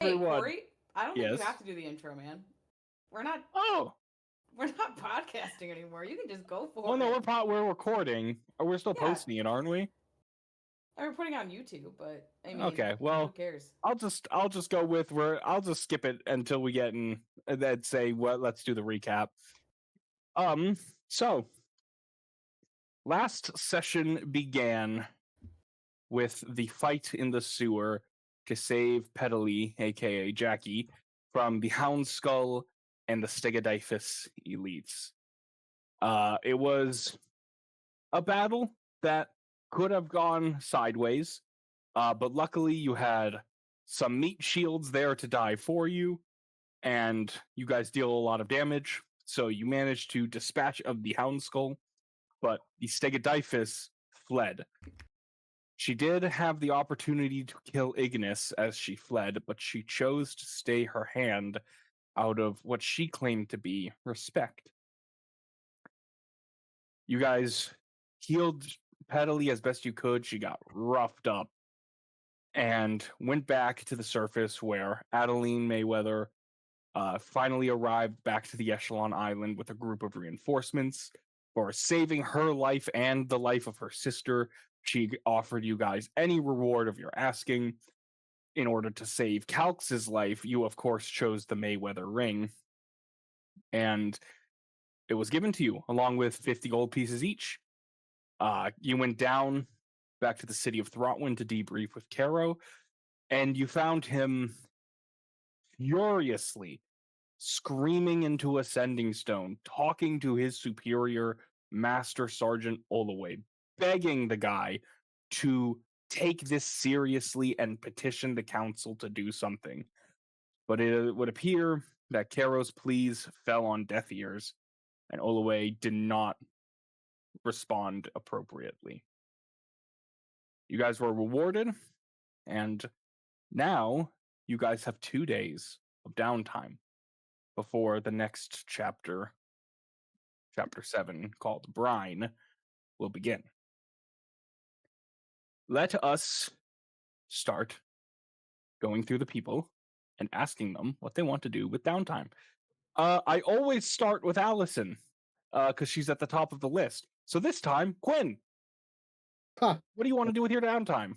Hey, everyone. Corey, I don't think you Yes. have to do the intro, man. We're not Oh, we're not podcasting anymore. You can just go for well, no, it. we're recording. We're still Yeah, posting it, aren't we? we're putting it on YouTube, but I mean, Okay. who Well, cares? I'll just go with I'll just skip it until we get in and then say what. Let's do the recap. So last session began with the fight in the sewer to save Petaley, aka Jackie, from the Hound Skull and the Stegodyphus elites. It was a battle that could have gone sideways, but luckily you had some meat shields there to die for you, and you guys deal a lot of damage. So you managed to dispatch of the Hound Skull, but the Stegodyphus fled. She did have the opportunity to kill Ignis as she fled, but she chose to stay her hand out of what she claimed to be respect. You guys healed Petaley as best you could. She got roughed up and went back to the surface where Adeline Mayweather finally arrived back to the Echelon Island with a group of reinforcements for saving her life and the life of her sister. She offered you guys any reward of your asking. In order to save Calx's life, you of course chose the Mayweather ring, and it was given to you along with 50 gold pieces each. You went down back to the city of Throtwin to debrief with Caro, and you found him furiously screaming into a sending stone, talking to his superior, Master Sergeant Olaway, begging the guy to take this seriously and petition the council to do something. But it would appear that Caro's pleas fell on deaf ears, and Olaway did not respond appropriately. You guys were rewarded, and now you guys have 2 days of downtime before the next chapter, chapter 7, called Brine, will begin. Let us start going through the people and asking them what they want to do with downtime. I always start with Allison, because she's at the top of the list. So this time, Quin, Huh. what do you want to do with your downtime?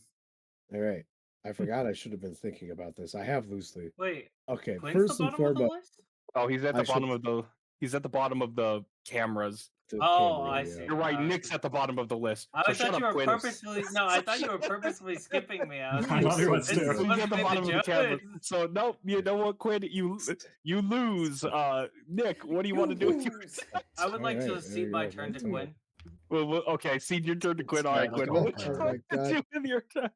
All right. I forgot I should have been thinking about this. I have loosely. Wait, Okay, Quinn's first the and bottom of the foremost, list? Oh, he's at the I bottom should- of the he's at the bottom of the cameras. the Oh, camera, I yeah. see. You're right, Nick's at the bottom of the list. I So thought shut you up, were Quinn. purposely I thought you were purposely skipping me. I was I like, thought he was this too. is So he's supposed at to the be bottom the of the camera. judge. So no, you know what, Quinn? You lose. Nick, what do you want to do with your I would like to Alright, cede there my you go, turn to my turn. Quinn. Well, okay, cede your turn to Quinn. All right, Let's Quinn. go. What you Oh want my to do with your turn?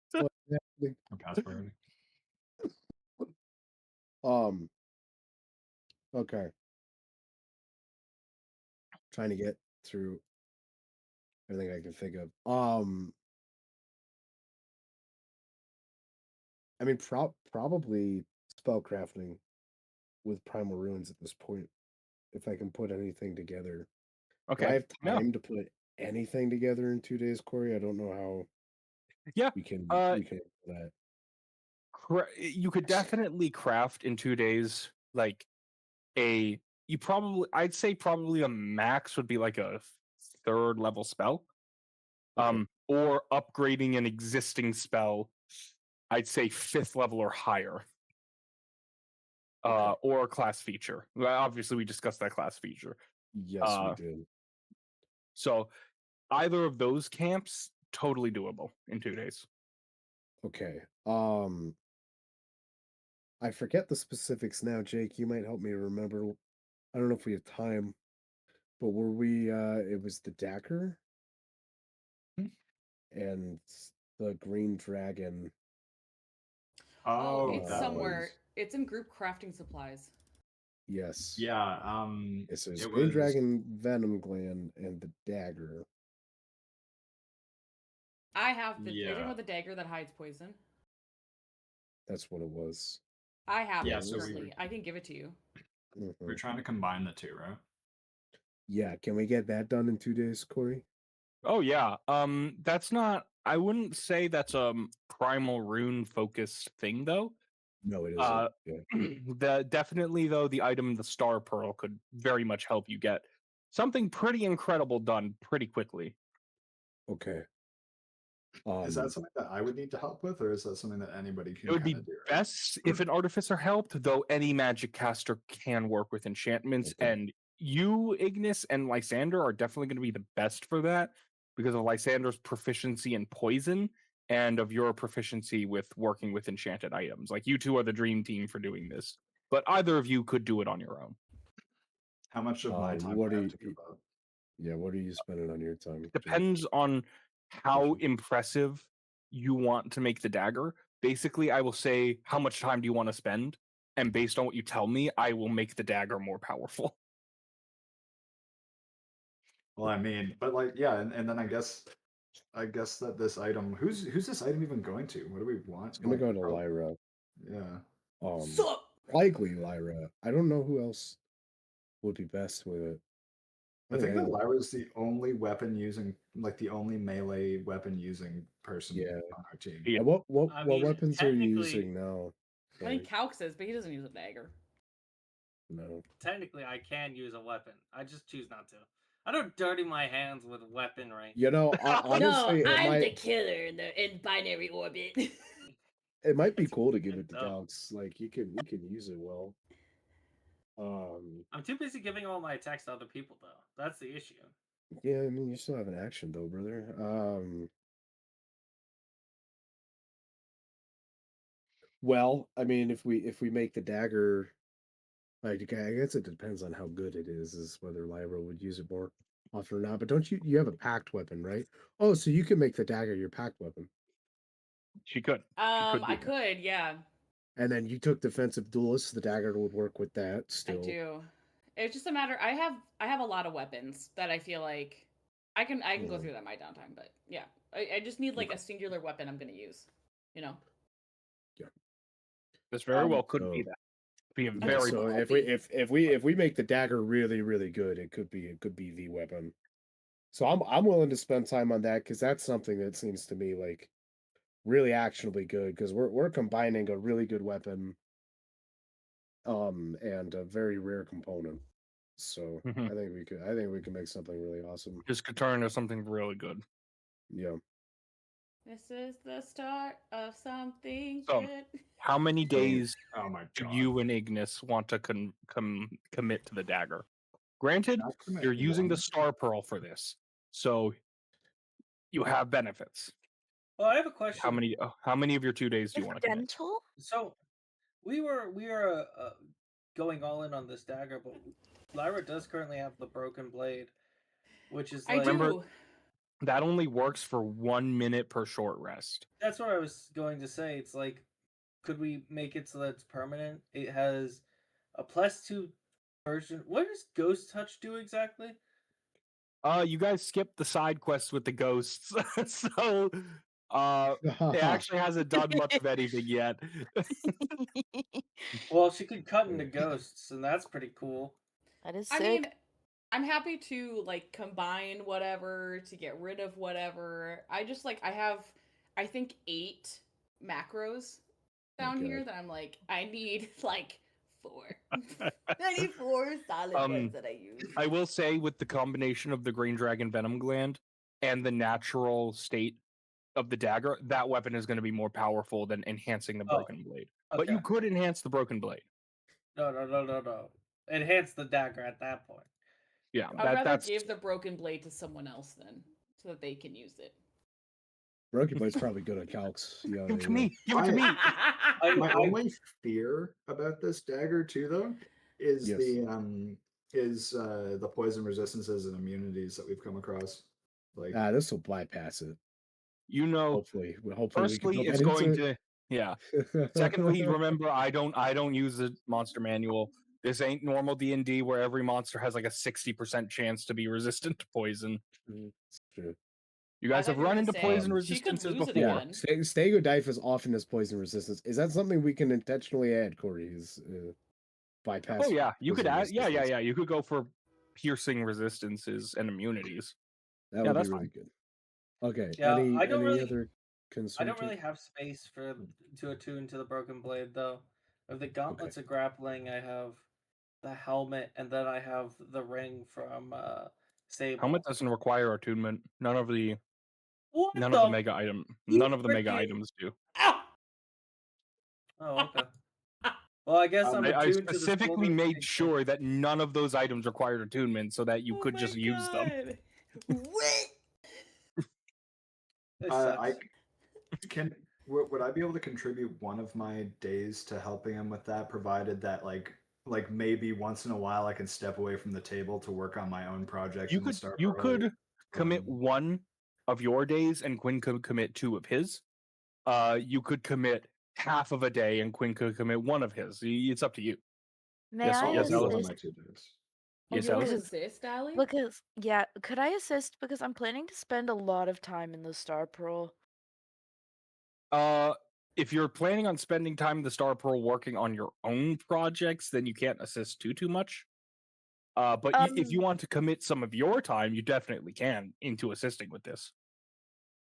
I'm past priority. Okay. Trying to get through everything I can think of. I mean, probably spellcrafting with Primal Ruins at this point, if I can put anything together. Do Okay. I have no. time to put anything together in 2 days, Corey? I don't know how Yeah. we can Uh, do that. You could definitely craft in 2 days, like I'd say probably a max would be like a 3rd level spell. Okay. Or upgrading an existing spell, I'd say 5th level or higher. Okay. Or a class feature. Well, obviously, we discussed that class feature. Yes, we did. So either of those camps, totally doable in 2 days. Okay. I forget the specifics now, Jake. You might help me remember. I don't know if we have time, but were we it was the dagger and the green dragon. Oh, it's that somewhere. was- It's in group crafting supplies. Yes. Yeah. So it's it green was- dragon, venom gland, and the dagger. I have the Yeah. thing with the dagger that hides poison. That's what it was. I have Yeah, it so we currently. were- I can give it to you. We're trying to combine the two, right? Yeah, can we get that done in 2 days, Corey? Oh yeah. That's not. I wouldn't say that's a primal rune focused thing though. No, it isn't. Uh, Yeah. definitely though, the item the Star Pearl could very much help you get something pretty incredible done pretty quickly. Okay. Is that something that I would need to help with, or is that something that anybody can It would be kind of do? Right? best if an artificer helped, though any magic caster can work with enchantments, Okay. and you, Ignis, and Lysander are definitely going to be the best for that because of Lysander's proficiency in poison and of your proficiency with working with enchanted items. Like, you two are the dream team for doing this, but either of you could do it on your own. How much of my time what do I do have to you? give up? Yeah, what are you spending on your time? Jake? Depends on how Okay. impressive you want to make the dagger. Basically, I will say, how much time do you want to spend? And based on what you tell me, I will make the dagger more powerful. Well, I mean, but like, yeah, and then I guess that this item, who's this item even going to? What do we want? It's gonna Like, go to Lyra. Yeah. Sup? Likely Lyra. I don't know who else would be best with it. I think that Yeah. Lyra is the only weapon using, like the only melee weapon using person Yeah. on our team. Yeah. What I mean, weapons are you technically- using now? I think Calx is, but he doesn't use a dagger. No. Technically, I can use a weapon. I just choose not to. I don't dirty my hands with weaponry. You know, honestly, killer in binary orbit. it might be cool to give it to No. Calx. Like you can use it well. I'm too busy giving all my attacks to other people, though. That's the issue. Yeah, I mean, you still have an action though, brother. Well, I mean, if we make the dagger, like, I guess it depends on how good it is whether Lyra would use it more often or not. But don't you have a packed weapon, right? Oh, so you can make the dagger your packed weapon, She could. I could, yeah. and then you took defensive duelist. The dagger would work with that still. I do. It's just a matter. I have a lot of weapons that I feel like I can go through that in my downtime. But yeah, I just need like a singular weapon I'm gonna use. You know. Yeah. This very well could so- be that. Be a Yeah, very so cool. if we make the dagger really really good, it could be the weapon. So I'm willing to spend time on that because that's something that seems to me like really actionably good because we're combining a really good weapon, and a very rare component. So Mhm. I think we can make something really awesome. This could turn into something really good. Yeah. This is the start of something So, good. How many days Oh my do god. you and Ignis want to commit to the dagger? Granted, I'll commit you're using the one. Star Pearl for this, so you have benefits. Well, I have a question. How many of your 2 days do you want to commit? Incidental? So, we are going all in on this dagger, but Lyra does currently have the broken blade, which is I like Remember- do. That only works for 1 minute per short rest. that's what I was going to say. It's like, could we make it so that it's permanent? It has a +2 version. What does Ghost Touch do exactly? You guys skipped the side quests with the ghosts, so it actually hasn't done much of anything yet. Well, she could cut into ghosts, and that's pretty cool. That is I sick. mean, I'm happy to like combine whatever to get rid of whatever. I just like I have I think 8 macros down here that I'm like I need like 4. I need 4 solid ones that I use. I will say, with the combination of the Green Dragon Venom Gland and the natural state of the dagger, that weapon is going to be more powerful than enhancing the Broken Blade. But you Okay. could enhance the Broken Blade. No. Enhance the dagger at that point. Yeah, I'd rather that's give the broken blade to someone else then, so that they can use it. Broken Blade's probably good at Calx. Yeah, give it to me. Give it to me. My only fear about this dagger too, though, is Yes. the poison resistances and immunities that we've come across. Like, This will bypass it. You know, Hopefully we can firstly, build it's that going into to. Yeah. Secondly, remember, I don't use the monster manual. This ain't normal D&D where every monster has like a 60% chance to be resistant to poison. It's true. You guys thought have you were run gonna into say, poison she could resistances lose it before. again. Stegodyphus often has poison resistance. Is that something we can intentionally add, Corey? Is bypass? Oh yeah, you could poison add. Yeah. resistance? You could go for piercing resistances and immunities. That Yeah, would that's be really fine. good. Okay. Yeah, any I don't really- other consume? I don't really have space to attune to the broken blade though. Of the gauntlets of grappling, I have the helmet, and then I have the ring from Sable. Helmet doesn't require attunement. None of the What none the of the mega item. you None of the mega freaking- items do. Ow! Oh, okay. Well, I guess I'm I attuned to the specifically shoulder made thing. sure that none of those items required attunement so that you Oh could my just use them. God. What? This I sucks. can. Would I be able to contribute one of my days to helping him with that, provided that like maybe once in a while I can step away from the table to work on my own project in the Star You Pearl, could commit one of your days and Quin could commit 2 of his. You could commit half of a day and Quin could commit 1 of his. It's up to you. May Yes, I yes, I'll do one of Allison. my assist? 2 days. Oh, Yes, you want to Allison. assist, Allie? Because yeah, could I assist? Because I'm planning to spend a lot of time in the Star Pearl. If you're planning on spending time in the Star Pearl working on your own projects, then you can't assist too much. But if you want to commit some of your time, you definitely can into assisting with this.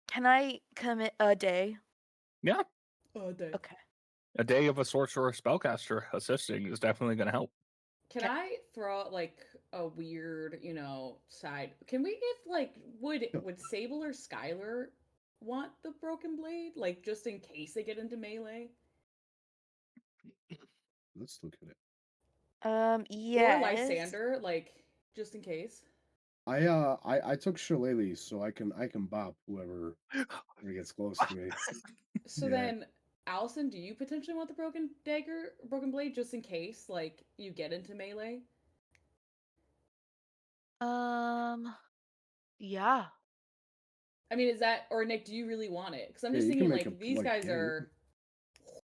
Can I commit a day? Yeah, Okay. a day of a sorcerer spellcaster assisting is definitely going to help. Can I throw out like a weird, side? Can we give like would Sable or Skyler want the broken blade, like just in case they get into melee? Let's look at it. Yes. Or Lysander, like just in case. I took Shillelagh, so I can bop whoever gets close to me. So Yeah. then, Allison, do you potentially want the broken blade, just in case, like you get into melee? Yeah. I mean, is that, or Nick? Do you really want it? Because I'm Yeah, just you can thinking, make like a these guys yeah, you are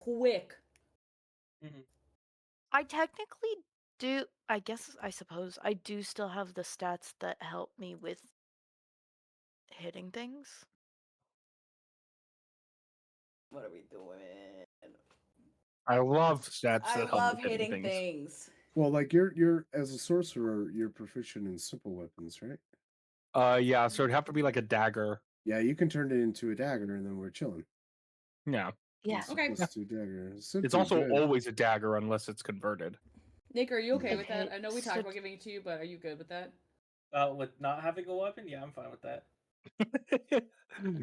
quick. I technically do. I suppose I do still have the stats that help me with hitting things. What are we doing? I love stats I that help love with hitting hitting things. Well, like you're as a sorcerer, you're proficient in simple weapons, right? Yeah, so it'd have to be like a dagger. Yeah, you can turn it into a dagger, and then we're chilling. Yeah. Yeah. It's a Okay. +2 dagger. It's also always a dagger unless it's converted. Nick, are you okay with that? Okay, I know we talked so- about giving it to you, but are you good with that? With not having a weapon, yeah, I'm fine with that.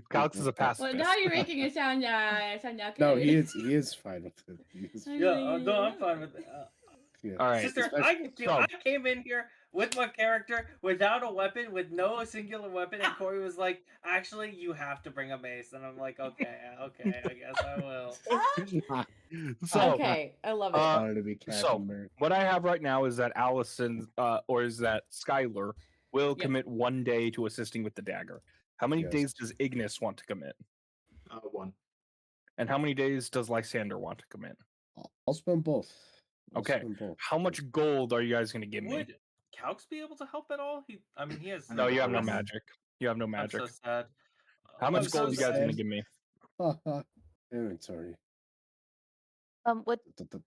Calx is a Well, pacifist. now you're making it sound good. No, he is fine with it. Yeah, no, I'm fine with it. Yeah. All right. Sister, I came in here with my character without a weapon, with no singular weapon, and Corey was like, "Actually, you have to bring a mace," and I'm like, "Okay, I guess I will." So, Okay, I love it. Wanted to be Captain so America. what I have right now is that Allison, or is that Skyler, will Yep. commit 1 day to assisting with the dagger. How many Yes. days does Ignis want to commit? 1. And how many days does Lysander want to commit? I'll spend both. I'll Okay. spend both. How much gold are you guys going to give me? Would Calx be able to help at all? He has. No, you have no I'm- magic. You have no I'm magic. so sad. How I'm much so gold are you guys going to sad. give me? Inventory. What?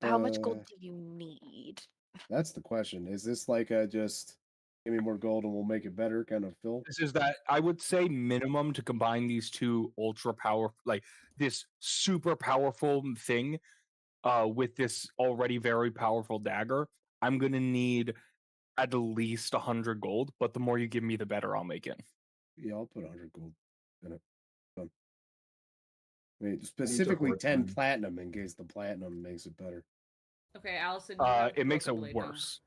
How much gold Da-da-da. do you need? That's the question. Is this like a just give me more gold and we'll make it better kind of fill? This is that I would say minimum to combine these two ultra powerful, like this super powerful thing, with this already very powerful dagger. I'm gonna need at least 100 gold, but the more you give me, the better I'll make it. Yeah, I'll put 100 gold in it. Done. I mean, specifically hoard 10 mine. platinum in case the platinum makes it better. Okay, Allison. You have the It makes it broken blade now. worse.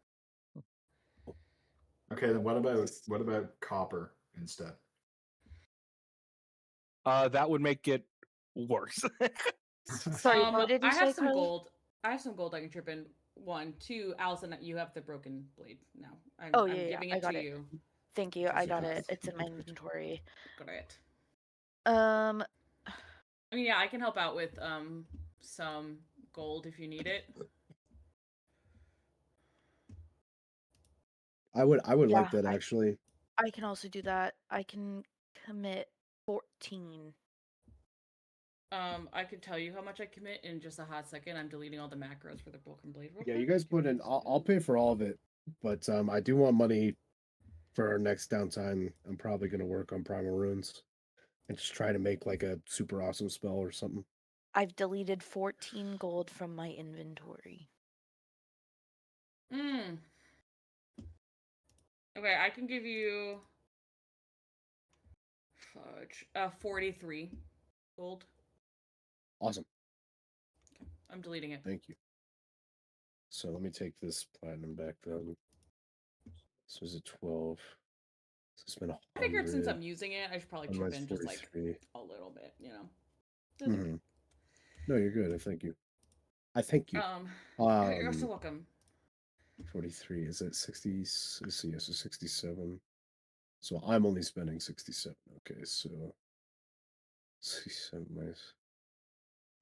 Okay, then what about copper instead? That would make it worse. Sorry, what did you I say, have some Karleigh? gold. I have some gold I can trip in. 1, 2, Allison, you have the broken blade now. I'm Yeah, giving I it got to it. you. Thank you. I got Yes. it. It's in my inventory. Got it. Um, I mean, yeah, I can help out with some gold if you need it. I would Yeah, like that actually. I can also do that. I can commit 14. I can tell you how much I commit in just a hot second. I'm deleting all the macros for the broken blade. real Yeah, quick. you guys Give me put in. a I'll second. pay for all of it, but I do want money for our next downtime. I'm probably gonna work on Primal Runes. and just try to make like a super awesome spell or something. I've deleted 14 gold from my inventory. Okay, I can give you 43 gold. Awesome. I'm deleting it. Thank you. So let me take this platinum back then. So is it 12? So it's been 100. I figured since I'm using it, I should probably chip Otherwise in just like 43. a little bit, you know. Mhm. No, you're good. I thank you. I thank you. You're so welcome. 43. Is it 60? Let's see. So 67. So I'm only spending 67. Okay, so 67 minus.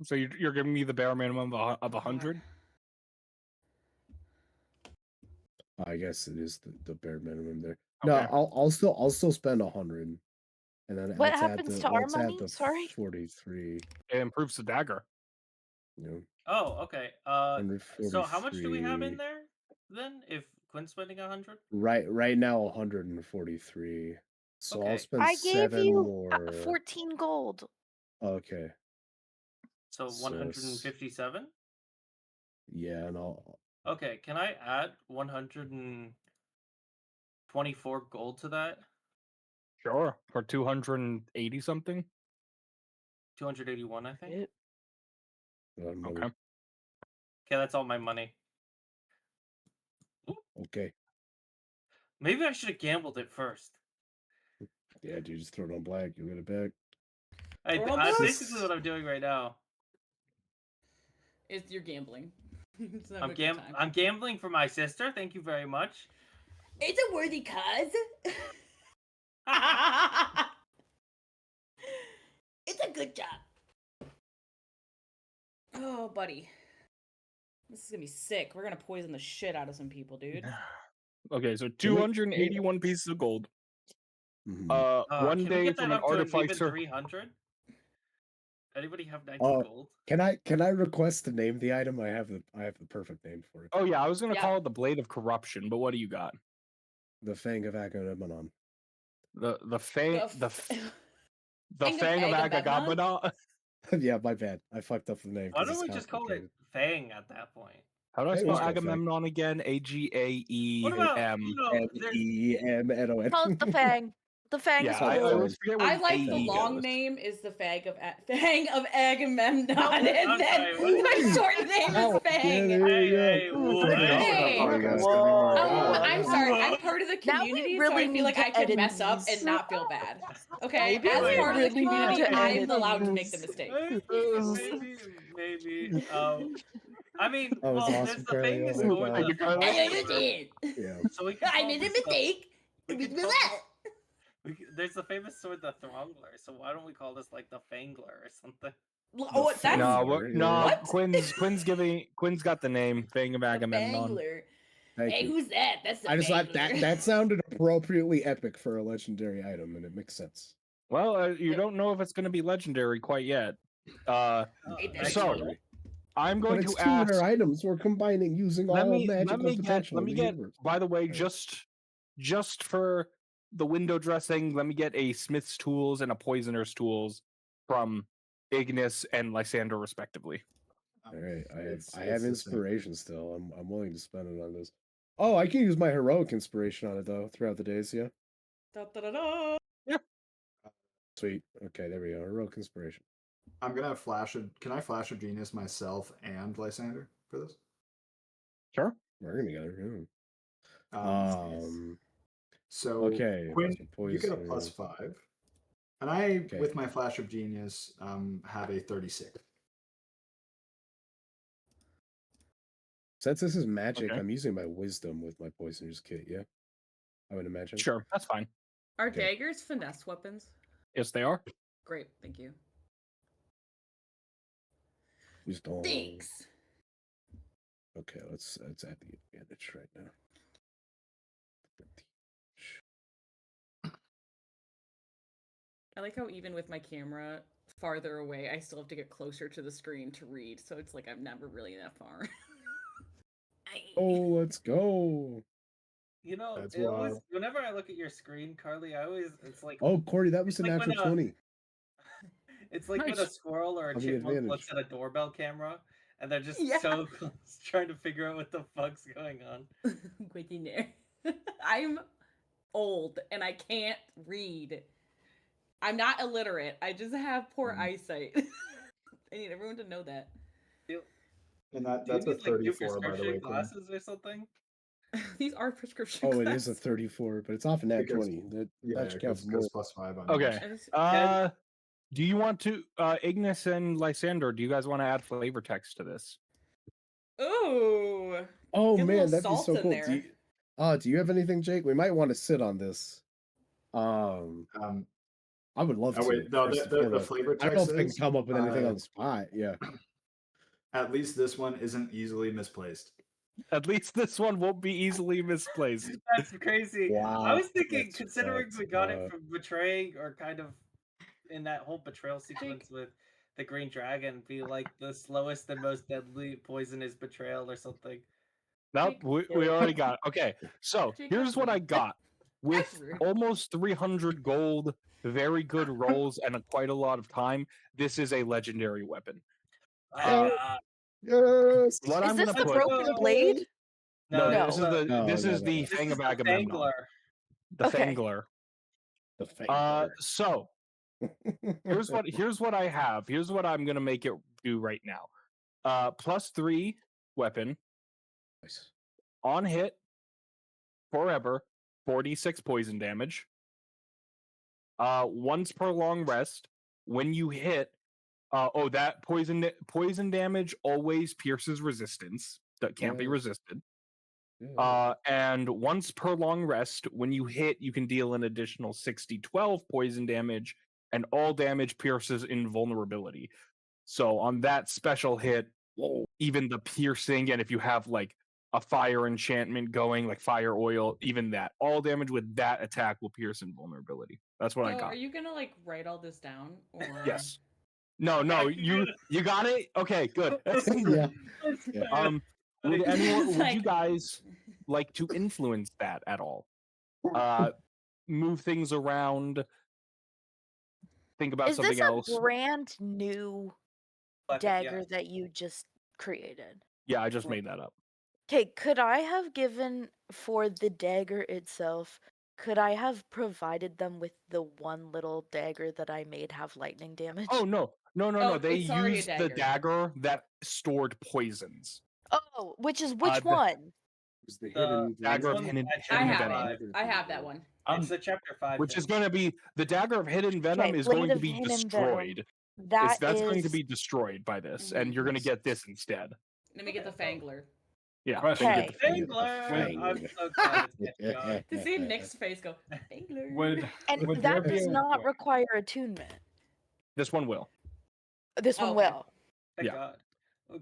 So you're giving me the bare minimum of 100? I guess it is the bare minimum there. Okay. No, I'll still spend 100, and then What let's add happens the to our let's add money? the Sorry? 43. It improves the dagger. You know, Oh, okay. So how much do we have in 143. there then? If Quin's spending 100? Right now 143. So I'll Okay. spend I gave 7 you more. 14 gold. Okay. So So 157? Yeah, and I'll. Okay, can I add 124 gold to that? Sure. For 280 something? 281, I think. It- money. Okay. Okay, that's all my money. Okay. Maybe I should have gambled it first. Yeah, dude, just throw it on black. You'll get it back. That's basically what I'm doing right now. You're gambling. It's I'm gambling for my sister. Thank you very much. It's a worthy cause. It's a good job. Oh, buddy. This is gonna be sick. We're gonna poison the shit out of some people, dude. Okay, so 281 pieces of gold. Mhm. One Can we day get from that an up to an even artificer. 300? Anybody have 90 gold? Can I request to name the item? I have the perfect name for it. Oh yeah, I was gonna call it the Blade of Corruption, but what do you got? The Fang of Agamemnon. The Fang of Agamemnon? Agamemnon. Yeah, my bad. I fucked up the name. Why don't we just call it Fang at that point? How do I Hey, spell let's go, Agamemnon again? What Agaeem. about, MEMNON. Call it the Fang. The Fang Yeah, is I cool. always forget where I like the AE long goes. name is the Fang of Agamemnon, No, and I'm then sorry, what? my short name is Fang. Hey, whoa, Hey. I'm sorry. I'm part of the Now we community, really so I feel need like to I can edit mess up these. and not feel bad. Okay, Maybe as we part of the really need community, to I'm edit allowed to make the these. mistake. Maybe. I mean, That was well, awesome, there's the Karleigh. famous Oh my sword. God. Thank you, Karleigh. I understand. Yeah. So we can I call made a this the- mistake. we We can will call that. There's the famous sword, the Throngler. So why don't we call this like the Fangler or something? Oh, that's No, what? Quin's got the name Fang of The Agamemnon. Fangler. Thank Hey, you. who's that? That's the I just thought Fangler. that sounded appropriately epic for a legendary item, and it makes sense. Well, you don't know if it's going to be legendary quite yet. Hey, Next So year. I'm But going it's to two ask. rare items. We're combining using all magical potential in the universe. By the way, just for the window dressing, let me get a smith's tools and a poisoner's tools from Ignis and Lysander, respectively. All right, I It's have the same. inspiration still. I'm willing to spend it on this. Oh, I can use my heroic inspiration on it though throughout the days. Yeah. Da-da-da-da. Sweet. Okay, there we go. Heroic inspiration. I'm gonna Can I flash of genius myself and Lysander for this? Sure. Working together. Yeah. So Okay. Quin, so you get a poison. +5, and I, with my flash of genius, have a 36. Since this is magic, Okay. I'm using my wisdom with my poisoner's kit. Yeah, I would imagine. Sure, that's fine. Are Okay. daggers finesse weapons? Yes, they are. Great, thank you. Wisdom. Thanks. Okay, let's add the advantage right now. I like how even with my camera farther away, I still have to get closer to the screen to read, so it's like I'm never really that far. Oh, let's go. You know, That's it always, wild. whenever I look at your screen, Karleigh, it's like, Oh, Corey, that was It's a like when natural 20. It's like when a Nice. squirrel or a On the chipmunk advantage. looks at a doorbell camera and they're just Yeah. so close trying to figure out what the fuck's going on. Good in there. I'm old and I can't read. I'm not illiterate. I just have poor eyesight. I need everyone to know that. And Do you that's a need like new 34, by the prescription way, Quinn. glasses or something? These are prescription Oh, it is a glasses. 34, but it's off a nat Because- 20. That Yeah, should count because for more. +5 on Okay. yours. Do you want to, Ignis and Lysander, do you guys want to add flavor text to this? Ooh. Oh Get a man, little that'd be salt so in cool. there. Do you have anything, Jake? We might want to sit on this. I would love to. Oh wait, no, first and the foremost. flavor I don't know text if I can is, come up with anything on the spot. Yeah. at least this one isn't easily misplaced. At least this one won't be easily misplaced. That's crazy. Wow, I was thinking, that's considering fucked we got it up. from betraying or kind of in that whole betrayal sequence with the Green Dragon, be like the slowest and most deadly poison is betrayal or something. No, Jake, we already got it. Okay, so Jake, here's that's what I rude. got. With That's rude. almost 300 gold, very good rolls, and quite a lot of time, this is a legendary weapon. Yes. What Is I'm this gonna the put? broken blade? No, No, this is No. the No, this no, is no, the no. this is Fang of the Agamemnon. Fangler. The Okay. Fangler. The fake So here's what I have. Here's what I'm gonna make it do right now. +3 weapon Nice. on hit forever, 46 poison damage. Once per long rest, when you hit, that poison damage always pierces resistance that can't be Yeah. resisted. Yeah. And once per long rest, when you hit, you can deal an additional 60-12 poison damage, and all damage pierces invulnerability. So on that special hit, even the piercing, and if you have like a fire enchantment going, like fire oil, even that, all damage with that attack will pierce invulnerability. That's what I So, got. are you gonna like write all this down? Or... Yes. No, you got it. Okay, good. Yeah. Yeah. Would anyone? It's Would you like- guys like to influence that at all? Move things around. Think about Is something this a else. brand new Weapon, dagger yeah. that you just created? Yeah, I just made that up. Okay, could I have given for the dagger itself? Could I have provided them with the one little dagger that I made have lightning damage? Oh no. Oh, They it's already a used the dagger. dagger that stored poisons. Oh, which is which the- one? It's the The hidden Dagger of one hidden, at I hidden have venom, it. I have that one. It's the chapter 5 which thing. is going to be the dagger of hidden venom Okay, is blade going to of be hidden destroyed. venom. That's Going to be destroyed by this, and you're going to get this instead. Let me get the Fangler. Yeah. Question. then get the Okay. Fangler. Fangler! I'm so glad it's getting on. To see Nick's face go, Fangler. Would And would there that be does a not way- require attunement. This one will. This one Okay. will. Thank Yeah. God.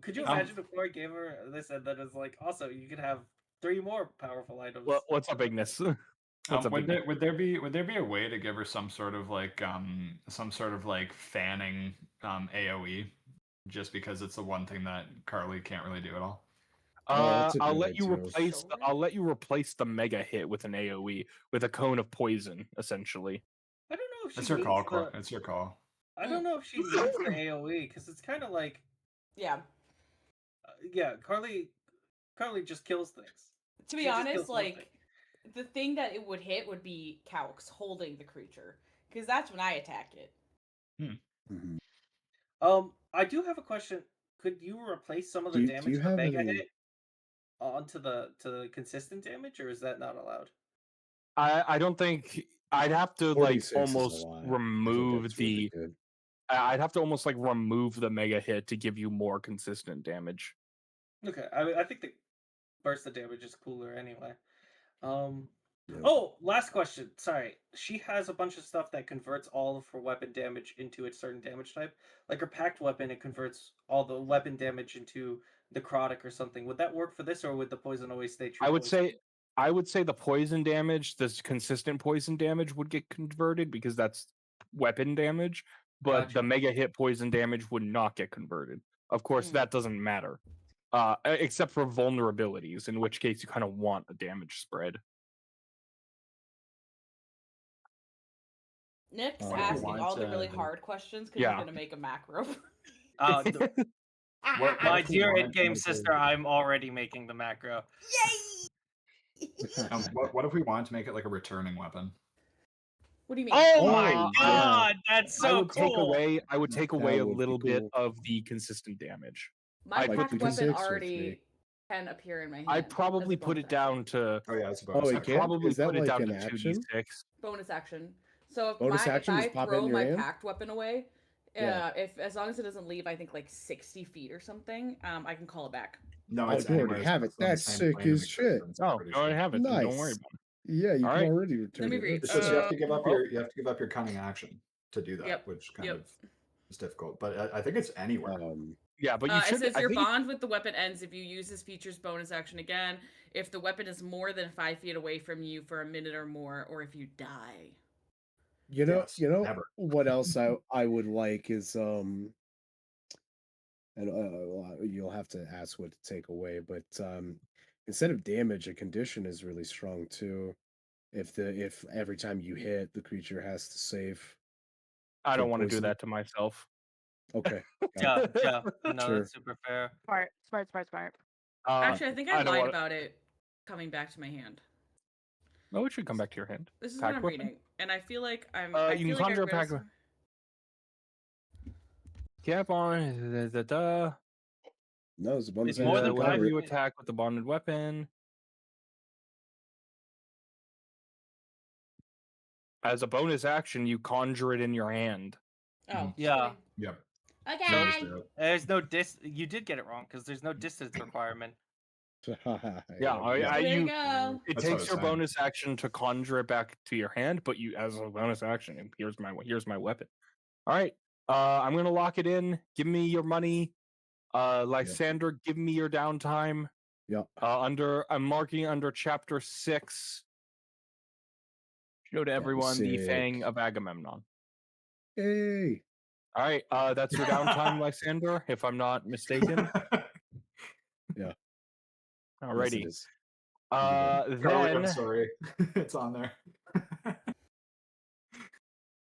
Could you imagine before I gave her this and then it's like, also, you could have 3 more powerful items. Well, what's up, Ignis? What's up, would Ignis? there be a way to give her some sort of like fanning AoE, just because it's the one thing that Karleigh can't really do at all? that's a I'll good let you idea. replace. Sure. I'll let you replace the mega hit with an AOE with a cone of poison, essentially. I don't know if she It's your needs call, the... Cor- It's your call. I don't know if she needs the AoE, because it's kind of like... Yeah. yeah, Karleigh just kills things. To be She just honest, kills like, nothing. the thing that it would hit would be Calx holding the creature. Because that's when I attack it. Mhm. I do have a question. Could you replace some of the Do you damage the have Mega any- hit onto the consistent damage, or is that not allowed? I don't think I'd have to 46 is a almost lot. I think remove that's really the. good. I'd have to almost remove the mega hit to give you more consistent damage. Okay, I think the burst of damage is cooler anyway. Yeah. Oh, last question. Sorry. She has a bunch of stuff that converts all of her weapon damage into a certain damage type. Like her packed weapon, it converts all the weapon damage into necrotic or something. Would that work for this, or would the poison always stay true? I would say the poison damage, this consistent poison damage would get converted because that's weapon damage, but Gotcha. the mega hit poison damage would not get converted. Of course, that doesn't matter. Except for vulnerabilities, in which case you kind of want a damage spread. Nick's Oh, asking want all the really to- hard questions because Yeah. you're gonna make a macro. My if we dear wanted to in-game make sister, I'm already making the macro. Yay! What if we wanted to make it like a returning weapon? What do you mean? Oh Oh, my yeah. god, that's I so would take cool. away. I would take away a would be little bit cool. of the consistent damage. My I'd packed put the weapon 2d6 or already 3? can appear in my hand. I'd probably as a put bonus it down to. Oh yeah, it's a Oh, bonus. it I'd can? probably Is that put it like down an to action? 2d6. bonus action. So if Bonus action, if just I pop it in throw your my hand? packed weapon away, Yeah. if as long as it doesn't leave, I think like 60 feet or something, I can call it back. No, Oh, it's you already anywhere. have it. It's on the That's same sick plane of as shit. existence, I'm Oh, pretty you already sure. have it. Then don't Nice. worry about it. Yeah, you All can right. already return me it. read. That's It's just you have sick. to give up well- your cunning action to do that, Yep, which kind yep. of is difficult. But I think it's anywhere. Yeah, but you It should. says I your think bond with the weapon ends if you use this feature's bonus action again, if the weapon is more than 5 feet away from you for a minute or more, or if you die. Yes, You know never. what else I would like is and you'll have to ask what to take away, but instead of damage, a condition is really strong too. If every time you hit, the creature has to save. I don't Take want to do poison. that to myself. Okay. Yeah, yeah. No, Sure. that's super fair. Smart. Actually, I think I don't lied wanna- about it coming back to my hand. No, it should come back to your hand. This is Packed what I'm weapon? reading, and I feel like I'm. You I can feel like I conjure a read pack. some- Cap on. No, it's a bonus It's more action. than Whenever 5 you feet. attack with the bonded weapon. As a bonus action, you conjure it in your hand. Oh, Yeah. Yep. Okay. There's no You did get it wrong because there's no distance requirement. Yeah, There you go. It That's what I takes was your saying. bonus action to conjure it back to your hand, but you, as a bonus action, and here's my weapon. All right, I'm gonna lock it in. Give me your money, Lysander. Give me your downtime. Yep. I'm marking under Chapter 6. Show to everyone the Fang sick. of Agamemnon. Hey. All right, that's your downtime, Lysander, if I'm not mistaken. Yeah. Alrighty. Yes, it is. Karleigh, I'm Then sorry. It's on there.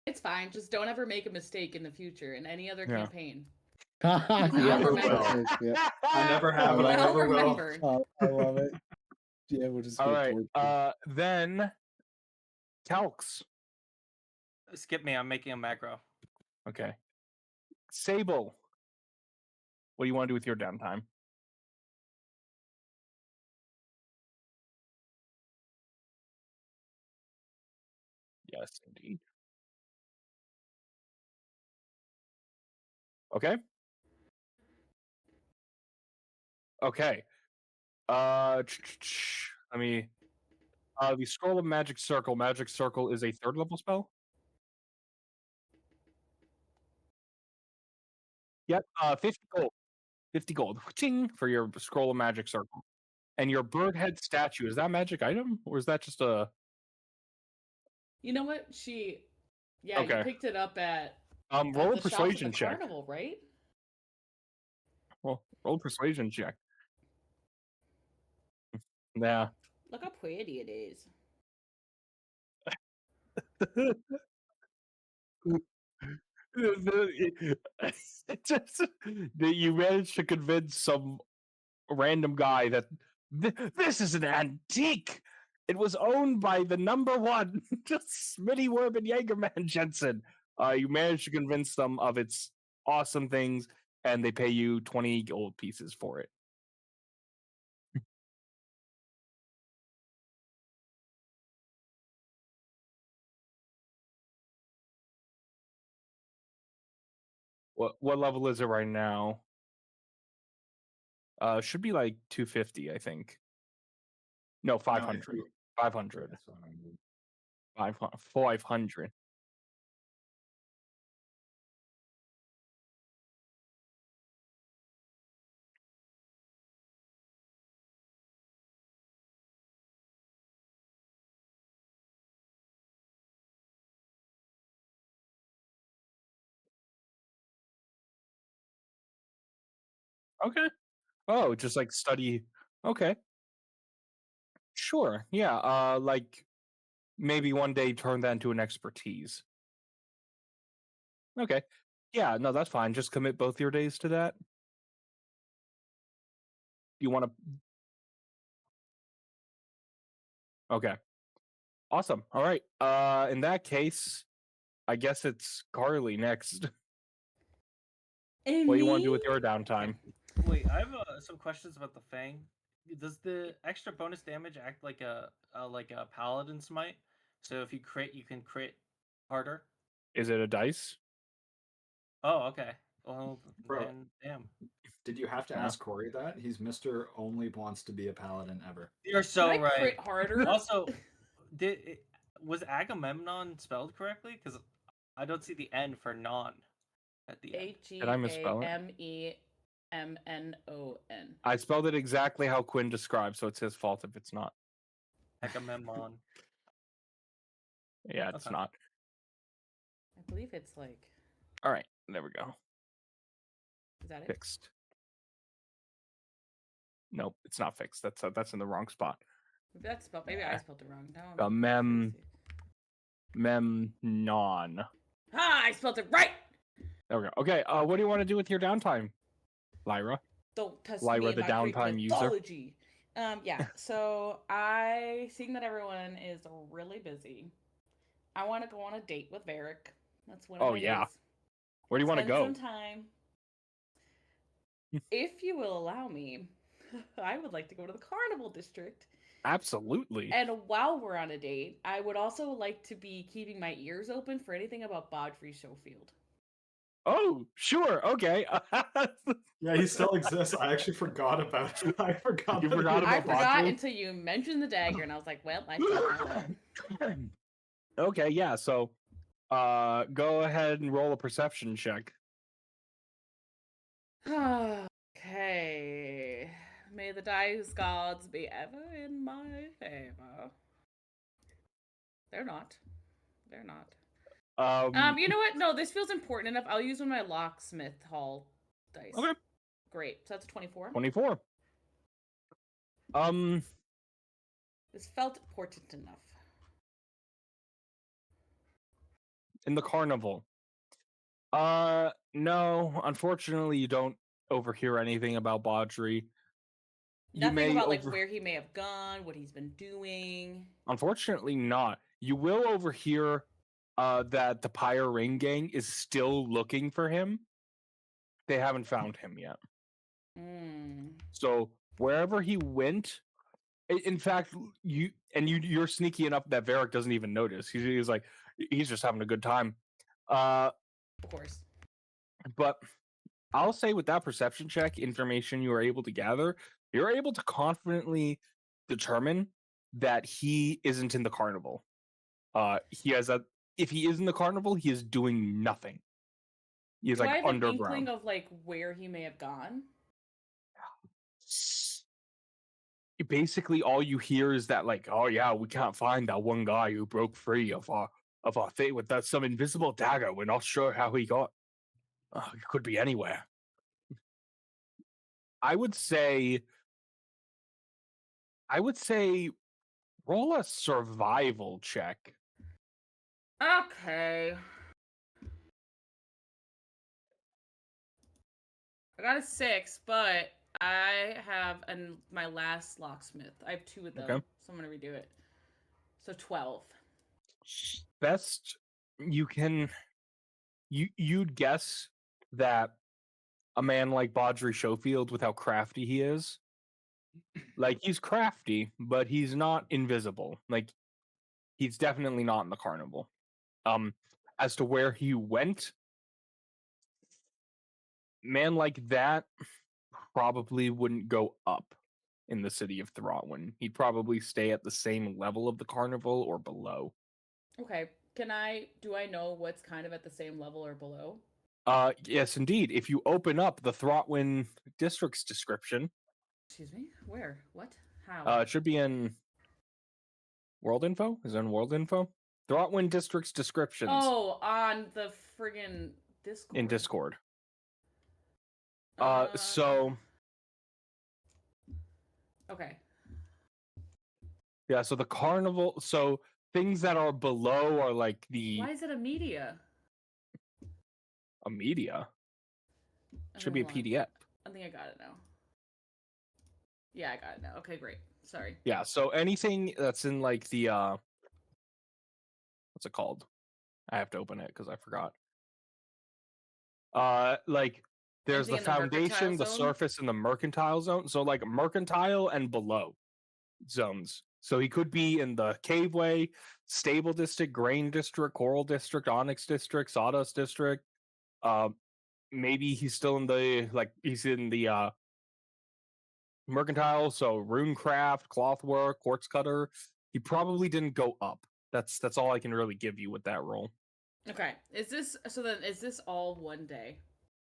It's fine. Just don't ever make a mistake in the future in any other Yeah. campaign. Yeah, never that's will. sick, yeah. I never have, and I Well never will. remembered. I love it. Yeah, we'll just all get right. tortured. Then Calx. Skip me. I'm making a macro. Okay. Sable. What do you want to do with your downtime? Yes, indeed. Okay. Okay. Let me. The Scroll of Magic Circle. Magic Circle is a 3rd level spell. Yep. 50 gold. 50 gold. Ching, for your Scroll of Magic Circle. And your bird head statue, is that a magic item? Or is that just a... You know what? You Okay. picked it up at roll a the shops at persuasion the check. carnival, right? Well, roll a persuasion check. Yeah. Look how pretty it is. Just that you managed to convince some random guy that this is an antique. It was owned by the number one, Smitty Werben Jaegerman Jensen. You managed to convince them of its awesome things, and they pay you 20 gold pieces for it. What level is it right now? Should be like 250, I think. No, 500. 500. 500. Okay. Oh, just like study. Okay. Sure. Yeah. Like maybe one day turn that into an expertise. Okay. Yeah, no, that's fine. Just commit both your days to that. You want to? Okay. Awesome. All right. In that case, I guess it's Karleigh next. And What do you want to do with me? your downtime? Wait, I have some questions about the Fang. Does the extra bonus damage act like a paladin smite? So if you crit, you can crit harder. Is it a dice? Oh, okay. Well, Bro. then, damn. Did you have to Yeah. ask Corey that? He's Mr. Only wants to be a paladin ever. You're so Can I right. crit harder? Also, was Agamemnon spelled correctly? Because I don't see the N for non at the end. Did I misspell it? Agamemnon. I spelled it exactly how Quin described, so it's his fault if it's not. Agamemnon. Yeah, it's Okay. not. I believe it's like. All right, there we go. Is that it? Fixed. Nope, it's not fixed. That's in the wrong spot. Maybe that's spelled. Maybe I spelled it wrong. No. Memnon. Ah, I spelled it right. There we go. Okay, what do you want to do with your downtime, Lyra? Don't test Lyra, me in the my Greek downtime user. mythology. Yeah. So seeing that everyone is really busy, I want to go on a date with Varric. That's one of my yeah. days. Where do you want to Spend go? some time. If you will allow me, I would like to go to the Carnival District. Absolutely. And while we're on a date, I would also like to be keeping my ears open for anything about Bodfrey Schofield. Oh, sure. Okay. Yeah, he still exists. I actually forgot about it. I forgot. You that he forgot was- I about forgot Bodfrey? until you mentioned the dagger, and I was like, well, I said that. Okay, yeah. So, go ahead and roll a perception check. Okay. May the dice gods be ever in my favor. They're not. They're not. You know what? No, this feels important enough. I'll use one of my locksmith hall dice. Okay. Great. So that's a 24. 24. This felt important enough. In the carnival. No, unfortunately, you don't overhear anything about Bodfrey. Nothing about like where he may have gone, what he's been doing. Unfortunately, not. You will overhear that the Pyre Ring Gang is still looking for him. They haven't found him yet. So wherever he went, in fact, you're sneaky enough that Varric doesn't even notice. He's like, he's just having a good time. Of course. But I'll say with that perception check, information you are able to gather, you're able to confidently determine that he isn't in the carnival. If he is in the carnival, he is doing nothing. He is Do I like have an underground. inkling of like where he may have gone? Basically, all you hear is that like, oh yeah, we can't find that one guy who broke free of our thing with that some invisible dagger. We're not sure how he got. It could be anywhere. I would say roll a survival check. Okay. I got a 6, but I have my last locksmith. I have 2 of them, Okay. so I'm gonna redo it. So 12. Best you'd guess that a man like Bodfrey Schofield, with how crafty he is, like he's crafty, but he's not invisible. Like he's definitely not in the carnival. As to where he went, man like that probably wouldn't go up in the city of Throtwin. He'd probably stay at the same level of the carnival or below. Okay. Do I know what's kind of at the same level or below? Yes, indeed. If you open up the Throtwin district's description. Excuse me? Where? What? How? It should be in World Info? Is it in World Info? Throtwin district's descriptions. Oh, on the friggin' Discord. In Discord. Okay. Yeah, so the carnival, so things that are below are like Why is it a media? A media? Okay, Should be a hold on. PDF. I think I got it now. Yeah, I got it now. Okay, great. Sorry. Yeah, so anything that's in like the what's it called? I have to open it because I forgot. Like there's Anything the in the mercantile foundation, the zone? surface, and the mercantile zone. So like mercantile and below zones. So he could be in the caveway, stable district, grain district, coral district, onyx district, sawdust district. Maybe he's still in the he's in the mercantile, so runecraft, clothwork, quartz cutter. He probably didn't go up. That's all I can really give you with that role. Okay. Is this all one day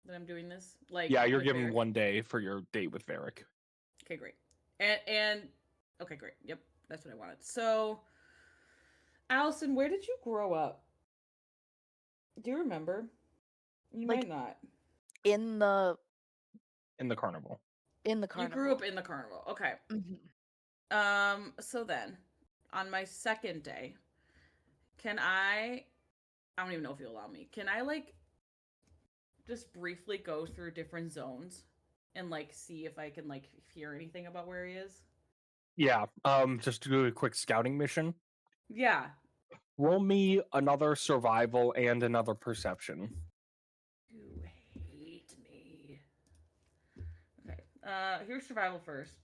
that I'm doing this? Like Yeah, you're with given Varric? 1 day for your date with Varric. Okay, great. And okay, great. Yep, that's what I wanted. So, Allison, where did you grow up? Do you remember? You Like- might not. In the Carnival. carnival. You grew up in the carnival. Okay. Mhm. So then, on my second day, can I don't even know if you allow me. Can I like just briefly go through different zones and like see if I can like hear anything about where he is? Yeah. Just to do a quick scouting mission. Yeah. Roll me another survival and another perception. You hate me. Okay. Here's survival first.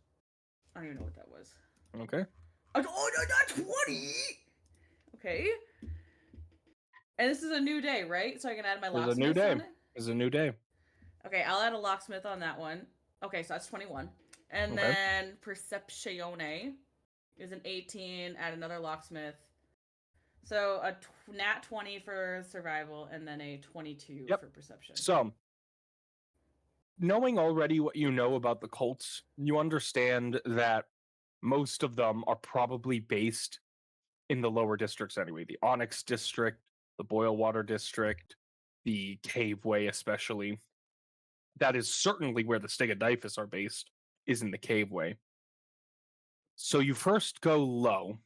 I don't even know what that was. Okay. Oh, no, not 20! Okay. And this is a new day, right? So I can add my It's a locksmith new day. on it? It's a new day. Okay, I'll add a locksmith on that one. Okay, so that's 21. And Okay. then Perceptione is an 18, add another locksmith. So a nat 20 for survival and then a 22 Yep. for perception. So, knowing already what you know about the cults, you understand that most of them are probably based in the lower districts anyway. The Onyx district, the Boilwater district, the Caveway especially. That is certainly where the Stegodifus are based, is in the Caveway. So you first go low,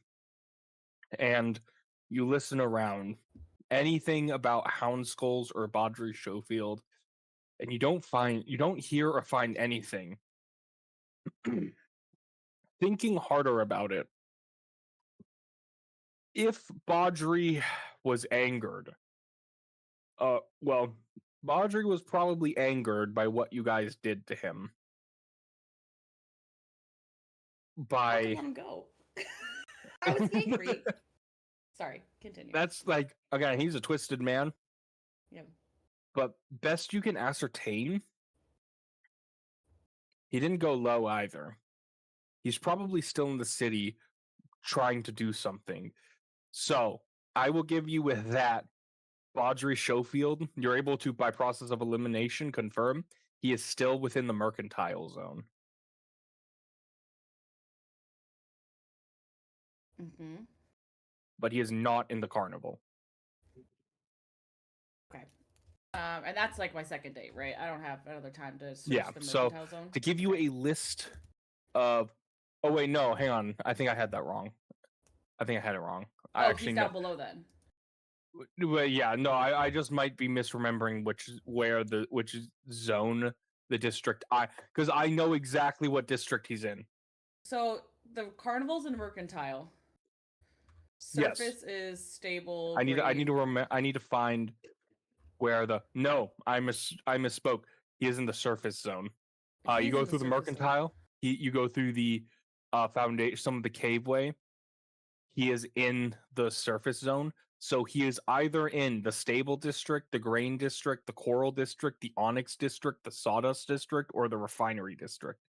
and you listen around. Anything about Hound Skulls or Baudry Showfield, and you don't hear or find anything. Thinking harder about it, if Baudry was angered, well, Baudry was probably angered by what you guys did to him. I By let him go. I was angry. Sorry, continue. that's like, again, he's a twisted man. Yeah. But best you can ascertain, he didn't go low either. He's probably still in the city trying to do something. So I will give you with that, Baudry Showfield, you're able to, by process of elimination, confirm he is still within the mercantile zone. Mm-hmm. But he is not in the carnival. Okay. And that's like my second date, right? I don't have another time to search Yeah, the so mercantile zone. to give you Okay. a list of... Oh, wait, no, hang on. I think I had that wrong. I think I had it wrong. I actually he's know. down below then. Well, yeah, no, I just might be misremembering which zone the district because I know exactly what district he's in. So the carnival's in mercantile. Yes. Surface is stable. I need to find where the I misspoke. He is in the surface zone. You go through the mercantile. You go through the foundation, some of the caveway. He is in the surface zone. So he is either in the stable district, the grain district, the coral district, the onyx district, the sawdust district, or the refinery district.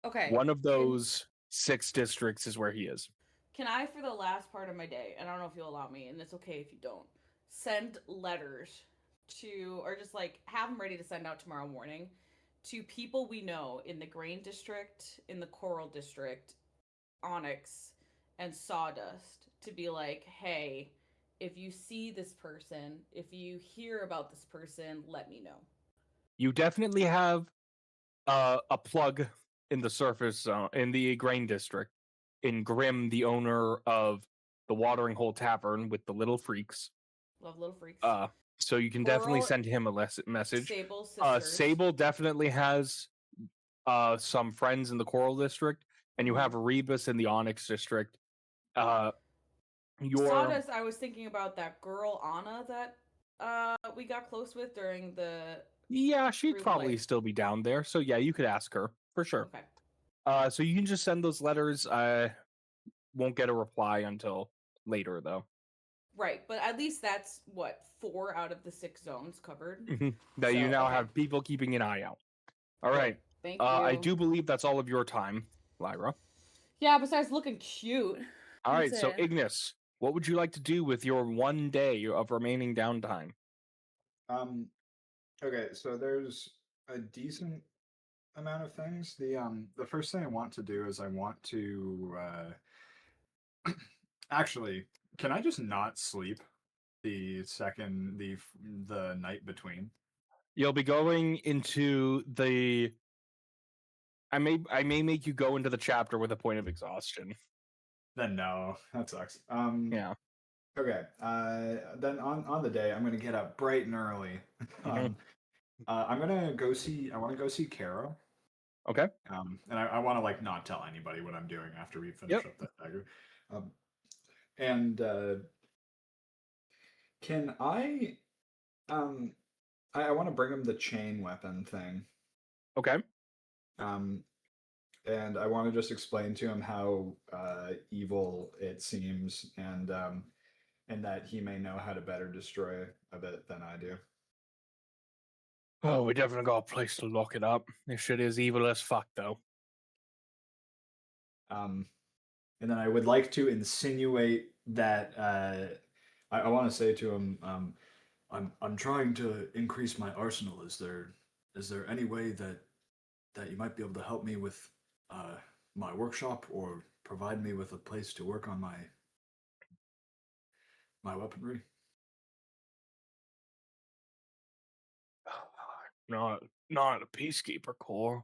Okay. One of those 6 districts is where he is. Can I, for the last part of my day, and I don't know if you'll allow me, and it's okay if you don't, send letters to, or just like have them ready to send out tomorrow morning to people we know in the grain district, in the coral district, onyx, and sawdust to be like, hey, if you see this person, if you hear about this person, let me know. You definitely have a plug in the surface zone, in the grain district, in Grim, the owner of the Watering Hole Tavern with the Little Freaks. Love Little Freaks. So you can definitely Pearl, send him a message. Sable sisters. Sable definitely has some friends in the Coral District, and you have Rebus in the Onyx District. Your Sawdust, I was thinking about that girl Anna that we got close with during the she'd free probably play. still be down there. So yeah, you could ask her for sure. Okay. So you can just send those letters. Won't get a reply until later though. Right, but at least that's what 4 out of the 6 zones covered. That you So, now okay. have people keeping an eye out. All Good. right. Thank you. I do believe that's all of your time, Lyra. Yeah, besides looking cute. All right, That's so it. Ignis, what would you like to do with your 1 day of remaining downtime? Okay, so there's a decent amount of things. The first thing I want to do is I want to actually, can I just not sleep the night between? You'll be going into the I may make you go into the chapter with a point of exhaustion. Then no, that sucks. Yeah. Okay. Then on the day, I'm gonna get up bright and early. I'm gonna go see. I want to go see Kara. Okay. And I want to like not tell anybody what I'm doing after we finish up that dagger. And can I? I want to bring him the chain weapon thing. Okay. And I want to just explain to him how evil it seems, and that he may know how to better destroy a bit than I do. Oh, we definitely got a place to lock it up. This shit is evil as fuck, though. And then I would like to insinuate that I want to say to him, I'm trying to increase my arsenal. Is there any way that you might be able to help me with my workshop or provide me with a place to work on my weaponry? Not a peacekeeper corps.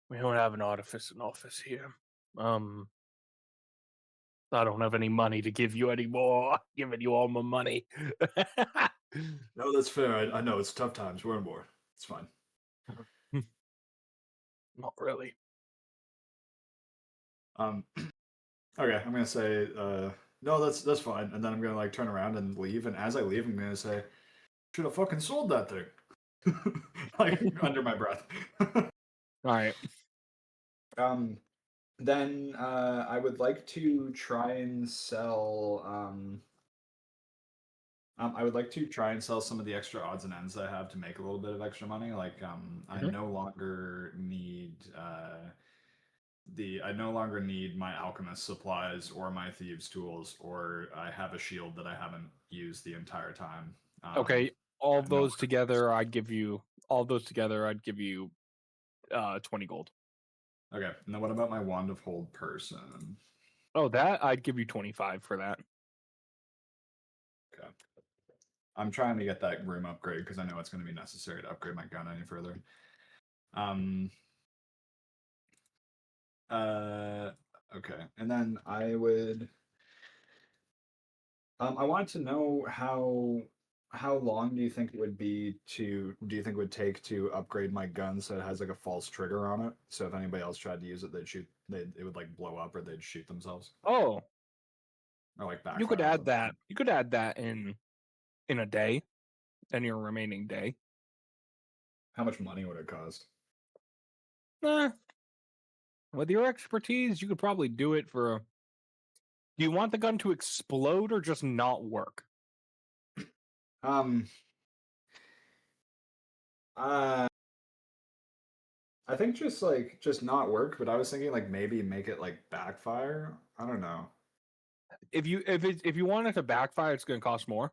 We don't have an artificer office here. I don't have any money to give you anymore. Giving you all my money. No, that's fair. I know it's tough times. We're in war. It's fine. Not really. Okay, I'm gonna say no, that's fine, and then I'm gonna like turn around and leave. And as I leave, I'm gonna say, should have fucking sold that thing. Like under my breath. All right. Then I would like to try and sell. I would like to try and sell some of the extra odds and ends I have to make a little bit of extra money. Like I no longer need my alchemist supplies or my thieves tools, or I have a shield that I haven't used the entire time. Okay, all those together, I'd give you 20 gold. Okay, and then what about my wand of hold person? Oh, that I'd give you 25 for that. Okay. I'm trying to get that room upgrade because I know it's going to be necessary to upgrade my gun any further. Okay, and then I would. I wanted to know how long do you think it would take to upgrade my gun so it has like a false trigger on it? So if anybody else tried to use it, it would like blow up or they'd shoot themselves. Oh, or like backfire. You could add that. You could add that in a day, in your remaining day. How much money would it cost? With your expertise, you could probably do it for. Do you want the gun to explode or just not work? I think just not work, but I was thinking like maybe make it like backfire. I don't know. If you want it to backfire, it's going to cost more.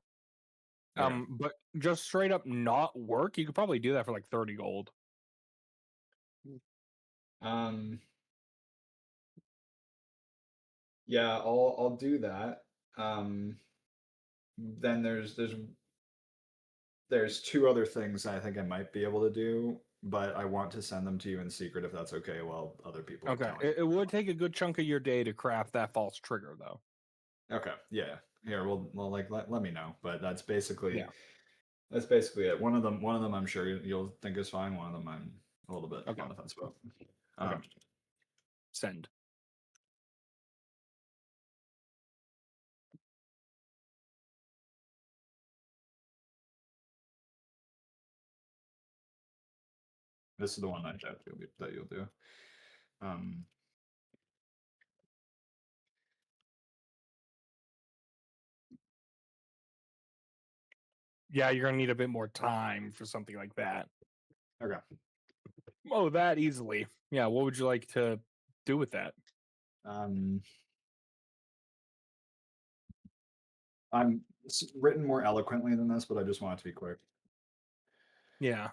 Okay. But just straight up not work, you could probably do that for like 30 gold. Yeah, I'll do that. Then there's two other things I think I might be able to do, but I want to send them to you in secret if that's okay while other people are Okay. telling. It would take a good chunk of your day to craft that false trigger though. Okay, yeah. Here, well, like let me know. But that's basically Yeah. it. One of them I'm sure you'll think is fine. One of them I'm a little bit Okay. on the fence about. Okay. Send. This is the one that you'll do. Yeah, you're gonna need a bit more time for something like that. Okay. Oh, that easily. Yeah, what would you like to do with that? I'm written more eloquently than this, but I just want it to be quick. Yeah.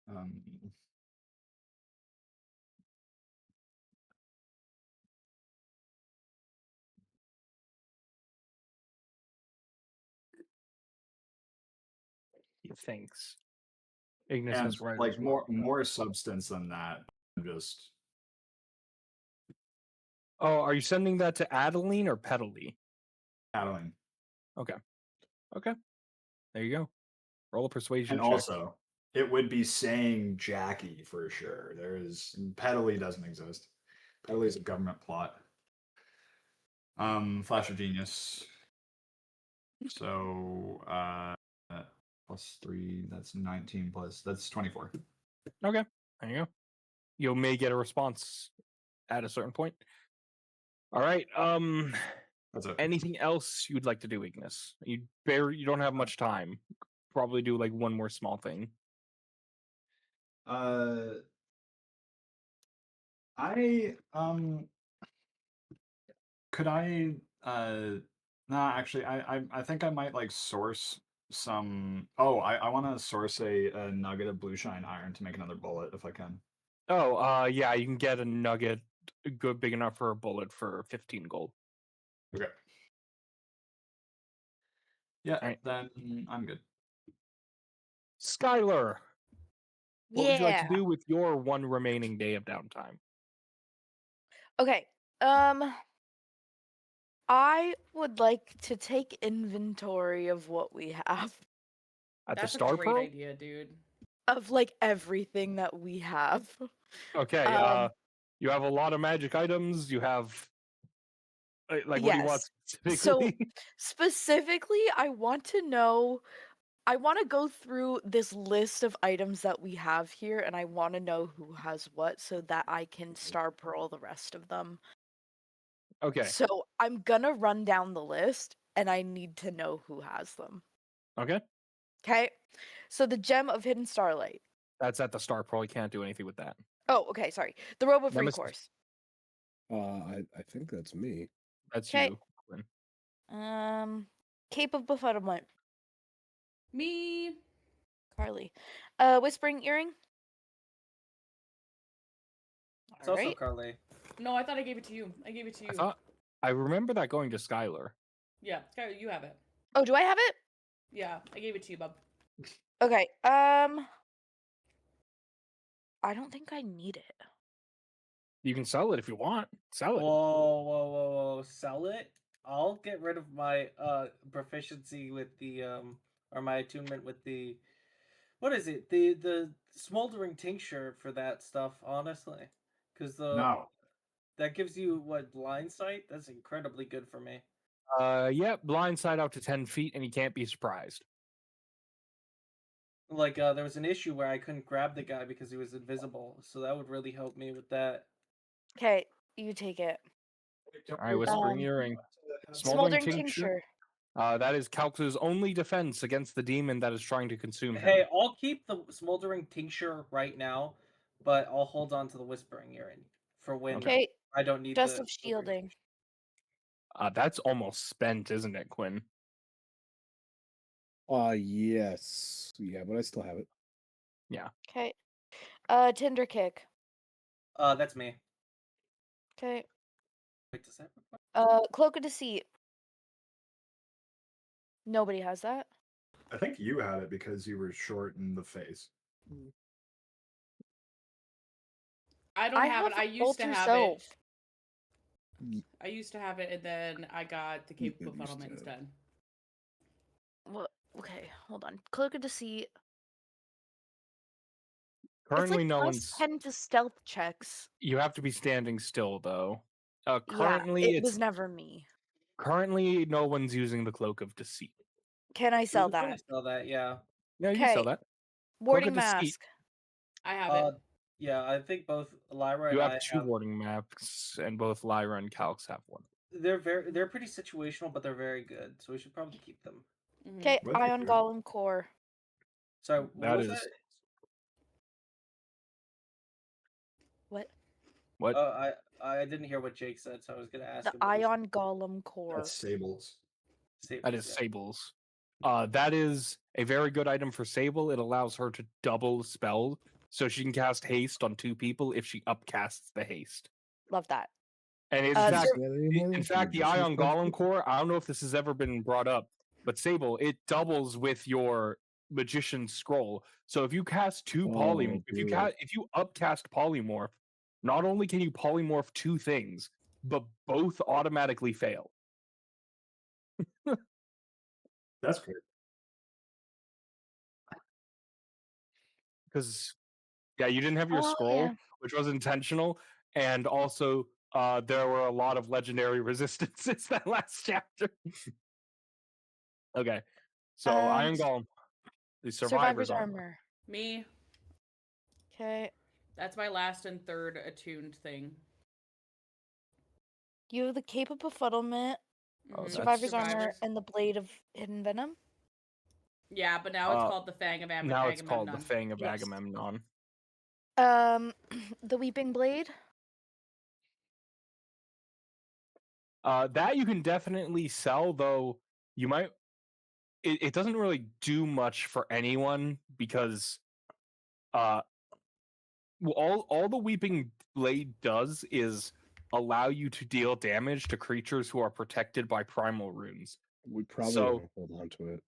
Um, He thinks. Ignis and has right. like more substance than that. I'm just Oh, are you sending that to Adeline or Pedalee? paddling. Okay. Okay. There you go. Roll a persuasion And check. also, it would be saying Jackie for sure. Pedalee doesn't exist. Pedalee is a government plot. Flash of Genius. So +3, that's 19 that's 24. Okay. There you go. You may get a response at a certain point. All right. That's it. Anything else you'd like to do, Ignis? You don't have much time. Probably do like one more small thing. I could I nah, actually I think I might like source some I want to source a nugget of blue shine iron to make another bullet if I can. Oh, yeah, you can get a nugget good big enough for a bullet for 15 gold. Okay. Yeah, Right. then I'm good. Skyler, what would you like to Yeah. do with your one remaining day of downtime? Okay. I would like to take inventory of what we have. At That's the a Star great Pearl? idea, dude. Of like everything that we have. Okay, Um, you have a lot of magic items. You have like what do you want yes. specifically? So specifically, I want to know. I want to go through this list of items that we have here, and I want to know who has what so that I can Star Pearl the rest of them. Okay. So I'm gonna run down the list, and I need to know who has them. Okay. Okay? So the Gem of Hidden Starlight. That's at the Star Pearl. You can't do anything with that. Oh, okay, sorry. The Robe of Nemesis- Recourse. I think that's me. That's 'Kay. you, Quinn. Cape of Befuddlement. Me. Karleigh. Whispering Earring. It's also Alright. Karleigh. No, I thought I gave it to you. I gave it to you. I remember that going to Skyler. Yeah, Skyler, you have it. Oh, do I have it? Yeah, I gave it to you, bub. Okay. I don't think I need it. You can sell it if you want. Sell it. Whoa! Sell it? I'll get rid of my proficiency with the or my attunement with the what is it? The smoldering tincture for that stuff, honestly. Because No. that gives you what, blind sight? That's incredibly good for me. Yeah, blind side out to 10 feet, and you can't be surprised. Like there was an issue where I couldn't grab the guy because he was invisible, so that would really help me with that. Okay, you take it. All right, Whispering Earring. Smoldering Tincture. That is Calx's only defense against the demon that is trying to consume him. Hey, I'll keep the smoldering tincture right now, but I'll hold on to the whispering earring for when Okay, I don't need Dust the of Shielding. That's almost spent, isn't it, Quinn? Yes. Yeah, but I still have it. Yeah. Okay. Tinder Kick. That's me. Okay. Wait, does that? Cloak of Deceit. Nobody has that. I think you had it because you were short in the face. I don't have it. I used to Alter have Self. it. I used to have it, and then I got the Cape of Befuddlement instead. Well, okay, hold on. Cloak of Deceit. Currently, it's like no plus one's. 10 to stealth checks. You have to be standing still, though. Yeah, Currently, it was never me. Currently, no one's using the Cloak of Deceit. Can I sell You can that? Sell that, yeah. Yeah, you can sell Okay. that. Warding of Deceit. Mask. I have it. Yeah, I think both Lyra You and have I two warding masks, and both Lyra and Calx have one. They're pretty situational, but they're very good, so we should probably keep them. Okay, What Ion do? Golem Core. So That what was is. that? What? What? I didn't hear what Jake said, so I was gonna ask The him. What he said. Ion Golem Core. That's Sable's. That is yeah. Sable's. That is a very good item for Sable. It allows her to double spell, so she can cast haste on 2 people if she upcasts the haste. Love that. And in fact, the Ion Golem Core, I don't know if this has ever been brought up, but Sable, it doubles with your Magician's Scroll. So if you cast 2 polymorph, if you upcast polymorph, not only can you polymorph 2 things, but both automatically fail. That's great. Because yeah, you didn't have your scroll, yeah. which was intentional, and also there were a lot of legendary resistances that last chapter. Okay, so Iron Golem, the survivor's armor. Me. Okay. That's my last and third attuned thing. You have the Cape of Befuddlement, Oh, Survivor's Armor, and the Blade of Hidden Venom. Yeah, but now it's called the Fang of Agamemnon. Now it's called the Fang of Agamemnon. The Weeping Blade. That you can definitely sell, though you might. It doesn't really do much for anyone because, all the Weeping Blade does is allow you to deal damage to creatures who are protected by primal runes. We probably won't hold on to it.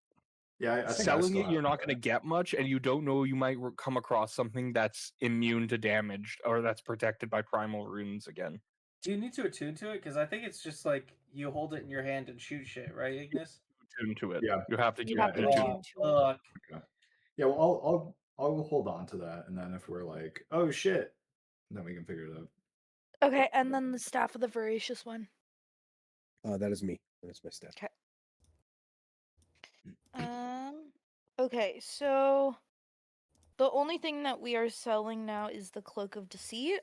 Yeah, I think selling it, you're not going to get much, and you don't know, you might come across something that's immune to damage or that's protected by primal runes again. Do you need to attune to it? Because I think it's just like you hold it in your hand and shoot shit, right, Ignis? Attune to it. Yeah, you have to. You have to attune to it. Okay. Yeah, well, I'll hold on to that, and then if we're like, oh shit, then we can figure it out. Okay, and then the Staff of the Voracious one. That is me. That's my staff. Okay. Okay, so the only thing that we are selling now is the Cloak of Deceit.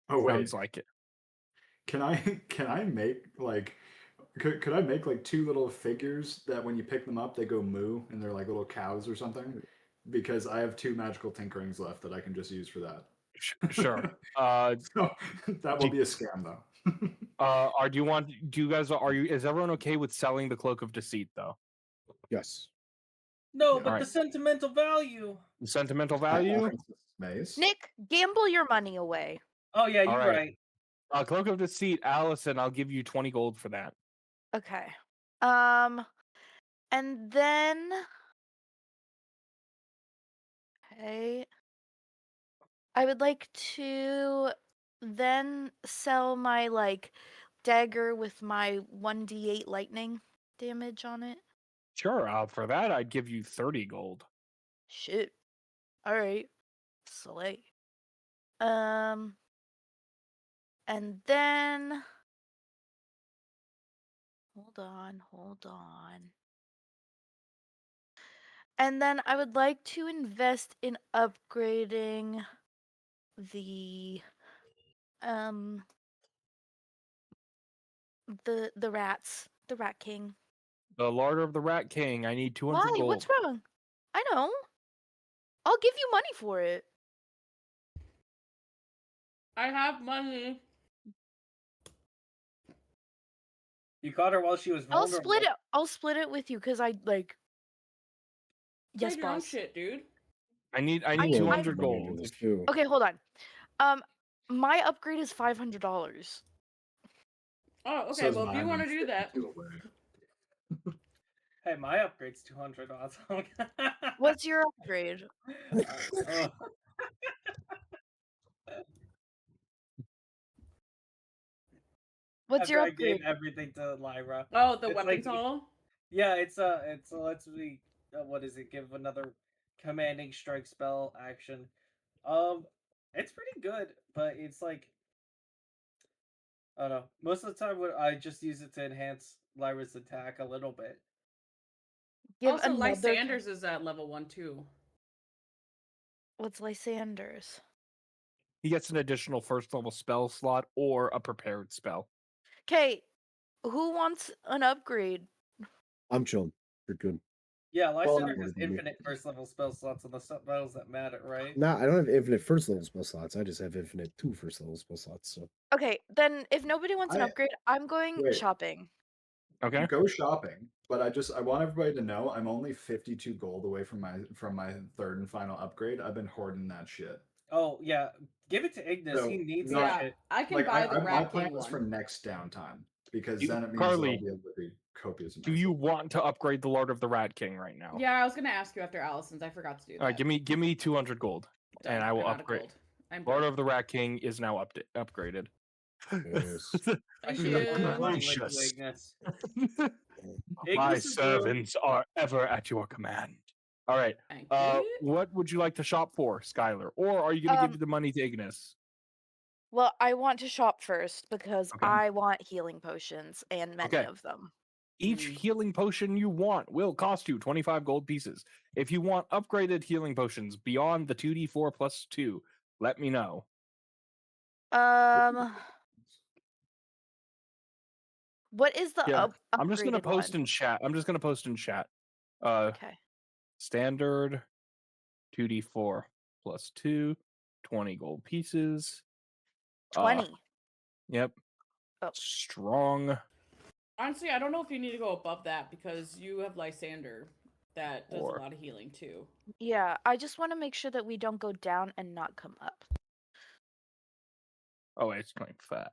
Oh wait, sounds like it. Can I make like could I make like 2 little figures that when you pick them up they go moo and they're like little cows or something? Because I have 2 magical tinkerings left that I can just use for that. Sure. So, that will be a scam though. Is everyone okay with selling the Cloak of Deceit though? Yes. No, but Alright. the sentimental value. The sentimental value? Nick, gamble your money away. Oh yeah, you're Alright. right. Cloak of Deceit, Allison, I'll give you 20 gold for that. Okay. And then okay. I would like to then sell my like dagger with my 1d8 lightning damage on it. Sure, for that I'd give you 30 gold. Shit. All right. Slay. And then hold on. And then I would like to invest in upgrading the rats, the Rat King. The Lord of the Rat King, I need 200 Why? gold. What's wrong? I know. I'll give you money for it. I have money. You caught her while she was vulnerable. I'll split it with you because I like. Yes, your own boss. shit, dude. I need 200 gold. Okay, hold on. My upgrade is $500. Oh, okay. Says Well, if you mine, want to I'm do that, 52 away. Hey, my upgrade's 200 awesome. What's your upgrade? Oh. What's your I gave upgrade? everything to Lyra. oh, the It's weapons like- hall. Yeah, it's lets me what is it? Give another commanding strike spell action. It's pretty good, but it's like I don't know. Most of the time, I just use it to enhance Lyra's attack a little bit. Give Also, another. Lysander's is at level 1 too. What's Lysander's? He gets an additional first level spell slot or a prepared spell. Okay, who wants an upgrade? I'm chilling. You're good. Yeah, Lysander Well, has infinite first level spell slots on the spells that matter, right? Nah, I don't have infinite first level spell slots. I just have infinite 2 first level spell slots. So Okay, then if nobody wants an upgrade, I'm going Wait. shopping. Okay. Go shopping, but I want everybody to know I'm only 52 gold away from my third and final upgrade. I've been hoarding that shit. Oh yeah, give it to Ignis. So, he needs no, that Yeah, shit. I can Like buy the my Rat plan King is for one. next downtime because You- then it means Karleigh, I'll be able to read copious amounts. Do you want to upgrade the Lord of the Rat King right now? Yeah, I was gonna ask you after Allison's. I forgot to do that. All right, give me 200 gold, Done. and I will I'm out of upgrade. gold. I'm Lord done. of the Rat King is now Yes. upgraded. I Thank should have put you. my money with Gracious. Ignis. My Ignis is real. servants are ever at your command. All right. Thank you. What would you like to shop for, Skyler? Or are you going to give the money to Ignis? Well, I want to shop first because Okay. I want healing potions and many Okay. of them. Each healing potion you want will cost you 25 gold pieces. If you want upgraded healing potions beyond the 2d4 plus 2, let me know. What is the Yeah, upgraded I'm just going to post one? in chat. Okay. Standard 2d4 plus 2, 20 gold pieces. 20. Yep. Oh. Strong. Honestly, I don't know if you need to go above that because you have Lysander that does Or- a lot of healing too. Yeah, I just want to make sure that we don't go down and not come up. Oh, wait, it's 25.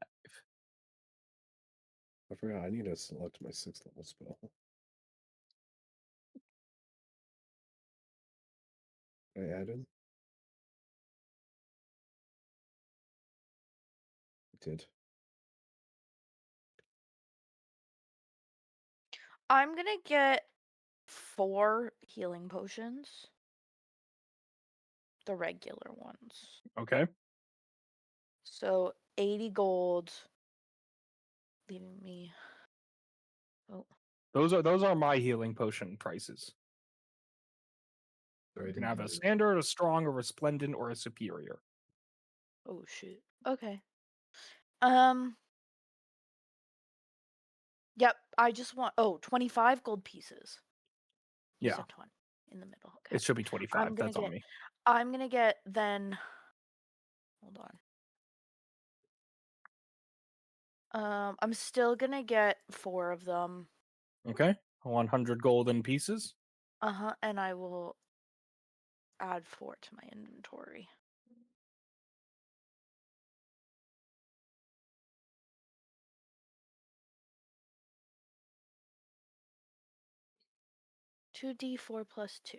I forgot. I need to select my 6th level spell. I added. I did. I'm gonna get 4 healing potions. The regular ones. Okay. So 80 gold. Leaving me. Oh. Those are my healing potion prices. Sorry, I You can didn't have a hear you. standard, a strong, a resplendent, or a superior. Oh shit. Okay. Yep, I just want 25 gold pieces. You Yeah. said 20 in the middle. Okay. It should be 25. That's on me. I'm gonna get then. Hold on. I'm still gonna get 4 of them. Okay. 100 golden pieces. And I will add 4 to my inventory. Two D4 plus 2.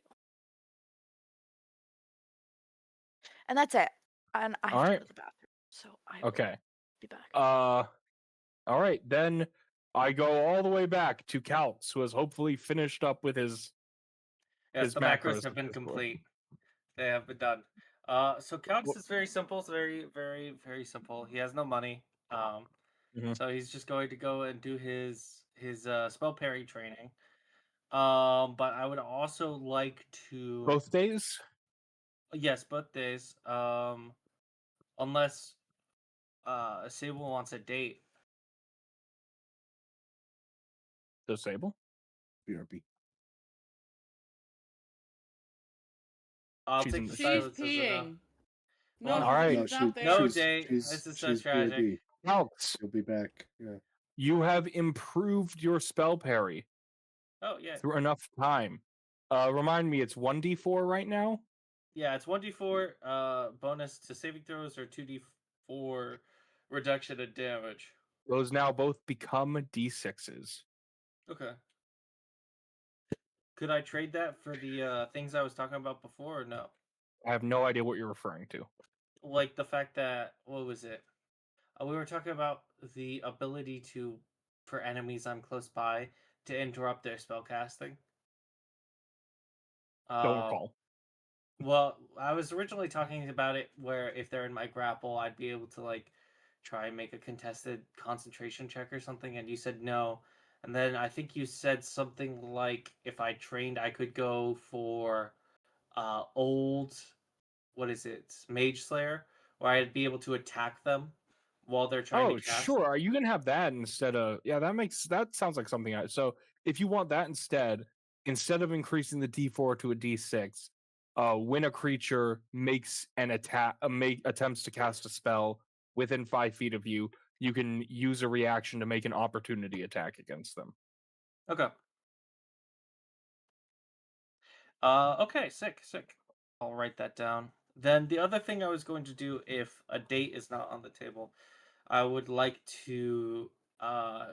And that's it. And I have to go to the bathroom. So I will be back. All right, then I go all the way back to Calx, who has hopefully finished up with his Yes, the macros macros have at been this point. complete. They have been done. So Calx is very simple. It's very, very, very simple. He has no money. Mhm. So he's just going to go and do his spell parry training. But I would also like to Both days? Yes, both days. Unless Sable wants a date. Does Sable? BRB. I'll She's take in the the- She's silence as a no. peeing. No, Well, all right. he's not there. No date. This is so she's tragic. BRB. Calx, She'll be back. Yeah. you have improved your spell parry Oh yeah. through enough time. Remind me, it's 1d4 right now? Yeah, it's 1d4 bonus to saving throws or 2d for reduction of damage. Those now both become D6s. Okay. Could I trade that for the things I was talking about before, or no? I have no idea what you're referring to. Like the fact that, what was it? We were talking about the ability to, for enemies I'm close by, to interrupt their spell casting. Don't recall. Well, I was originally talking about it where if they're in my grapple, I'd be able to like try and make a contested concentration check or something, and you said no. And then I think you said something like if I trained, I could go for old, what is it, Mage Slayer, where I'd be able to attack them while they're trying to Oh, cast. sure. You can have that instead of that sounds like something so if you want that instead of increasing the D4 to a D6, when a creature makes an attack attempts to cast a spell within 5 feet of you, you can use a reaction to make an opportunity attack against them. Okay. Okay, sick. I'll write that down. Then the other thing I was going to do, if a date is not on the table, I would like to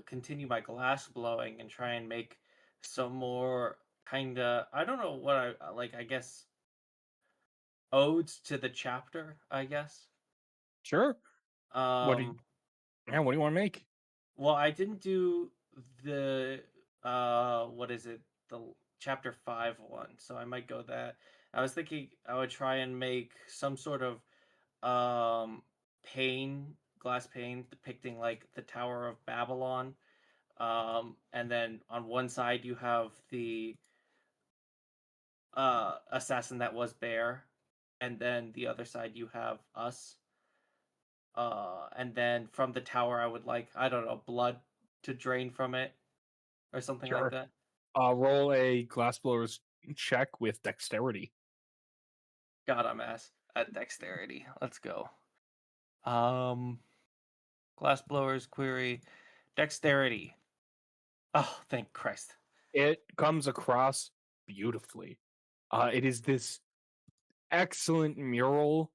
continue my glass blowing and try and make some more kinda, I don't know what I like, I guess odes to the chapter, I guess. Sure. What do you want to make? Well, I didn't do the what is it? The chapter 5 one, so I might go that. I was thinking I would try and make some sort of glass pane depicting like the Tower of Babylon. And then on one side you have the assassin that was Bear, and then the other side you have us. And then from the tower I would like, I don't know, blood to drain from it or something like Sure. that. Roll a glassblower's check with dexterity. God, I'm ass at dexterity. Let's go. Glassblower's query, dexterity. Oh, thank Christ. It comes across beautifully. It is this excellent mural.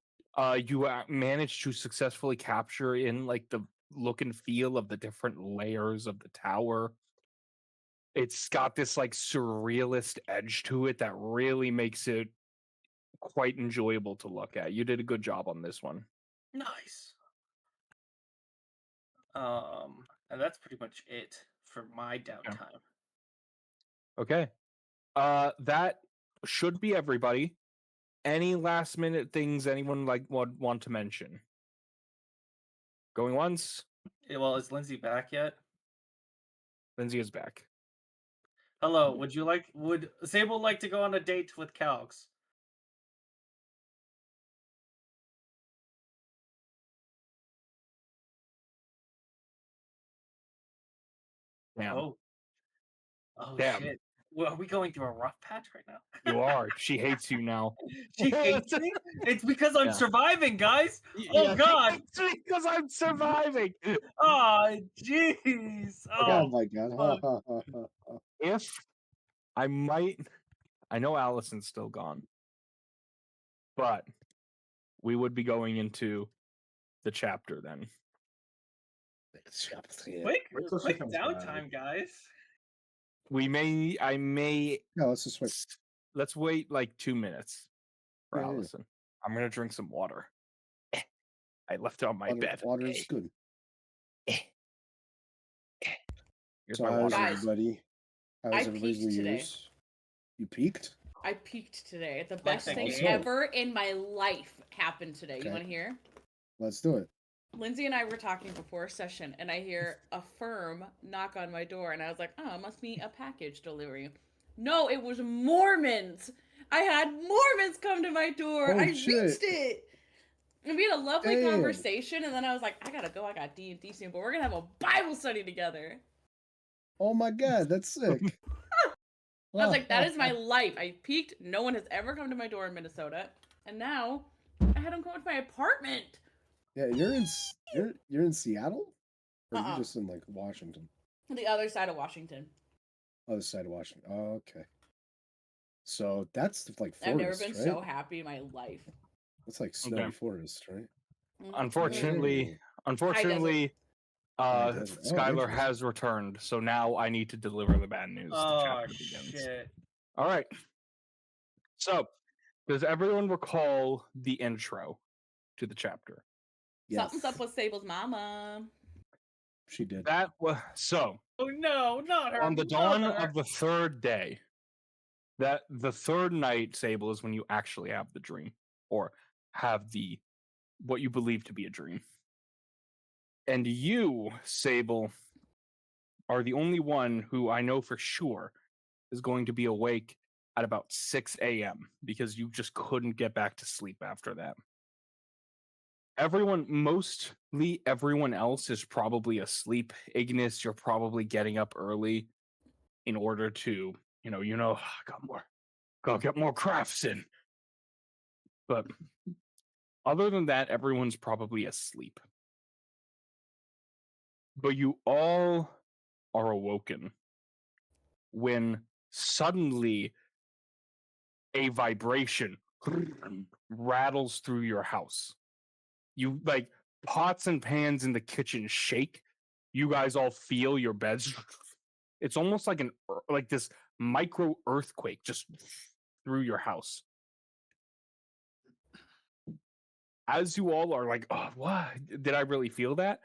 You managed to successfully capture in like the look and feel of the different layers of the tower. It's got this like surrealist edge to it that really makes it quite enjoyable to look at. You did a good job on this one. Nice. And that's pretty much it for my downtime. Okay. That should be everybody. Any last minute things anyone like would want to mention? Going once. Well, is Lyndsie back yet? Lyndsie is back. Hello, would Sable like to go on a date with Calx? Damn. Oh Damn. shit. Well, are we going through a rough patch right now? You are. She hates you now. She hates me? It's because I'm surviving, guys. Oh God. It's because I'm surviving. Oh jeez. Oh my god. If I know Allison's still gone, but we would be going into the chapter then. Quick downtime, guys. I may. No, let's just wait. Let's wait like 2 minutes for Yeah. Allison. I'm gonna drink some water. I left it on my bed. Water is good. Here's So my how's water. everybody? How's I everybody's peaked New today. Year's? You peaked? I peaked today. The Like best the thing game? ever in my life happened today. Okay. You want to hear? Let's do it. Lyndsie and I were talking before session, and I hear a firm knock on my door, and I was like, oh, it must be a package delivery. No, it was Mormons. I had Mormons come to my door. Oh, I shit. reached it. And we had a lovely Damn. conversation, and then I was like, I gotta go. I got D&D soon, but we're gonna have a Bible study together. Oh my god, that's sick. I was like, that is my life. I peaked. No one has ever come to my door in Minnesota, and now I had them come to my apartment. Yeah, you're in Seattle? Or Uh-uh. you're just in like Washington? The other side of Washington. Other side of Washington. Oh, okay. So that's like forest, I've never been right? so happy in my life. That's like snowy Okay. forest, right? Unfortunately, unfortunately, High desert. Oh, Skyler interesting. has returned, so now I need to deliver the bad news. The Oh chapter begins. shit! All right. So, does everyone recall the intro to the chapter? Something's up with Sable's mama. She did. That was so. Oh no, not her On the dawn mother. of the third day, that the third night, Sable, is when you actually have the dream, or have the what you believe to be a dream. And you, Sable, are the only one who I know for sure is going to be awake at about 6 a.m. because you just couldn't get back to sleep after that. Mostly everyone else is probably asleep. Ignis, you're probably getting up early in order to, gotta get more crafts in. But other than that, everyone's probably asleep. But you all are awoken when suddenly a vibration rattles through your house. You like pots and pans in the kitchen shake. You guys all feel your beds. It's almost like this micro earthquake just through your house. As you all are like, oh, what? Did I really feel that?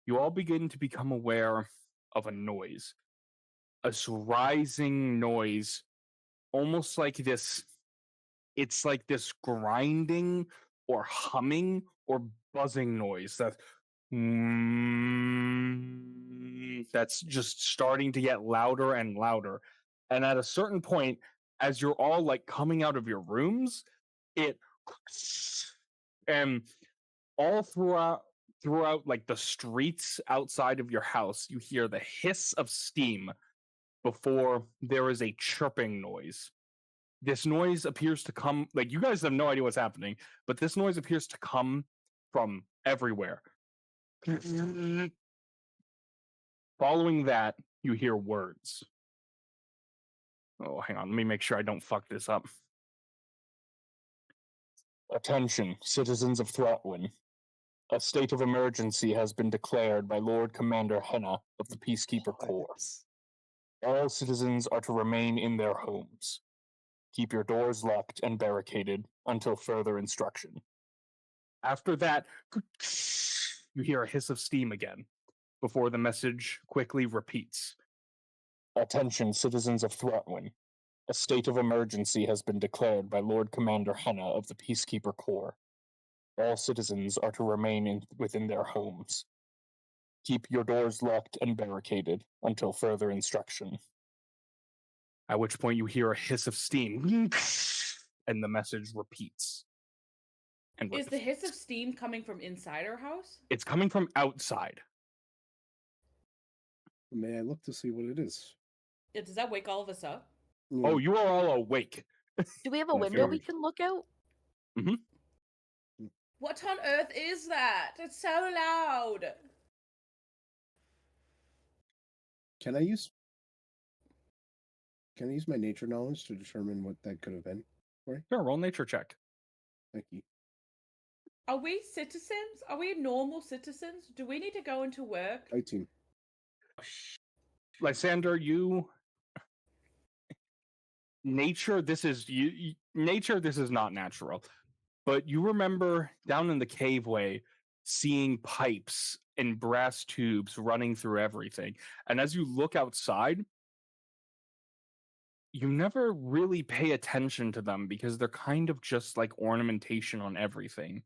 You all begin to become aware of a noise. A rising noise, almost like this. It's like this grinding or humming or buzzing noise that's just starting to get louder and louder. And at a certain point, as you're all like coming out of your rooms, and all throughout like the streets outside of your house, you hear the hiss of steam before there is a chirping noise. This noise appears to come, like, you guys have no idea what's happening, but this noise appears to come from everywhere. Following that, you hear words. Oh, hang on, let me make sure I don't fuck this up. Attention, citizens of Throtwin. A state of emergency has been declared by Lord Commander Henna of the Peacekeeper Corps. All citizens are to remain in their homes. Keep your doors locked and barricaded until further instruction. After that, you hear a hiss of steam again, before the message quickly repeats. Attention, citizens of Throtwin. A state of emergency has been declared by Lord Commander Henna of the Peacekeeper Corps. All citizens are to remain within their homes. Keep your doors locked and barricaded until further instruction. At which point you hear a hiss of steam, and the message repeats. And Is the hiss of steam coming from inside our house? It's coming from outside. May I look to see what it is? Yeah, does that wake all of us up? Yeah. Oh, you are all awake. Do we have a Yeah, window we figured. can look out? What on earth is that? It's so loud. Can I use my nature knowledge to determine what that could have been? Sure, roll nature check. Thank you. Are we citizens? Are we normal citizens? Do we need to go into work? 18. Lysander, nature, this is nature, this is not natural. But you remember down in the caveway seeing pipes and brass tubes running through everything. And as you look outside, you never really pay attention to them because they're kind of just like ornamentation on everything.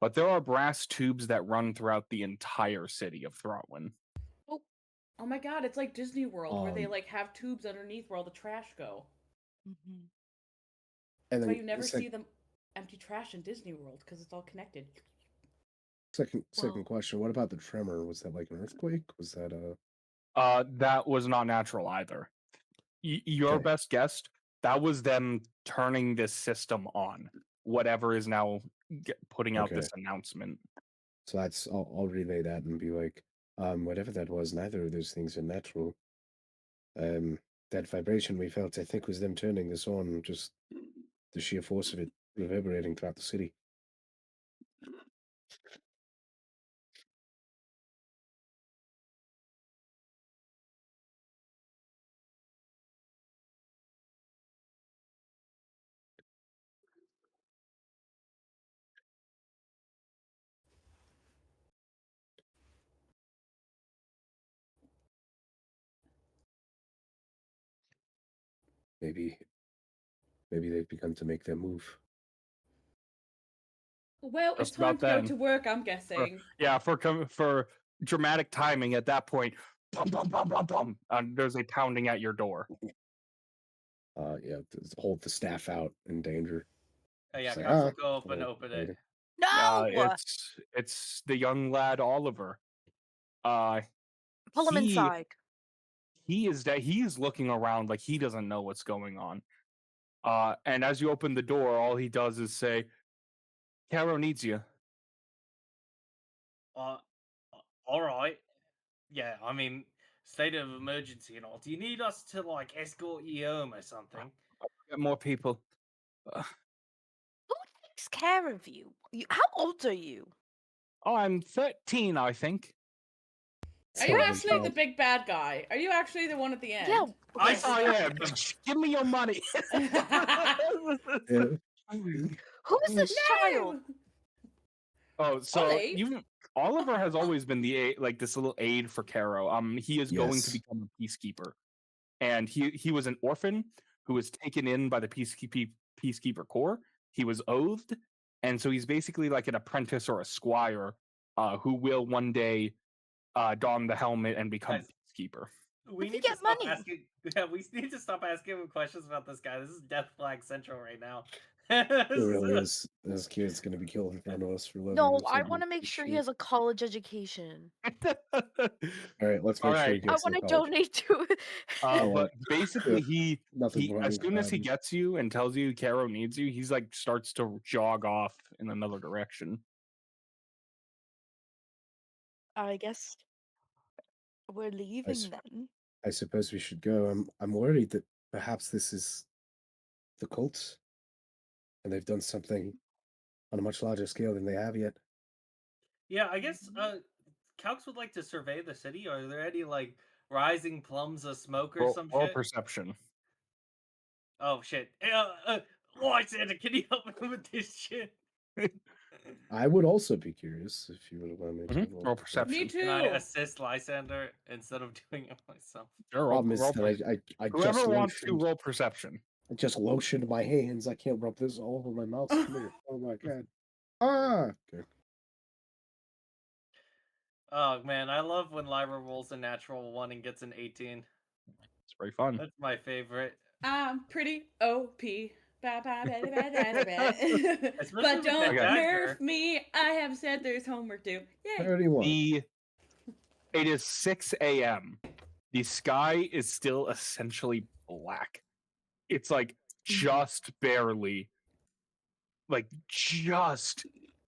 But there are brass tubes that run throughout the entire city of Throtwin. Oh my god, it's like Disney World where they Um, like have tubes underneath where all the trash go. Mm-hmm. And That's then why you never sec- see them empty trash in Disney World because it's all connected. second Well- question. What about the tremor? Was that like an earthquake? Was that That was not natural either. Your Okay. best guess, that was them turning this system on. Whatever is now putting out this announcement. So that's I'll relay that and be like, whatever that was, neither of those things are natural. That vibration we felt, I think, was them turning this on, just the sheer force of it reverberating throughout the city. Maybe they've begun to make their move. Well, it's Just time about to go then. to work, I'm guessing. For dramatic timing, at that point, bum bum bum bum bum, there's a pounding at your door. Yeah, hold the staff out in danger. Oh, yeah, Just like, Calx will go up and well, open it. No! It's the young lad Oliver. Pull him he inside. he is looking around like he doesn't know what's going on. And as you open the door, all he does is say, "Caro needs you." All right. Yeah, I mean, state of emergency and all. Do you need us to like escort you home or something? Get more people. Who takes care of you? How old are you? Oh, I'm 13, I think. Are you Sorry, actually the child. big bad guy? Are you actually the one at the end? Yeah. I Oh yeah, give me your money. Yeah. Who is this child? No! Oh, so Ollie? Oliver has always been the like this little aide for Caro. He is going to Yes. become a peacekeeper, and he was an orphan who was taken in by the peacekeeper corps. He was oathed, and so he's basically like an apprentice or a squire, who will one day don the helmet and become Guys, a peacekeeper. We Does he need to get stop money? asking. Yeah, we need to stop asking him questions about this guy. This is Death Flag Central right now. It really is. This kid's gonna be killed in front of us for living. No, or I something. want to make sure he Shit. has a college education. All right, let's All make sure he right. gets I to want to college. donate to it. well, But basically, he Nothing wrong as with soon as he that. gets you and tells you Caro needs you, he's like starts to jog off in another direction. I guess we're leaving then. I suppose we should go. I'm worried that perhaps this is the cult, and they've done something on a much larger scale than they have yet. Yeah, I guess Calx would like to survey the city. Are there any like rising plumes of smoke or some Roll shit? perception. Oh shit! Lysander, can you help me with this shit? I would also be curious if you would allow me to Roll perception. Me too. Can I assist Lysander instead of doing it myself? Sure, Problem is that I just whoever wants to lotioned, roll perception. I just lotioned my hands. I can't rub this all over my mouth. Oh my god. Ah. Okay. Oh man, I love when Lyra rolls a natural 1 and gets an 18. It's very fun. That's my favorite. I'm pretty OP. But Especially don't with that dagger. nerf me. I have said there's homework due. Yay. 31. It is 6 a.m. The sky is still essentially black. It's like just barely, like just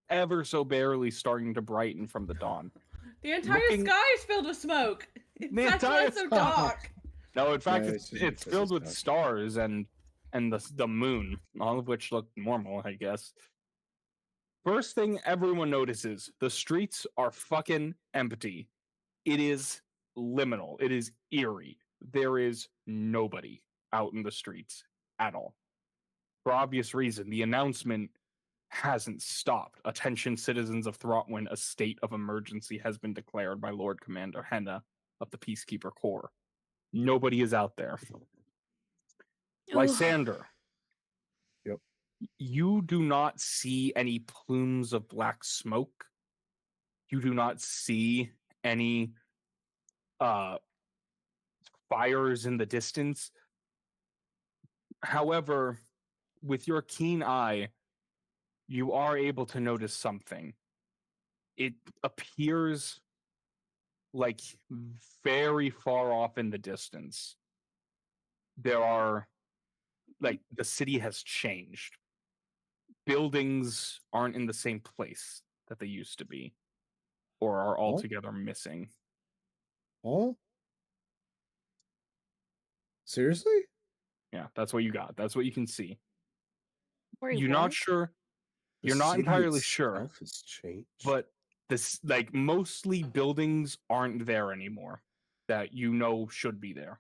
ever so barely starting to brighten from the dawn. The entire sky is filled with smoke. That's why it's so sky. dark. No, in fact, Yeah, it's it's just filled with dark. stars and the moon, all of which look normal, I guess. First thing everyone notices, the streets are fucking empty. It is liminal. It is eerie. There is nobody out in the streets at all. For obvious reason, the announcement hasn't stopped. Attention, citizens of Throtwin, a state of emergency has been declared by Lord Commander Henna of the Peacekeeper Corps. Nobody is out there. Lysander. Yep. You do not see any plumes of black smoke. You do not see any fires in the distance. However, with your keen eye, you are able to notice something. It appears like very far off in the distance. There are, like, the city has changed. Buildings aren't in the same place that they used to be, or are altogether missing. Oh? Seriously? Yeah, that's what you got. That's what you can see. Wait, You're not sure. You're not city entirely sure, itself has changed. but this, like, mostly buildings aren't there anymore that you know should be there.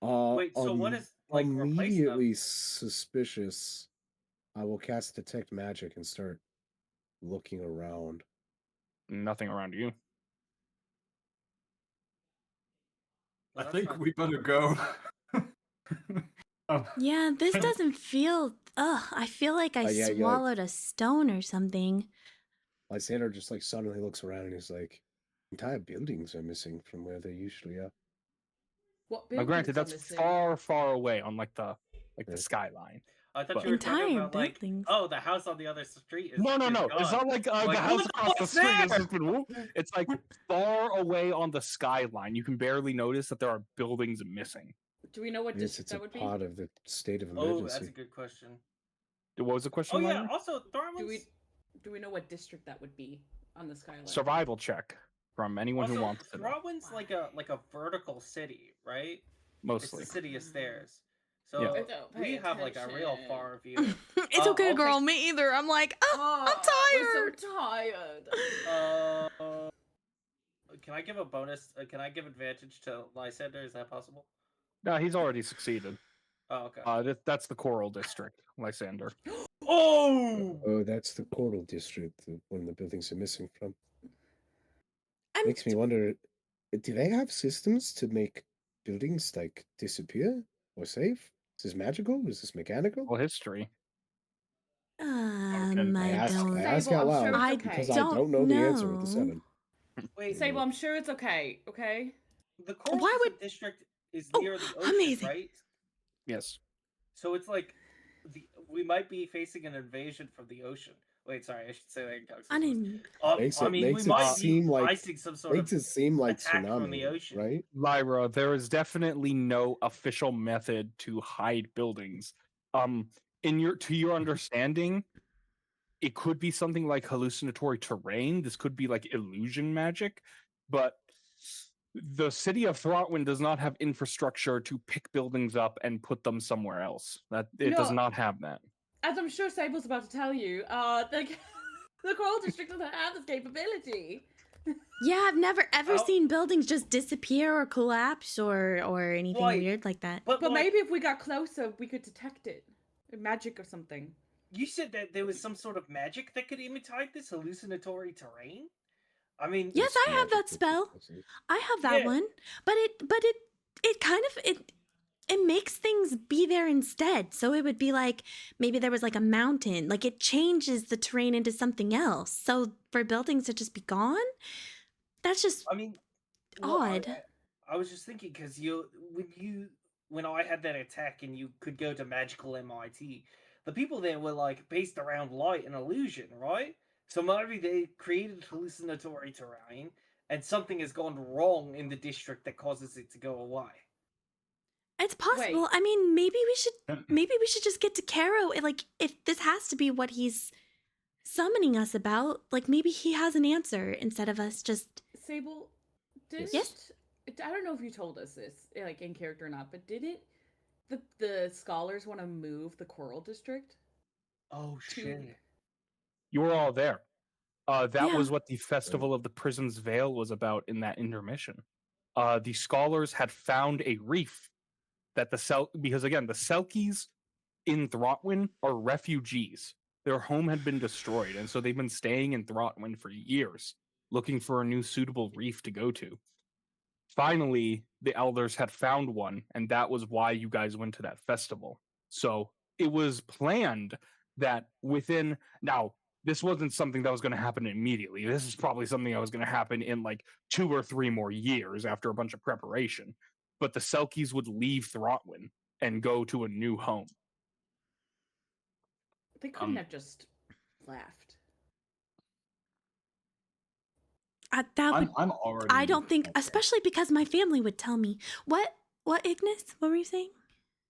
Wait, so what is like replacing them? Immediately suspicious. I will cast Detect Magic and start looking around. Nothing around you. I think we better go. Oh, Yeah, this doesn't feel. Ugh, I feel like I Yeah. swallowed a stone or something. Lysander just like suddenly looks around and he's like, entire buildings are missing from where they usually are. What Now, buildings granted, are that's missing? far away on like the Yeah. skyline. I thought But- you were talking Entire about like, buildings. oh, the house on the other street is No. is It's gone. not like the Like, house what the across the fuck's street has there? just been. It's like far away on the skyline. You can barely notice that there are buildings missing. Do we know what Yes, district it's that a would be? part of the state of Oh, emergency. that's a good question. What was the question? Oh yeah, Lyra? also Thorman's Do we know what district that would be on the skyline? Survival check from anyone who also wants to know. Thorman's like a vertical city, right? Mostly. It's the city of stairs. Yeah. So I don't we pay have like a real attention. far view. It's okay, I'll girl. take- Me either. I'm like, oh, I'm tired. I'm so tired. Can I give a bonus? Can I give advantage to Lysander? Is that possible? No, he's already succeeded. Oh, okay. That's the Coral District, Lysander. Oh! Oh, that's the Coral District, the one the buildings are missing from. I'm Makes me wonder, do they have systems to make buildings like disappear or save? Is this magical? Is this mechanical? Well, history. I I don't. ask Sable, out I'm loud sure it's I okay. because I don't don't know the answer with know. the 7. Wait, Sable, I'm sure it's okay. Okay. the Coral Why would- District is Oh, near the ocean, amazing. right? Yes. So it's like we might be facing an invasion from the ocean. Wait, sorry, I should say that in Calx. I didn't. Makes I it- mean, makes we it might seem be like- facing some sort Makes of it seem like attack from the tsunami, ocean. right? Lyra, there is definitely no official method to hide buildings. To your understanding, it could be something like hallucinatory terrain. This could be like illusion magic, but the city of Throtwin does not have infrastructure to pick buildings up and put them somewhere else. That it does No. not have that. As I'm sure Sable's about to tell you, the Coral District doesn't have this capability. Yeah, I've never ever Oh. seen buildings just disappear or collapse or anything Right. weird like that. But But like, maybe if we got closer, we could detect it. Magic or something. you said that there was some sort of magic that could imitate this hallucinatory terrain. I mean, Yes, I have that Magical spell. frequency. I have that Yeah. one, but it kind of it makes things be there instead. So it would be like maybe there was like a mountain, like it changes the terrain into something else. So for buildings to just be gone, that's just I mean, well, odd. I was just thinking because when I had that attack and you could go to magical MIT, the people there were like based around light and illusion, right? So maybe they created hallucinatory terrain, and something has gone wrong in the district that causes it to go away. It's possible. Wait. I mean, maybe we should just get to Caro. Like, if this has to be what he's summoning us about, like maybe he has an answer instead of us just. Sable, did Yes? I don't know if you told us this, like in character or not, but did it? The scholars want to move the Coral District? Oh shit! You were all there. That Yeah. was what the Festival of the Prison's Veil was about in that intermission. The scholars had found a reef that because again, the Selkies in Throtwin are refugees. Their home had been destroyed, and so they've been staying in Throtwin for years, looking for a new suitable reef to go to. Finally, the elders had found one, and that was why you guys went to that festival. So it was planned that now, this wasn't something that was going to happen immediately. This is probably something that was going to happen in like 2 or 3 more years after a bunch of preparation. But the Selkies would leave Throtwin and go to a new home. They couldn't have just left. That would. I'm already. I don't think, okay. especially because my family would tell me. What, Ignis? What were you saying?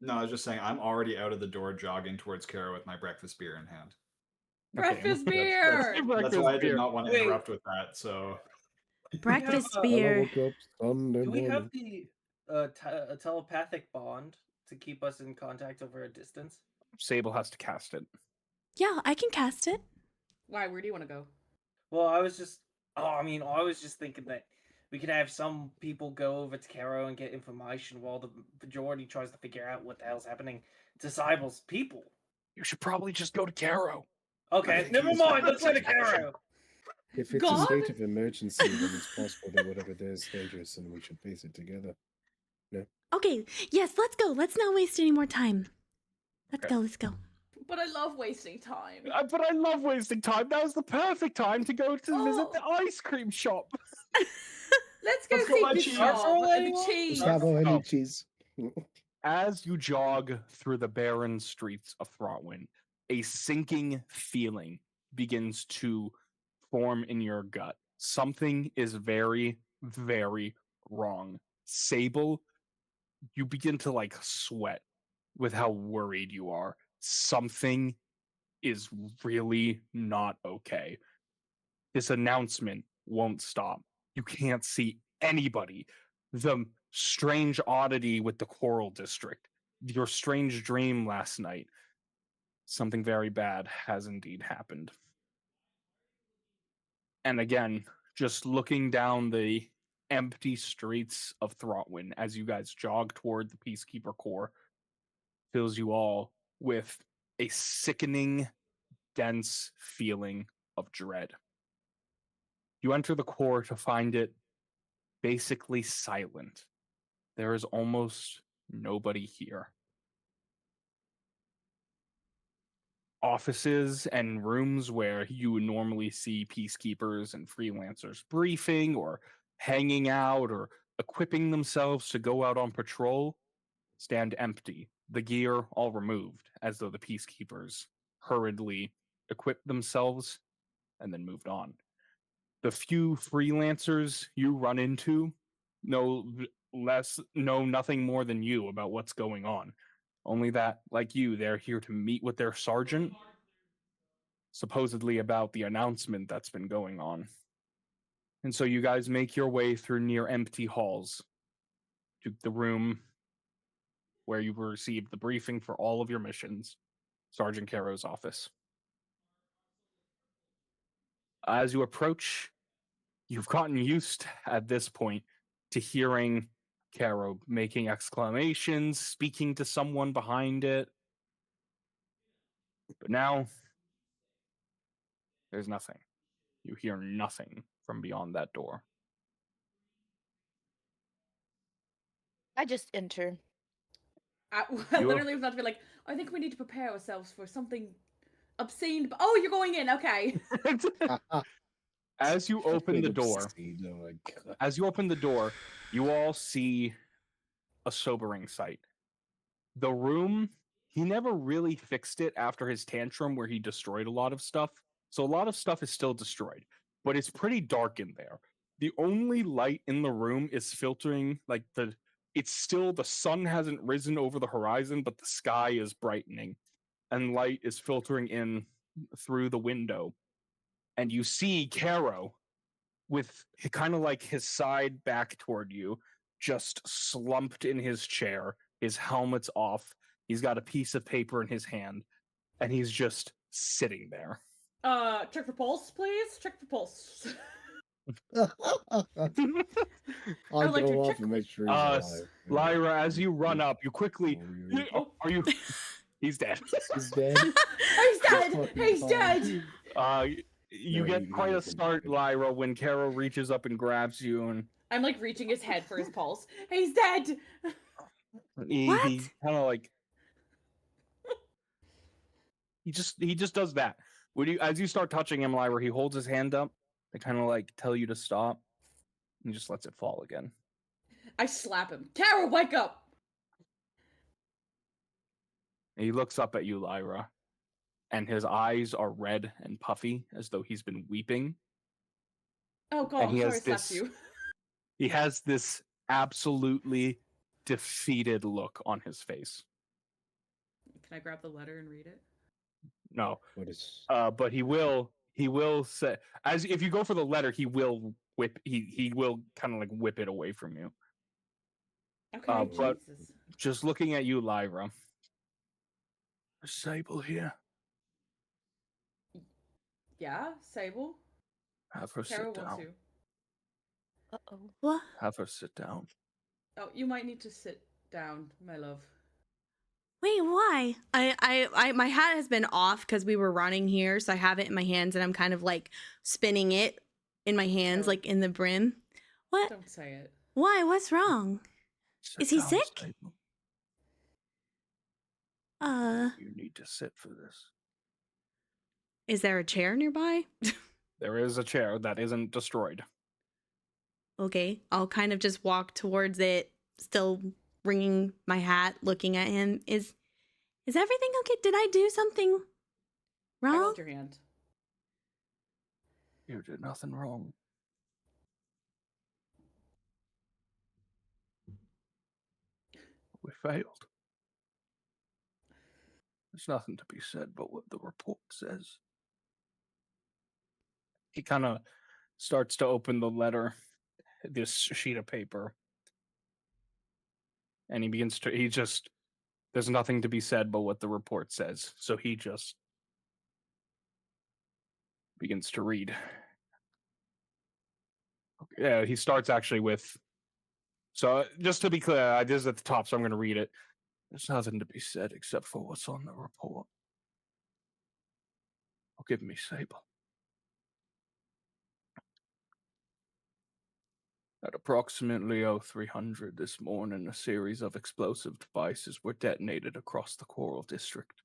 No, I was just saying I'm already out of the door, jogging towards Kara with my breakfast beer in hand. Breakfast Okay. beer! That's why I did beer. not want to Wait. interrupt with that. So Breakfast uh, beer. Woke up Sunday Do we have morning. the a telepathic bond to keep us in contact over a distance? Sable has to cast it. Yeah, I can cast it. Why? Where do you want to go? Well, I was just thinking that we could have some people go over to Caro and get information while the majority tries to figure out what the hell's happening to Sibel's people. You should probably just go to Caro. Okay, think never he's- mind. Let's go to Caro. If it's God? a state of emergency, then it's possible that whatever there is dangerous and we should face it together. Okay, yes, let's go. Let's not waste any more time. Let's Okay. go, let's go. But I love wasting time. But I love wasting time. Now's the perfect time to go to visit the ice cream shop. Let's go Let's go see buy the cheese. shop Roll and the anyone? cheese. Gustavo, I Oh. need cheese. As you jog through the barren streets of Throtwin, a sinking feeling begins to form in your gut. Something is very, very wrong. Sable, you begin to like sweat with how worried you are. Something is really not okay. This announcement won't stop. You can't see anybody. The strange oddity with the Coral District, your strange dream last night. Something very bad has indeed happened. And again, just looking down the empty streets of Throtwin as you guys jog toward the Peacekeeper Corps fills you all with a sickening, dense feeling of dread. You enter the core to find it basically silent. There is almost nobody here. Offices and rooms where you would normally see peacekeepers and freelancers briefing or hanging out or equipping themselves to go out on patrol stand empty, the gear all removed, as though the peacekeepers hurriedly equipped themselves and then moved on. The few freelancers you run into know nothing more than you about what's going on. Only that, like you, they're here to meet with their sergeant, supposedly about the announcement that's been going on. And so you guys make your way through near empty halls to the room where you received the briefing for all of your missions, Sergeant Caro's office. As you approach, you've gotten used at this point to hearing Caro making exclamations, speaking to someone behind it. But now, there's nothing. You hear nothing from beyond that door. I just enter. I You- literally was about to be like, I think we need to prepare ourselves for something obscene. Oh, you're going in. Okay. As you open the door, Obscene, oh my God. as you open the door, you all see a sobering sight. The room, he never really fixed it after his tantrum where he destroyed a lot of stuff. So a lot of stuff is still destroyed, but it's pretty dark in there. The only light in the room is filtering, like it's still, the sun hasn't risen over the horizon, but the sky is brightening and light is filtering in through the window. And you see Caro with kind of like his side back toward you, just slumped in his chair, his helmet's off. He's got a piece of paper in his hand, and he's just sitting there. Check for pulse, please. Check for pulse. I'll would like to go off check- and make sure he's alive. Lyra, as you run up, you quickly. Are you? He's dead. He's dead. He's dead. He's dead. You No, get he quite a isn't start, dead. Lyra, when Caro reaches up and grabs you, and I'm like reaching his head for his pulse. He's dead. he What? kind of like he just does that. When you, as you start touching him, Lyra, he holds his hand up to kind of like tell you to stop, and just lets it fall again. I slap him. Carol, wake up. And he looks up at you, Lyra, and his eyes are red and puffy as though he's been weeping. Oh god, And he I'm has sorry I slapped you. He has this absolutely defeated look on his face. Can I grab the letter and read it? No, What is? but he will say, as if you go for the letter, he will whip. He will kind of like whip it away from you. Okay, but- Jesus. Just looking at you, Lyra. Is Sable here? Yeah, Sable. Have her Carol sit wants down. you. Uh-oh. What? Have her sit down. Oh, you might need to sit down, my love. Wait, why? I my hat has been off because we were running here, so I have it in my hands and I'm kind of like spinning it in my hands, Oh. like in the brim. What? Don't say it. Why? What's wrong? Is he sick? Sable. Uh, You need to sit for this. is there a chair nearby? There is a chair that isn't destroyed. Okay, I'll kind of just walk towards it, still wringing my hat, looking at him. Is everything okay? Did I do something I wrong? held your hand. You did nothing wrong. We failed. There's nothing to be said but what the report says. He kind of starts to open the letter, this sheet of paper, and there's nothing to be said but what the report says. So he just begins to read. Yeah, he starts actually with, so just to be clear, this is at the top, so I'm going to read it. There's nothing to be said except for what's on the report. Oh, give me Sable. At approximately 0300 this morning, a series of explosive devices were detonated across the Coral District.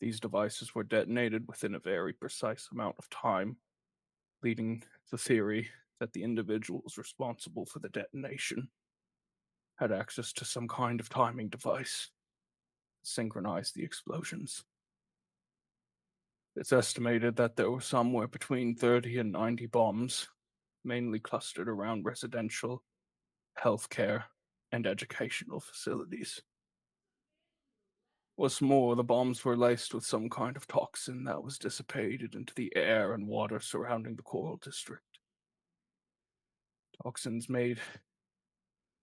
These devices were detonated within a very precise amount of time, leading the theory that the individuals responsible for the detonation had access to some kind of timing device that synchronized the explosions. It's estimated that there were somewhere between 30 and 90 bombs, mainly clustered around residential, healthcare, and educational facilities. What's more, the bombs were laced with some kind of toxin that was dissipated into the air and water surrounding the Coral District. Toxins made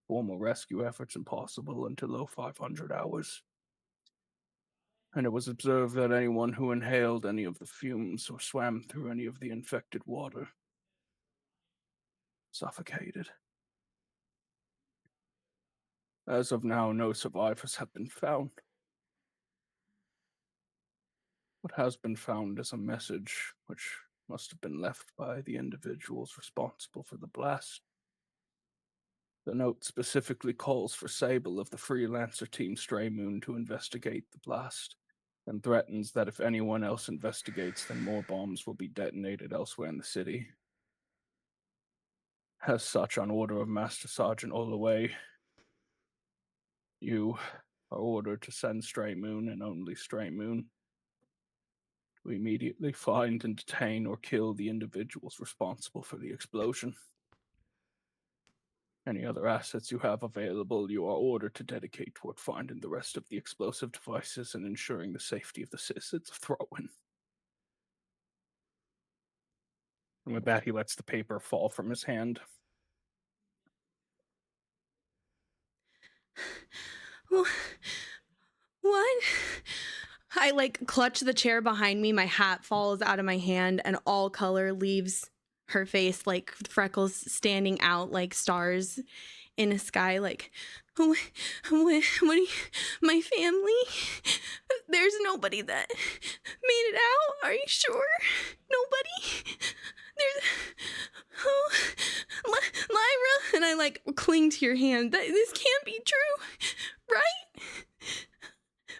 formal rescue efforts impossible until 0500 hours. And it was observed that anyone who inhaled any of the fumes or swam through any of the infected water suffocated. As of now, no survivors have been found. What has been found is a message which must have been left by the individuals responsible for the blast. The note specifically calls for Sable of the freelancer team Stray Moon to investigate the blast, and threatens that if anyone else investigates, then more bombs will be detonated elsewhere in the city. As such, on order of Master Sergeant Olaway, you are ordered to send Stray Moon, and only Stray Moon, to immediately find and detain or kill the individuals responsible for the explosion. Any other assets you have available, you are ordered to dedicate toward finding the rest of the explosive devices and ensuring the safety of the citizens of Throtwin. And with that, he lets the paper fall from his hand. What? I clutch the chair behind me, my hat falls out of my hand, and all color leaves her face, like freckles standing out like stars in a sky. What do you, my family? There's nobody that made it out. Are you sure? Nobody? There's, oh, Lyra, and I cling to your hand. This can't be true, right?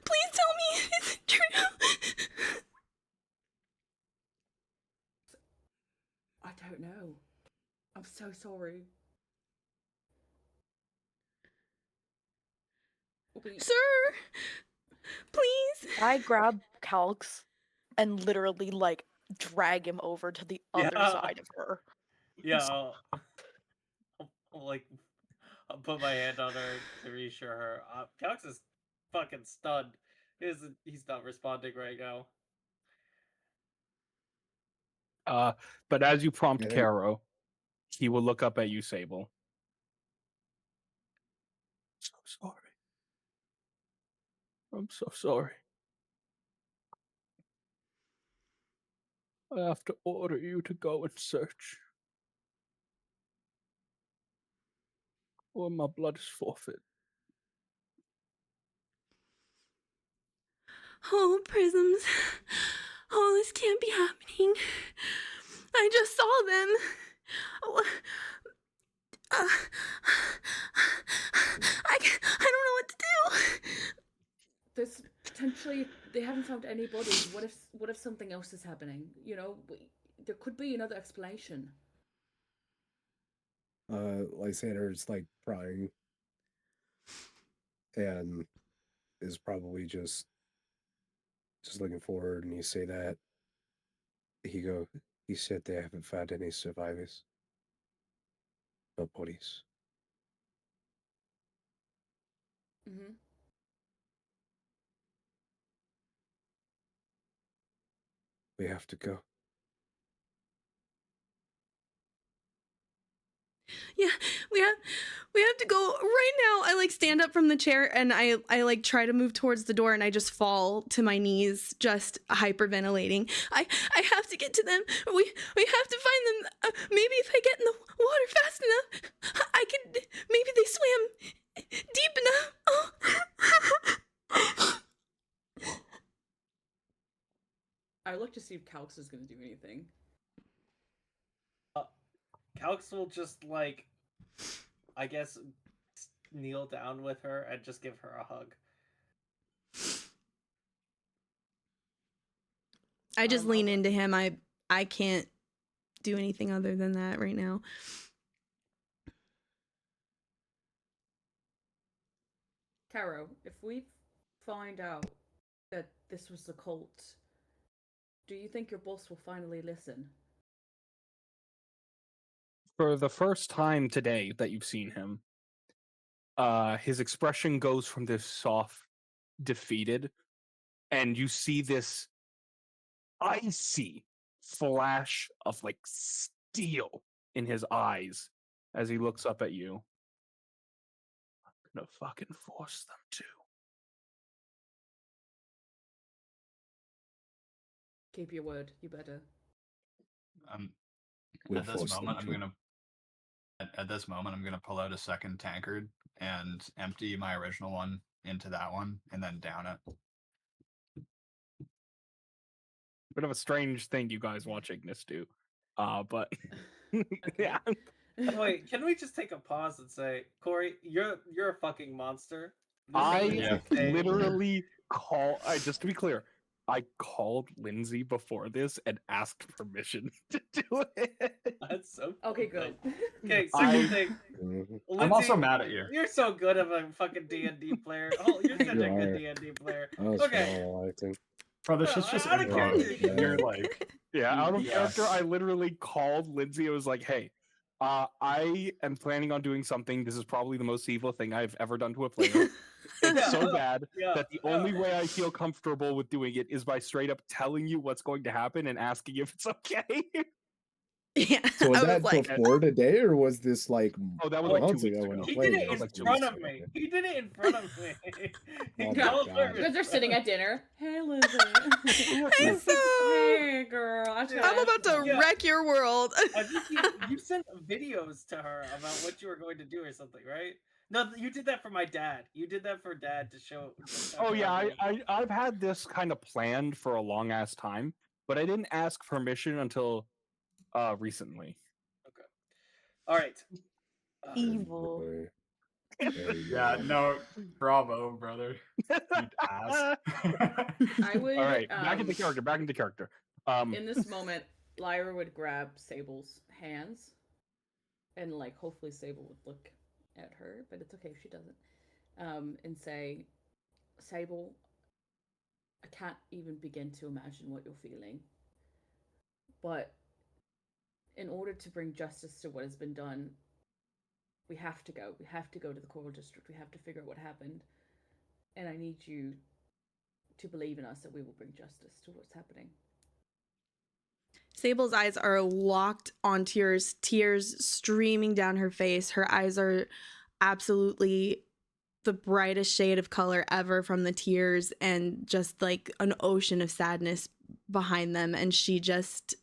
Please tell me it's true. I don't know. I'm so sorry. Sir, please. I grab Calx and literally drag him over to the other side of her. Yeah, I'll put my hand on her to reassure her. Calx is fucking stunned. He's not responding right now. But as you prompt Caro, he will look up at you, Sable. So sorry. I'm so sorry. I have to order you to go and search, or my blood is forfeit. Oh, prisms. Oh, this can't be happening. I just saw them. any bodies? What if something else is happening? You know, there could be another explanation. Lysander's like crying and is probably just looking forward, and you say that he said they haven't found any survivors. No bodies. Mm-hmm. We have to go. Yeah, we have to go right now. I like stand up from the chair and I like try to move towards the door and I just fall to my knees, just hyperventilating. I have to get to them. We have to find them. Maybe if I get in the water fast enough, I can. Maybe they swam deep enough. Oh. I look to see if Calx is going to do anything. Calx will just like, I guess, kneel down with her and just give her a hug. I just lean into him. I can't do anything other than that right now. Caro, if we find out that this was the cult, do you think your boss will finally listen? For the first time today that you've seen him, his expression goes from this soft, defeated, and you see this icy flash of like steel in his eyes as he looks up at you. I'm gonna fucking force them to. Keep your word. You better. We'll At this force them moment, to. at this moment, I'm gonna pull out a second tankard and empty my original one into that one, and then down it. Bit of a strange thing you guys watch Ignis do, but yeah. Wait, can we just take a pause and say, Corey, you're a fucking monster. I literally just to be clear, I called Lyndsie before this and asked permission to do it. That's so okay. Good. Okay, second thing. I'm also mad at you. You're so good of a fucking D&D player. Oh, you're such a good D&D player. Okay. Brother, she's just out of character. You're like, out of character. I literally called Lyndsie. I was like, hey, I am planning on doing something. This is probably the most evil thing I've ever done to a player. It's so bad that the only way I feel comfortable with doing it is by straight up telling you what's going to happen and asking if it's okay. Yeah. So was that before today, or was this like? Oh, that was like 2 weeks ago. ago. He did it in front of me. He did it in front of me. Because they're sitting at dinner. Hey, Lyndsie. Hey, so. Hey, girl. I'm about to wreck your world. I think you sent videos to her about what you were going to do or something, right? No, you did that for my dad. You did that for Dad to show. Oh yeah, I've had this kind of planned for a long ass time, but I didn't ask permission until recently. Okay. All right. Evil. Yeah, no, bravo, brother. You ass. I would. All right, back into character. Back into character. In this moment, Lyra would grab Sable's hands, and like hopefully Sable would look at her, but it's okay if she doesn't. And say, Sable, I can't even begin to imagine what you're feeling. But in order to bring justice to what has been done, we have to go. We have to go to the Coral District. We have to figure out what happened. And I need you to believe in us that we will bring justice to what's happening. Sable's eyes are locked on tears streaming down her face. Her eyes are absolutely the brightest shade of color ever from the tears, and just like an ocean of sadness behind them. And she just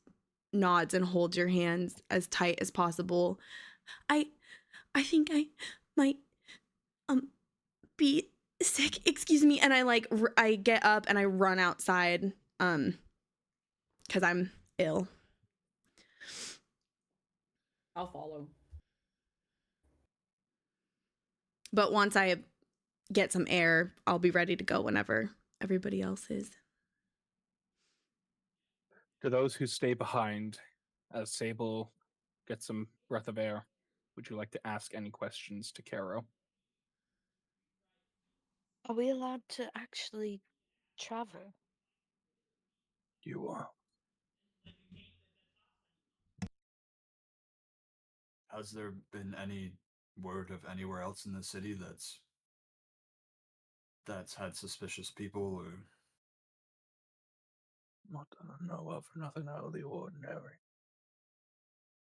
nods and holds your hands as tight as possible. I think I might be sick. Excuse me. And I get up and I run outside because I'm ill. I'll follow. But once I get some air, I'll be ready to go whenever everybody else is. To those who stay behind, as Sable gets some breath of air, would you like to ask any questions to Caro? Are we allowed to actually travel? You are. Has there been any word of anywhere else in the city that's had suspicious people or Not that I know of, nothing out of the ordinary.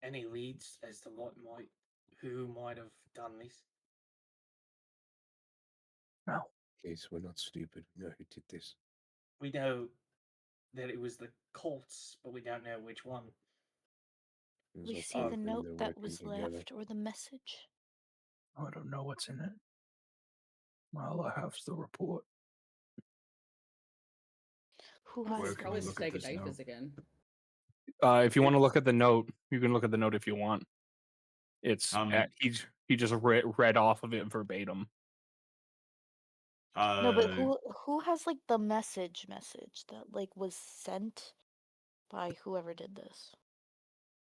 Any leads as to who might have done this? No. Okay, so we're not stupid. We know who did this. We know that it was the Calx, but we don't know which one. It was We all see three the of them, note they're that working was together. left or the message. I don't know what's in it. All I have is the report. Who Where has It's can probably we look at this Stegadifus note? again. If you want to look at the note, you can look at the note if you want. It's he just read off of it verbatim. No, but who has like the message that like was sent by whoever did this?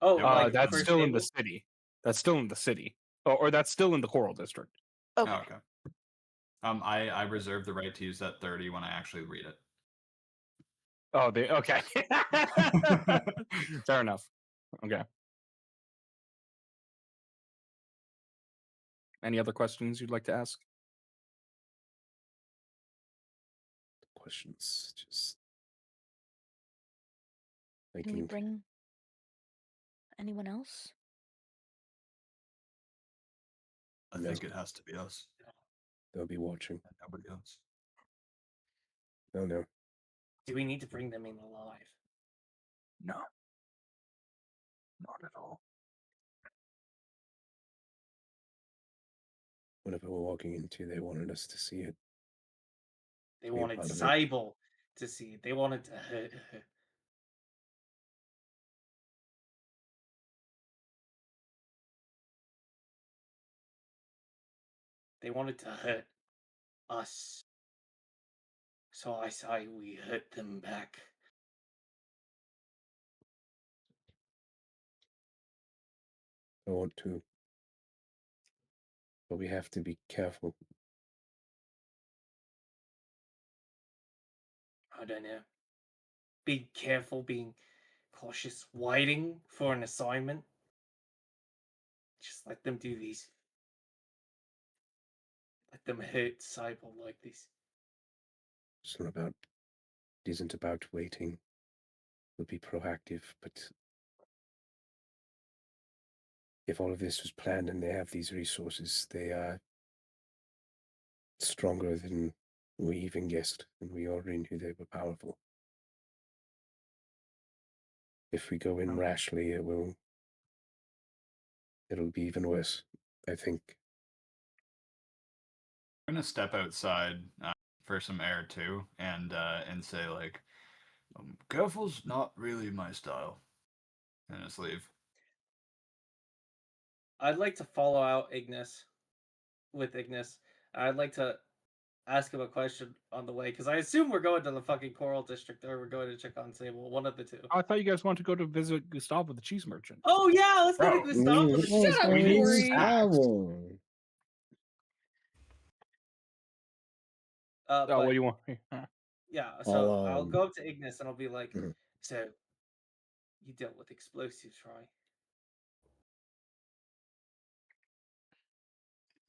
Oh, It was, That's for still in the Sable? city. That's still in the city, or that's still in the Coral District. Okay. Oh, okay. I reserve the right to use that 30 when I actually read it. Oh, okay. Fair enough. Okay. Any other questions you'd like to ask? Questions. Just Can we thinking. bring anyone else? I No. think it has to be us. They'll be watching. And nobody else. Oh no. Do we need to bring them in alive? No. Not at all. Whatever we're walking into, they wanted us to see it. They Be a wanted part of it. Sable to see it. They wanted to hurt her. They wanted to hurt us. So I say we hurt them back. I want to. But we have to be careful. I don't know. Be careful, being cautious, waiting for an assignment. Just let them do these. Let them hurt Sable like this. It's not about. It isn't about waiting. We'll be proactive, but if all of this was planned and they have these resources, they are stronger than we even guessed, and we already knew they were powerful. If we go in rashly, it'll be even worse, I think. I'm gonna step outside for some air too, and say like, "Careful's not really my style," and just leave. I'd like to follow out Ignis. I'd like to ask him a question on the way, because I assume we're going to the fucking Coral District, or we're going to check on Sable. One of the two. I thought you guys wanted to go to visit Gustavo, the cheese merchant. Oh yeah, let's go to Bro. Gustavo. Shut up, We need Corey. snacks. But, what do you want? yeah, so I'll, I'll go up to Ignis and I'll be like, Mhm. so you dealt with explosives, right?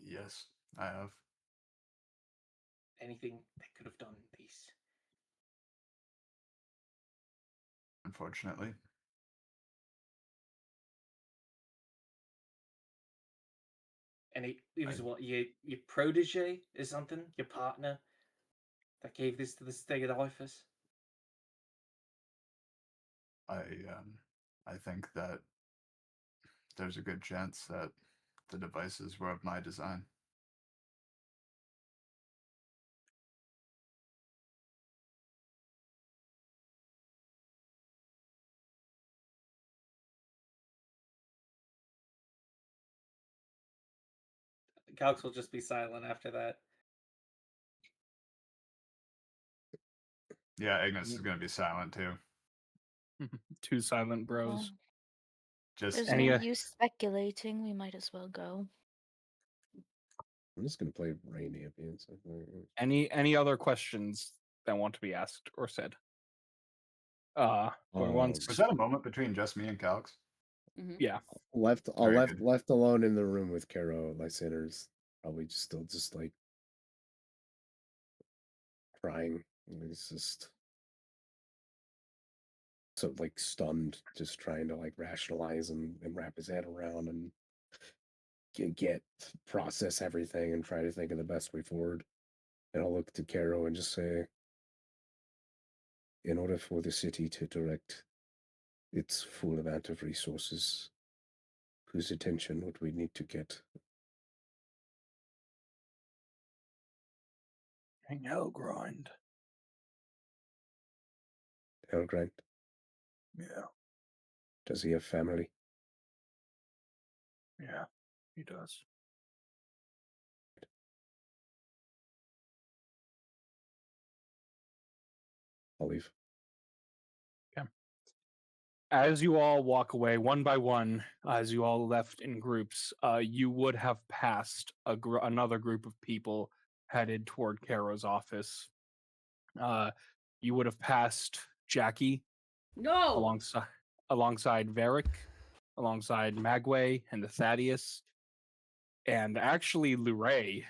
Yes, I have. Anything that could have done these? Unfortunately, And it was what, your protege or something? Your partner that gave this to the Stegadifus? I think that there's a good chance that the devices were of my design. Calx will just be silent after that. Yeah, Ignis is gonna be silent too. Two silent bros. Well, Just there's Any, no use speculating. We might as well go. I'm just gonna play Rain ambience. any other questions that want to be asked or said? Going once. was that a moment between just me and Calx? Yeah. Left Very good. left alone in the room with Caro. Lysander's probably still just like crying. He's just so like stunned, just trying to like rationalize and wrap his head around and get process everything and try to think of the best way forward. And I'll look to Caro and just say, in order for the city to direct its full amount of resources, whose attention would we need to get? Hellgrind. Hellgrind? Yeah. Does he have family? Yeah, he does. I'll leave. Okay. As you all walk away, one by one, as you all left in groups, you would have passed another group of people headed toward Caro's office. You would have passed Jackie No. alongside Varric, alongside Magway and the Thaddeus, and actually Lyra,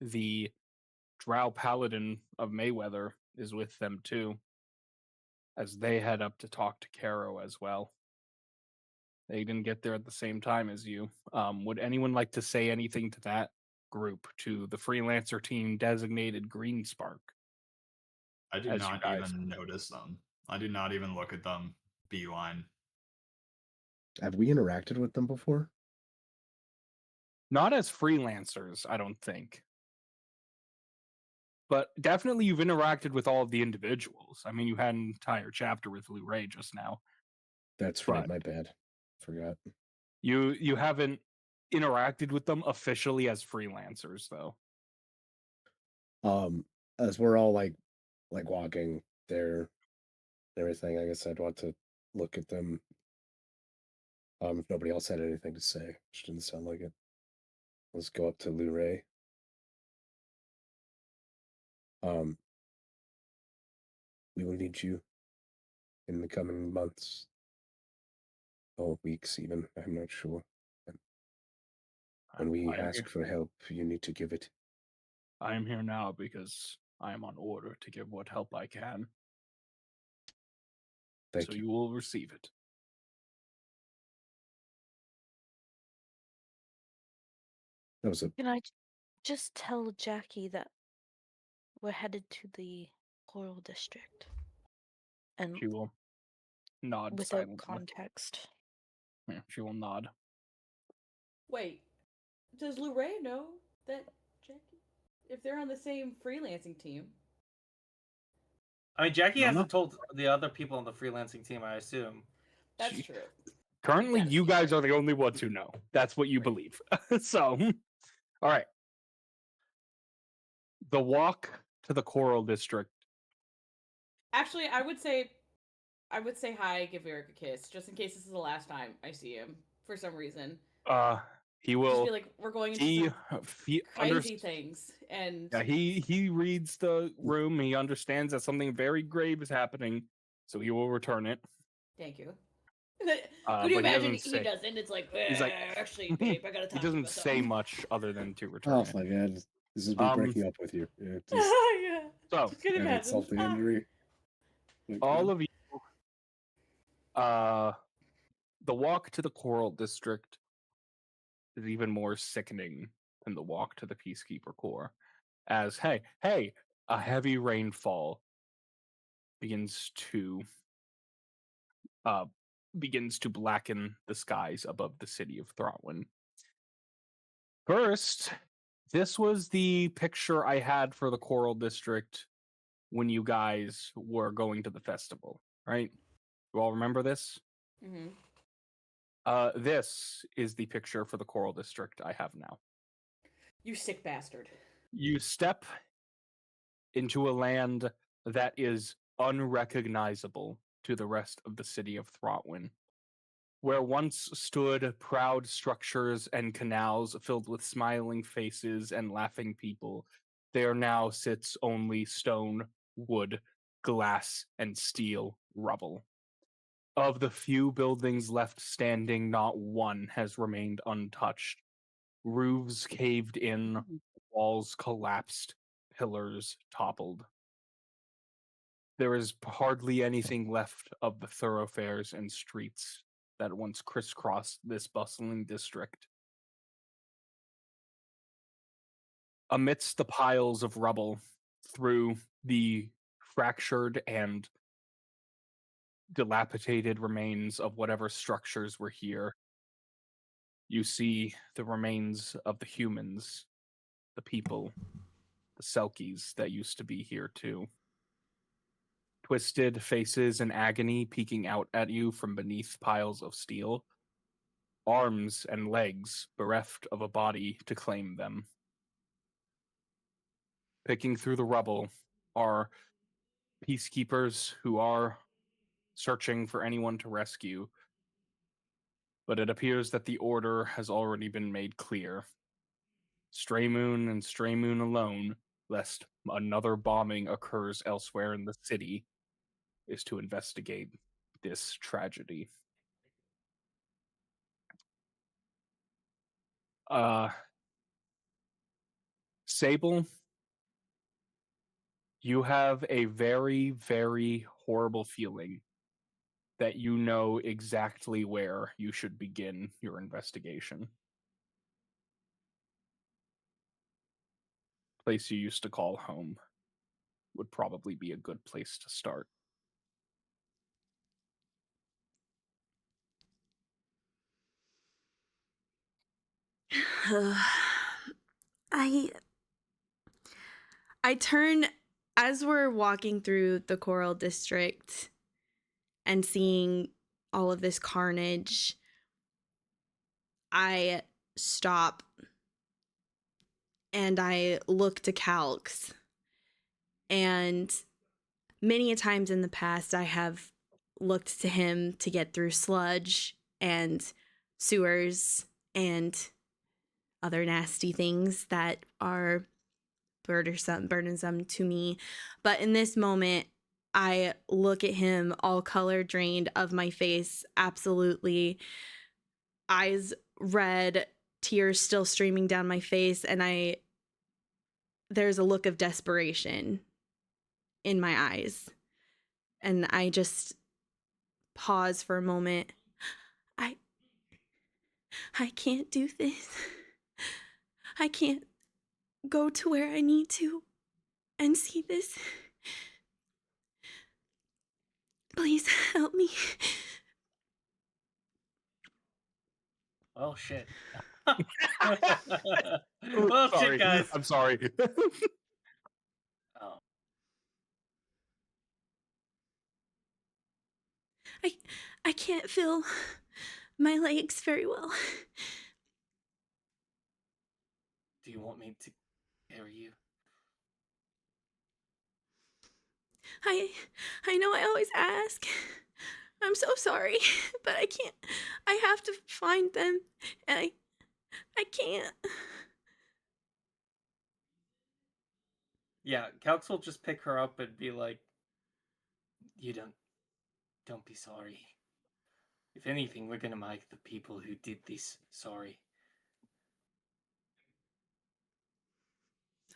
the Drow Paladin of Mayweather, is with them too, as they head up to talk to Caro as well. They didn't get there at the same time as you. Would anyone like to say anything to that group, to the freelancer team designated Green Spark? I do As you not guys- even notice them. I do not even look at them. Beeline. Have we interacted with them before? Not as freelancers, I don't think. But definitely you've interacted with all of the individuals. I mean, you had an entire chapter with Lyra just now. That's right, my bad. Forgot. You haven't interacted with them officially as freelancers, though. As we're all like walking there and everything, I guess I'd want to look at them. If nobody else had anything to say, which didn't sound like it. Let's go up to Lyra. We will need you in the coming months. Or weeks even, I'm not sure. When we ask for help, you need to give it. I am here now because I am on order to give what help I can. Thank you. You will receive it. That was a Can I just tell Jackie that we're headed to the Coral District? And She will nod without silently. context. Yeah, she will nod. Wait, does Lyra know that Jackie? If they're on the same freelancing team. I mean, Jackie No, hasn't told the other people on the freelancing team, I assume. That's She- true. Currently, That's you true. guys are the only ones who know. That's what you Right. believe. So, all right. The walk to the Coral District. Actually, I would say hi, give Eric a kiss, just in case this is the last time I see him for some reason. He Just will. feel like we're going into He some he crazy things, and Yeah, he reads the room. He understands that something very grave is happening, so he will return it. thank you. But Could you he imagine doesn't he say- doesn't? It's like, He's like, actually, babe, I gotta talk He to you doesn't about say something." much other than to return oh it. my god, this is me breaking up with you. Yeah, just Yeah. So, Just could an imagine. insult to injury. Like, all of you, the walk to the Coral District is even more sickening than the walk to the Peacekeeper Corps. As hey, a heavy rainfall begins to blacken the skies above the city of Throtwin. First, this was the picture I had for the Coral District when you guys were going to the festival, right? You all remember this? Mm-hmm. This is the picture for the Coral District I have now. You sick bastard. You step into a land that is unrecognizable to the rest of the city of Throtwin. Where once stood proud structures and canals filled with smiling faces and laughing people, there now sits only stone, wood, glass, and steel rubble. Of the few buildings left standing, not one has remained untouched. Roofs caved in, walls collapsed, pillars toppled. There is hardly anything left of the thoroughfares and streets that once crisscrossed this bustling district. Amidst the piles of rubble, through the fractured and dilapidated remains of whatever structures were here, you see the remains of the humans, the people, the Selkies that used to be here too. Twisted faces in agony peeking out at you from beneath piles of steel. Arms and legs bereft of a body to claim them. Picking through the rubble are peacekeepers who are searching for anyone to rescue, but it appears that the order has already been made clear. Stray Moon and Stray Moon alone, lest another bombing occurs elsewhere in the city, is to investigate this tragedy. Sable, you have a very, very horrible feeling that you know exactly where you should begin your investigation. Place you used to call home would probably be a good place to start. I turn as we're walking through the Coral District and seeing all of this carnage. I stop and I look to Calx. And many a times in the past, I have looked to him to get through sludge and sewers and other nasty things that are burdensome to me. But in this moment, I look at him, all color drained of my face, absolutely, eyes red, tears still streaming down my face, and there's a look of desperation in my eyes. And I just pause for a moment. I can't do this. I can't go to where I need to and see this. Please help me. Oh shit. Well, well, sorry. shit, guys. I'm sorry. Oh. I can't feel my legs very well. Do you want me to carry you? I know I always ask. I'm so sorry, but I can't. I have to find them, and I can't. Yeah, Calx will just pick her up and be like, "You don't be sorry. If anything, we're gonna make the people who did this sorry."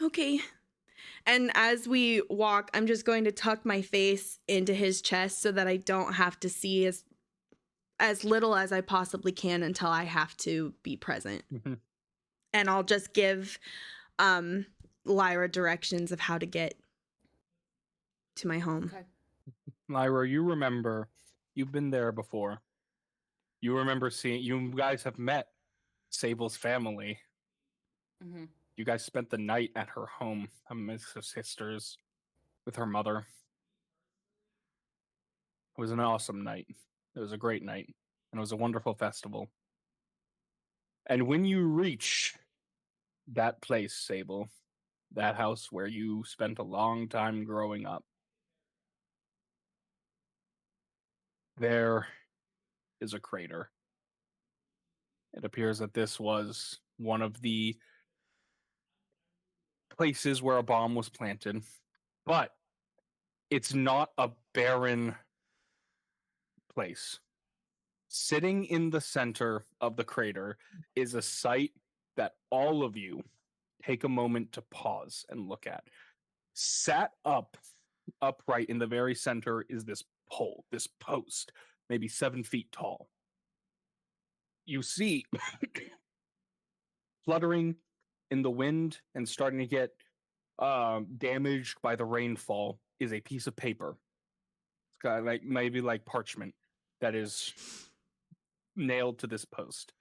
Okay. And as we walk, I'm just going to tuck my face into his chest so that I don't have to see as little as I possibly can until I have to be present. Mhm. And I'll just give Lyra directions of how to get to my home. Okay. Lyra, you remember, you've been there before. You remember you guys have met Sable's family. Mm-hmm. You guys spent the night at her home amidst her sisters with her mother. It was an awesome night. It was a great night. And it was a wonderful festival. And when you reach that place, Sable, that house where you spent a long time growing up, there is a crater. It appears that this was one of the places where a bomb was planted, but it's not a barren place. Sitting in the center of the crater is a site that all of you take a moment to pause and look at. Sat upright in the very center is this pole, this post, maybe 7 feet tall. You see fluttering in the wind and starting to get damaged by the rainfall is a piece of paper. It's got like maybe like parchment that is nailed to this post.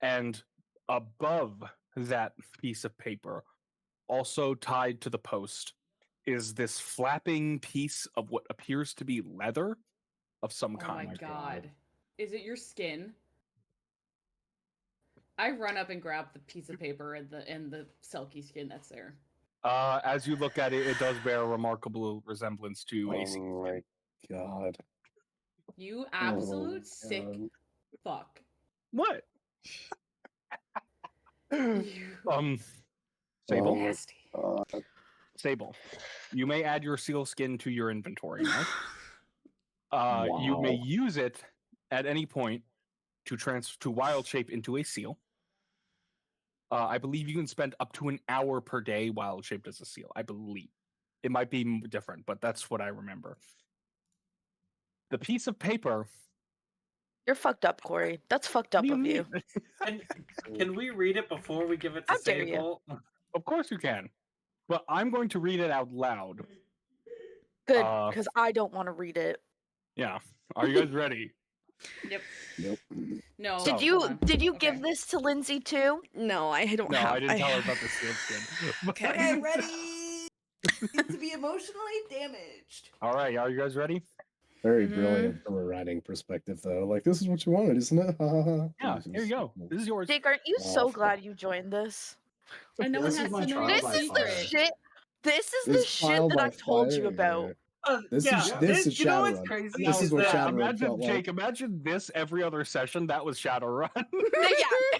And above that piece of paper, also tied to the post, is this flapping piece of what appears to be leather of some Oh kind. my god. Is it your skin? I run up and grab the piece of paper and the silky skin that's there. As you look at it, it does bear a remarkable resemblance to a sea Oh skin. my god. You absolute Oh, sick God. fuck. What? You Sable? Oh my nasty. God. Sable, you may add your seal skin to your inventory now. You may Wow. use it at any point to wild shape into a seal. I believe you can spend up to an hour per day wild shaped as a seal. I believe it might be different, but that's what I remember. The piece of paper. You're fucked up, Corey. That's fucked up What do of you you. mean? Can we read it before we give it to How dare you. Sable? Of course you can, but I'm going to read it out loud. Good, because I don't want to read it. Yeah. Are you guys ready? Yep. Nope. No. So- Did you Okay. give this to Lyndsie too? No, I don't No, have. I didn't tell her about the sealed skin. Okay, ready to be emotionally damaged. All right, are you guys ready? Very Mhm. brilliant from a writing perspective, though. Like, this is what you wanted, isn't it? Ha, ha, ha. Yeah, Jesus. here you go. This is yours. Jake, aren't you so Awful. glad you joined this? And no Yeah, one this has is my to know trial your This by is the fire. secret. shit. This is the This shit trial that by I told you fire, about. This Yeah, is this is you know what's Shadowrun. crazy? This is what that- Shadowrun Imagine, felt like. Jake, imagine this every other session. That was Shadowrun.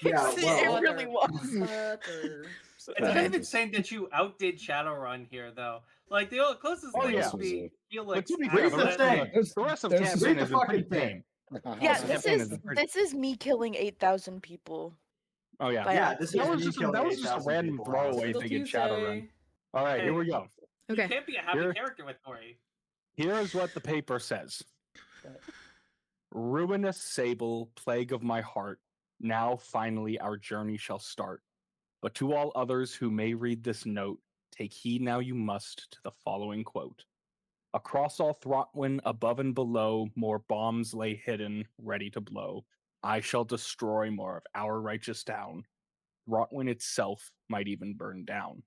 Yeah, well- it really was. Butter. It's kind of just- insane that you outdid Shadowrun here, though. Like the closest Oh, thing yeah. would be But Helix. to be Read fair, the the rest, thing. the rest of There's- campaign Read the has been pretty fucking thing. tame. Yeah, Awesome. this Campaign is is pretty- this is me killing 8,000 people. Oh yeah, By Yeah, this is that was me just a, killing that was just a 8,000 random people. throwaway Single thing in Tuesday. Shadowrun. All right, here we go. You Okay. can't be a happy Here- character with Corey. Here is what the paper says. Ruinous Sable, plague of my heart, now finally our journey shall start. But to all others who may read this note, take heed now you must to the following quote. Across all Throtwin, above and below, more bombs lay hidden, ready to blow. I shall destroy more of our righteous town. Throtwin itself might even burn down.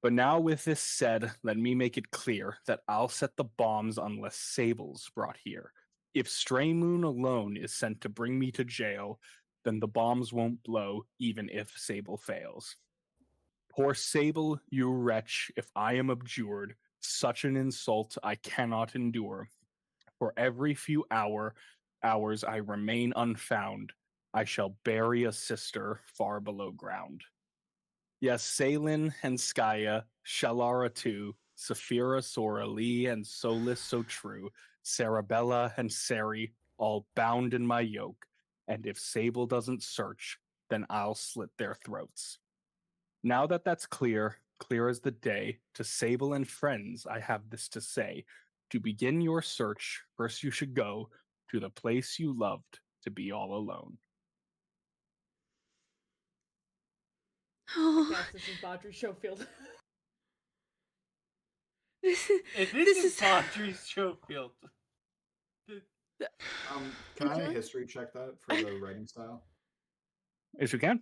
But now with this said, let me make it clear that I'll set the bombs unless Sable's brought here. If Stray Moon alone is sent to bring me to jail, then the bombs won't blow, even if Sable fails. Poor Sable, you wretch, if I am abjured, such an insult I cannot endure. For every few hours I remain unfound, I shall bury a sister far below ground. Yes, Salin and Skya, Shalara too, Saphira, Sora Lee, and Solis so true, Sarabella and Sari, all bound in my yoke, and if Sable doesn't search, then I'll slit their throats. Now that that's clear as the day, to Sable and friends I have this to say. To begin your search, first you should go to the place you loved to be all alone. Oh, Yes, this is Baudry Schofield. this If This this is is- Audrey Schofield. Can I history check that for the writing style? Yes, you can.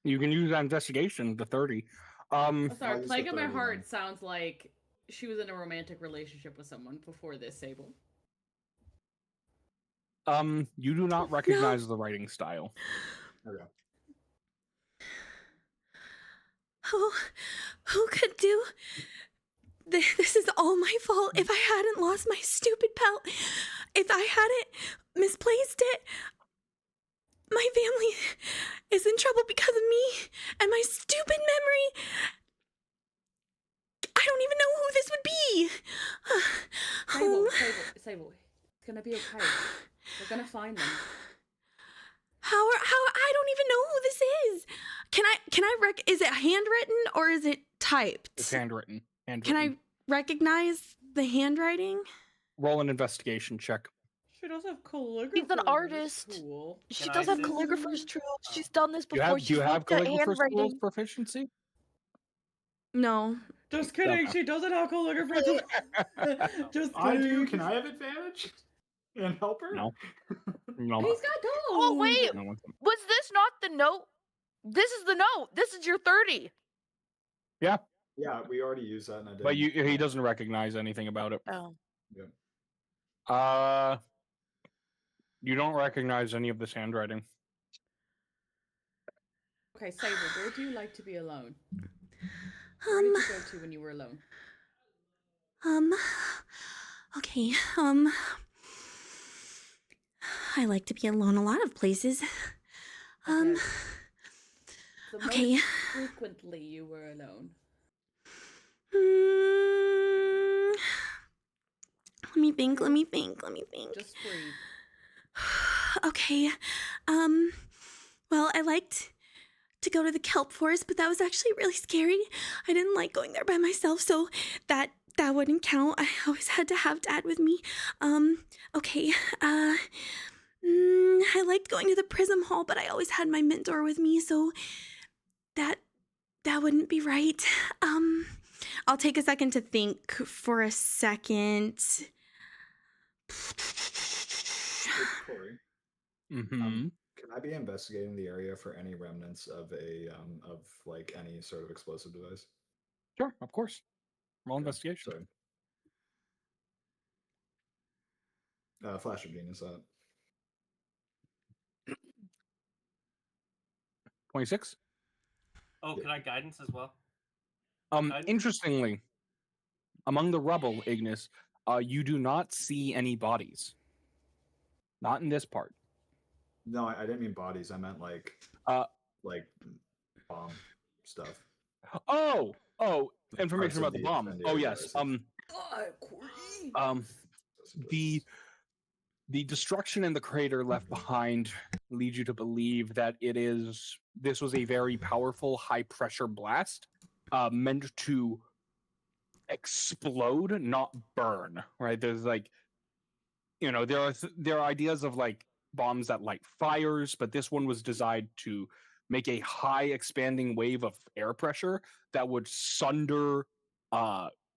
You can use that investigation, the 30. I'm I'll sorry, use Plague the of My 30 Heart then. sounds like she was in a romantic relationship with someone before this, Sable. You do not recognize the writing style. Okay. who could do this is all my fault. If I hadn't lost my stupid pelt, if I hadn't misplaced it, my family is in trouble because of me and my stupid memory. I don't even know who this would be. Sable. It's gonna be okay. We're gonna find them. How I don't even know who this is. Can I is it handwritten or is it typed? It's handwritten. Can I recognize the handwriting? Roll an investigation check. She does have calligraphy. She's an artist. Cool. She Can does I have just- calligrapher's tools. She's done this Do you before. have, do you have looked at calligrapher's tools handwriting. proficiency? No. Just kidding. Okay. She doesn't have calligraphy. Just I do. kidding. Can I have advantage? And help her? No. No. He's got gold. Oh wait, No. was this not the note? This is the note. This is your 30. Yeah, we already used that, and I did. But he doesn't recognize anything about it. Oh. You don't recognize any of this handwriting. Okay, Sable, where do you like to be alone? Where did you go to when you were alone? Okay, I like to be alone a lot of places. The Okay. most frequently you were alone. Let me think. Just breathe. Okay. Well, I liked to go to the kelp forest, but that was actually really scary. I didn't like going there by myself, so that wouldn't count. I always had to have Dad with me. Okay. I liked going to the Prism Hall, but I always had my mentor with me, so that wouldn't be right. I'll take a second to think for a second. Corey, Mm-hmm. can I be investigating the area for any remnants of like any sort of explosive device? Sure, of course. Roll Okay, investigation. Sorry. Flash of Genius. 26. Oh, can I guidance as well? Interestingly, among the rubble, Ignis, you do not see any bodies. Not in this part. No, I didn't mean bodies. I meant like bomb stuff. Oh, information Parts about of the bomb. Oh incendiary yes. devices. The destruction in the crater left behind leads you to believe that this was a very powerful high pressure blast meant to explode, not burn, right? There's like, there are ideas of like bombs that light fires, but this one was designed to make a high expanding wave of air pressure that would sunder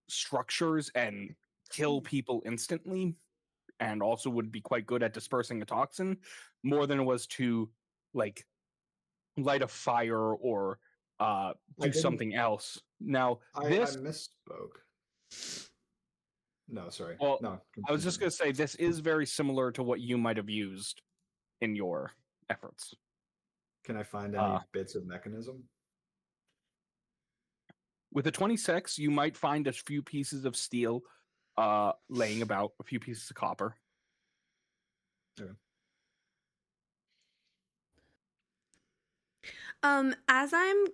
structures and kill people instantly, and also would be quite good at dispersing a toxin more than it was to like light a fire or do something else. Now I misspoke. No, sorry. Well, no. I was just going to say this is very similar to what you might have used in your efforts. Can I find any bits of mechanism? With a 26, you might find a few pieces of steel laying about, a few pieces of copper. Okay. As I'm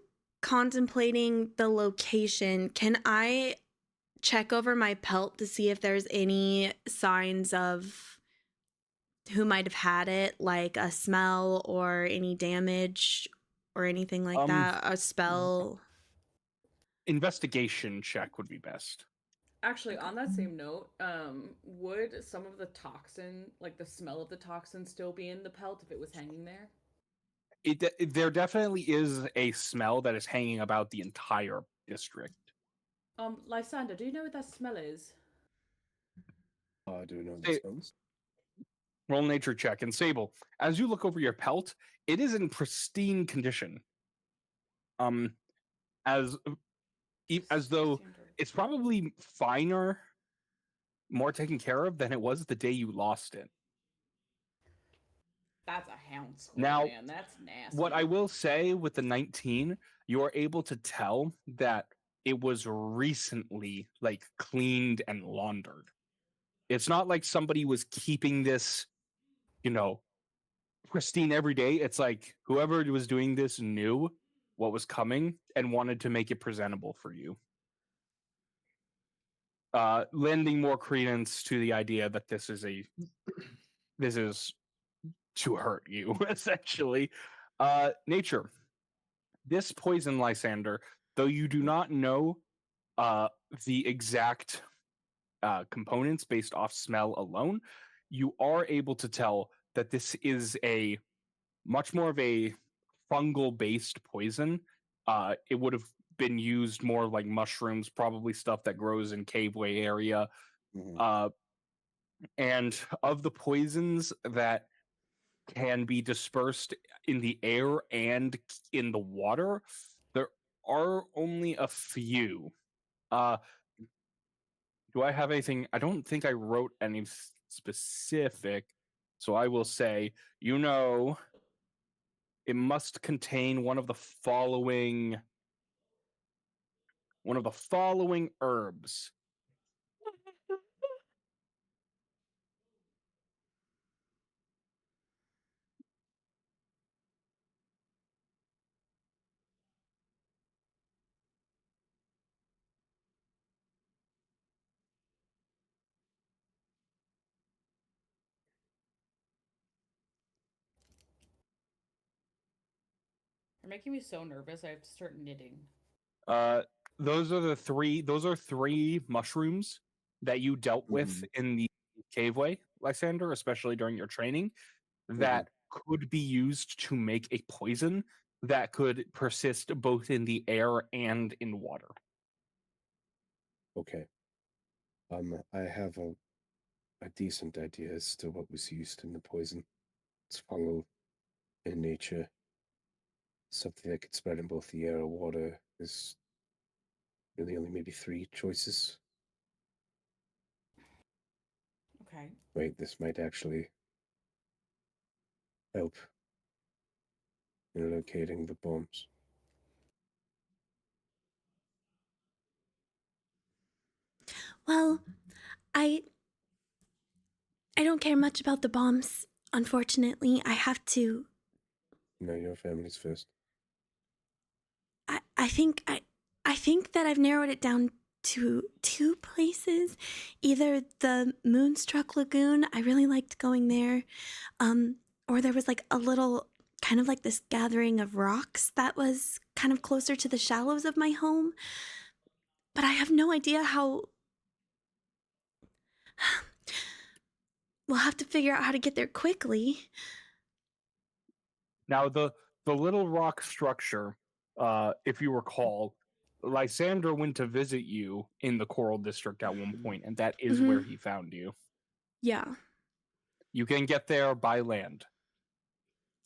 contemplating the location, can I check over my pelt to see if there's any signs of who might have had it, like a smell or any damage or anything like that? A spell? Investigation check would be best. Actually, on that same note, would some of the toxin, like the smell of the toxin, still be in the pelt if it was hanging there? There definitely is a smell that is hanging about the entire district. Lysander, do you know what that smell is? I do know the smells. Roll nature check. And Sable, as you look over your pelt, it is in pristine condition. As though it's probably finer, more taken care of than it was the day you lost it. That's a hound skull, Now, man. That's nasty. What I will say with the 19, you are able to tell that it was recently like cleaned and laundered. It's not like somebody was keeping this, you know, pristine every day. It's like whoever was doing this knew what was coming and wanted to make it presentable for you. Lending more credence to the idea that this is to hurt you, essentially. Nature. This poison, Lysander, though you do not know the exact components based off smell alone, you are able to tell that this is a much more of a fungal-based poison. It would have been used more like mushrooms, probably stuff that grows in caveway area. And of the poisons that can be dispersed in the air and in the water, there are only a few. Do I have anything? I don't think I wrote any specific, so I will say, it must contain one of the following herbs. You're making me so nervous. I have to start knitting. Those are three mushrooms that you dealt with in the caveway, Lysander, especially during your training, that could be used to make a poison that could persist both in the air and in water. Okay. I have a decent idea as to what was used in the poison. It's fungal in nature. Something that could spread in both the air or water. Is really only maybe 3 choices. Okay. Wait, this might actually help in locating the bombs. Well, I don't care much about the bombs, unfortunately. I have to. No, your family's first. I think that I've narrowed it down to 2 places. Either the Moonstruck Lagoon, I really liked going there, or there was like a little kind of like this gathering of rocks that was kind of closer to the shallows of my home. But I have no idea how. We'll have to figure out how to get there quickly. Now, the little rock structure, if you recall, Lysander went to visit you in the Coral District at one point, and that is where he found you. Yeah. You can get there by land.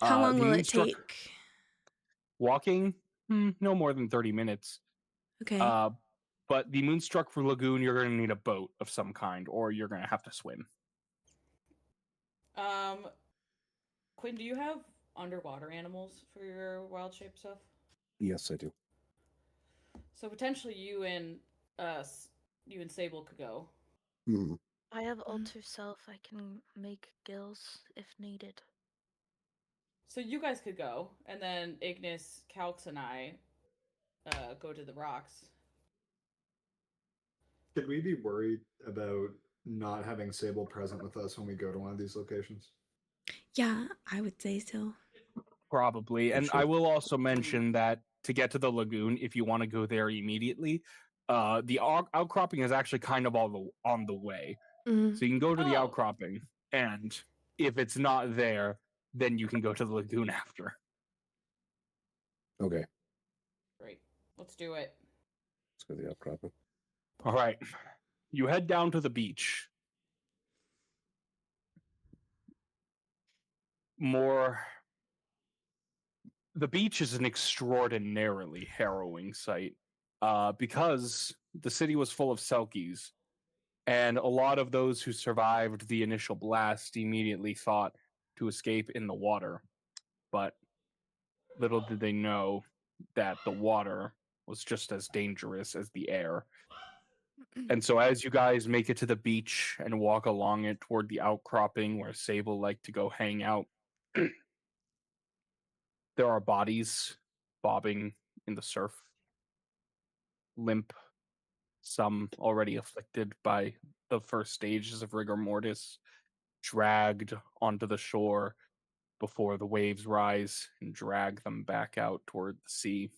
How long will it take? Walking, no more than 30 minutes. Okay. But the Moonstruck Lagoon, you're going to need a boat of some kind, or you're going to have to swim. Quin, do you have underwater animals for your wild shape stuff? Yes, I do. So potentially you and Sable could go. I have alter self. I can make gills if needed. So you guys could go, and then Ignis, Calx, and I go to the rocks. Could we be worried about not having Sable present with us when we go to one of these locations? Yeah, I would say so. Probably. And I will also mention that to get to the lagoon, if you want to go there immediately, the outcropping is actually kind of on the way. So you can go to the outcropping, and if it's not there, then you can go to the lagoon after. Okay. Great. Let's do it. Let's go to the outcropping. All right. You head down to the beach. The beach is an extraordinarily harrowing sight because the city was full of Selkies, and a lot of those who survived the initial blast immediately thought to escape in the water. But little did they know that the water was just as dangerous as the air. And so as you guys make it to the beach and walk along it toward the outcropping where Sable liked to go hang out, there are bodies bobbing in the surf, limp, some already afflicted by the first stages of rigor mortis, dragged onto the shore before the waves rise and drag them back out toward the sea.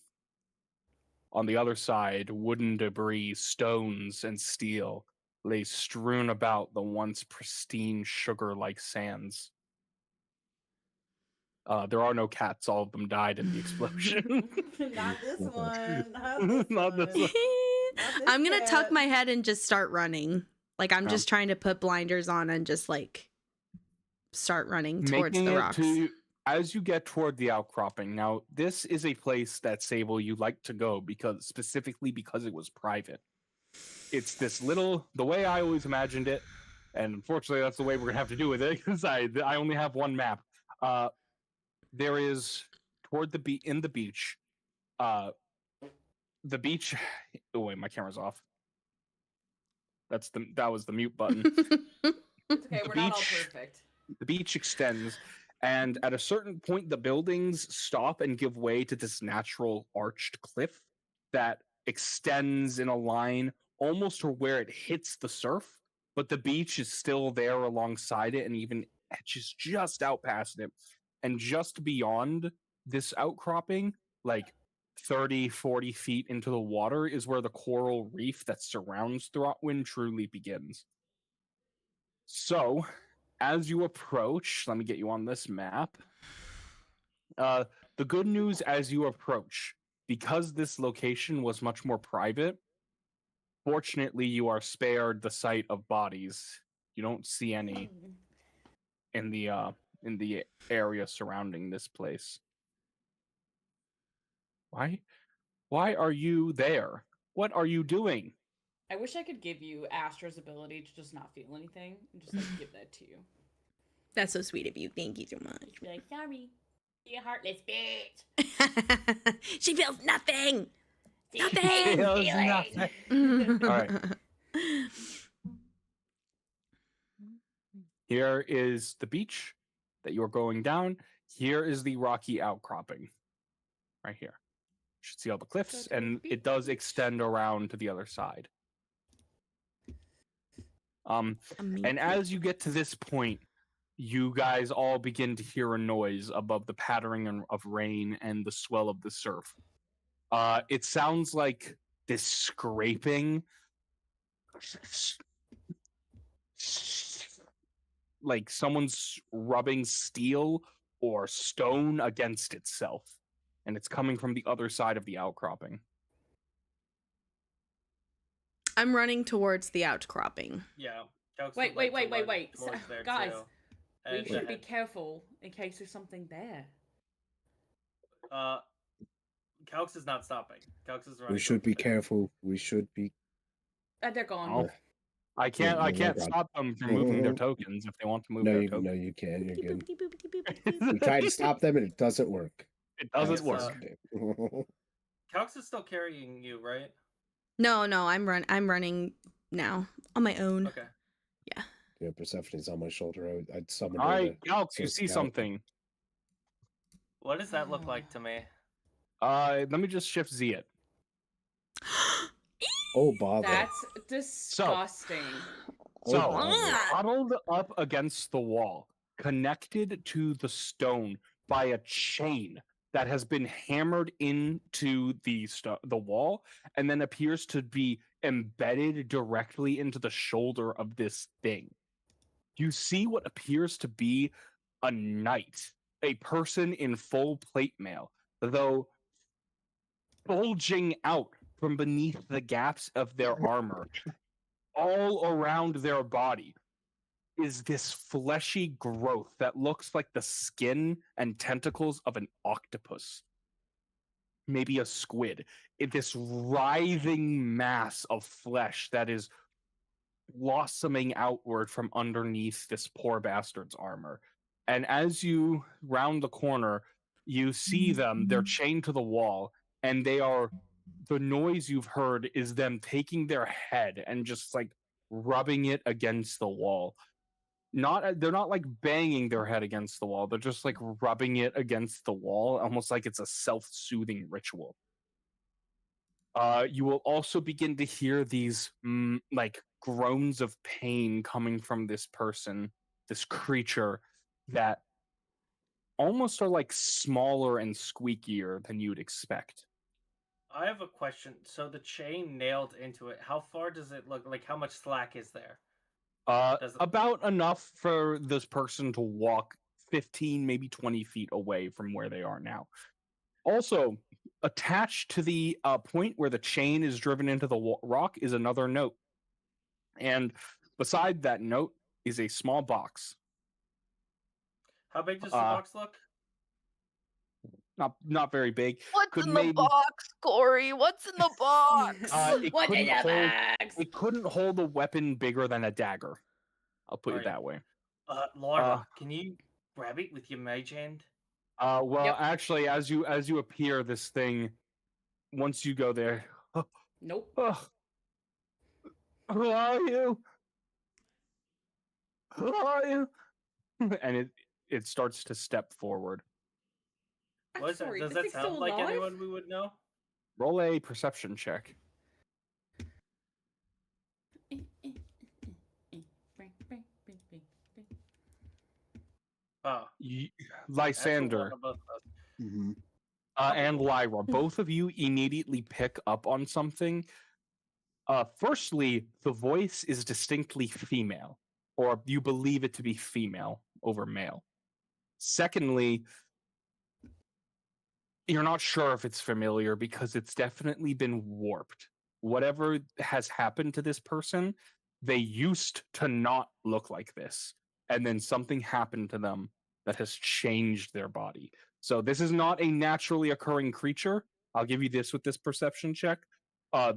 On the other side, wooden debris, stones, and steel lay strewn about the once pristine sugar-like sands. There are no cats. All of them died in the explosion. Not this one. Not this one. I'm gonna tuck my head and just start running. Like I'm Um, just trying to put blinders on and just like start running towards Making the it rocks. as you get toward the outcropping. Now, this is a place that Sable you like to go specifically because it was private. It's this little, the way I always imagined it, and unfortunately that's the way we're gonna have to do with it because I only have one map. There is toward the beach. The beach. Oh wait, my camera's off. That was the mute button. It's okay, we're not all perfect. The beach extends, and at a certain point, the buildings stop and give way to this natural arched cliff that extends in a line almost to where it hits the surf, but the beach is still there alongside it and even edges just out past it. And just beyond this outcropping, like 30, 40 feet into the water, is where the coral reef that surrounds Throtwin truly begins. So, as you approach, let me get you on this map. The good news as you approach, because this location was much more private, fortunately you are spared the sight of bodies. You don't see any in the area surrounding this place. Why are you there? What are you doing? I wish I could give you Astra's ability to just not feel anything and just like give that to you. That's so sweet of you. Thank you so much. Just be like, sorry, you heartless bitch. She feels nothing. Nothing. Feels nothing. All right. Here is the beach that you're going down. Here is the rocky outcropping. Right here. You should see all the cliffs, and it does extend around to the other side. And as you get to this point, you guys all begin to hear a noise above the pattering of rain and the swell of the surf. It sounds like this scraping, like someone's rubbing steel or stone against itself, and it's coming from the other side of the outcropping. I'm running towards the outcropping. Yeah. Calx Wait. would like to run So, towards there, guys, too. we And should be careful in case there's something there. Calx is not stopping. Calx is running. We should be towards there. careful. We should be. They're gone. Oh. I can't stop them from moving their tokens if they want to move their tokens. No, you can't. You're good. We tried to stop them and it doesn't work. It doesn't Calx, work. Calx is still carrying you, right? No, I'm running now on my own. Okay. Yeah, Persephone's on my shoulder. I'd summon All her. right, to Calx, you go see scout. something. What does that look like to me? Let me just shift Z it. Oh, bother. That's disgusting. Oh, So, bother. huddled up against the wall, connected to the stone by a chain that has been hammered into the wall and then appears to be embedded directly into the shoulder of this thing. You see what appears to be a knight, a person in full plate mail, though bulging out from beneath the gaps of their armor, all around their body, is this fleshy growth that looks like the skin and tentacles of an octopus. Maybe a squid. This writhing mass of flesh that is blossoming outward from underneath this poor bastard's armor. And as you round the corner, you see them, they're chained to the wall, and they are the noise you've heard is them taking their head and just like rubbing it against the wall. They're not like banging their head against the wall. They're just like rubbing it against the wall, almost like it's a self-soothing ritual. You will also begin to hear these like groans of pain coming from this person, this creature that almost are like smaller and squeakier than you'd expect. I have a question. So the chain nailed into it, how far does it look? Like, how much slack is there? About enough for this person to walk 15, maybe 20 feet away from where they are now. Also, attached to the point where the chain is driven into the rock is another note. And beside that note is a small box. How big does the box look? Not very big. What's in the box, Corey? What's in the box? What's in the box? It couldn't hold a weapon bigger than a dagger. I'll put it that way. Lyra, can you grab it with your mage hand? Well, actually, as you appear, this thing, once you go there, nope. Who are you? Who are you? And it starts to step forward. Does that sound like anyone we would know? Roll a perception check. Lysander and Lyra, both of you immediately pick up on something. Firstly, the voice is distinctly female, or you believe it to be female over male. Secondly, you're not sure if it's familiar because it's definitely been warped. Whatever has happened to this person, they used to not look like this. And then something happened to them that has changed their body. So this is not a naturally occurring creature. I'll give you this with this perception check.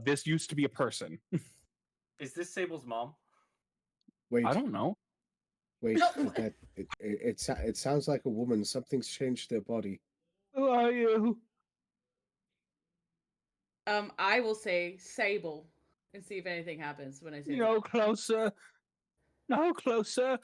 This used to be a person. Is this Sable's mom? Wait. I don't know. Wait, it sounds like a woman. Something's changed their body. Who are you? I will say Sable and see if anything happens when I say No closer. No closer.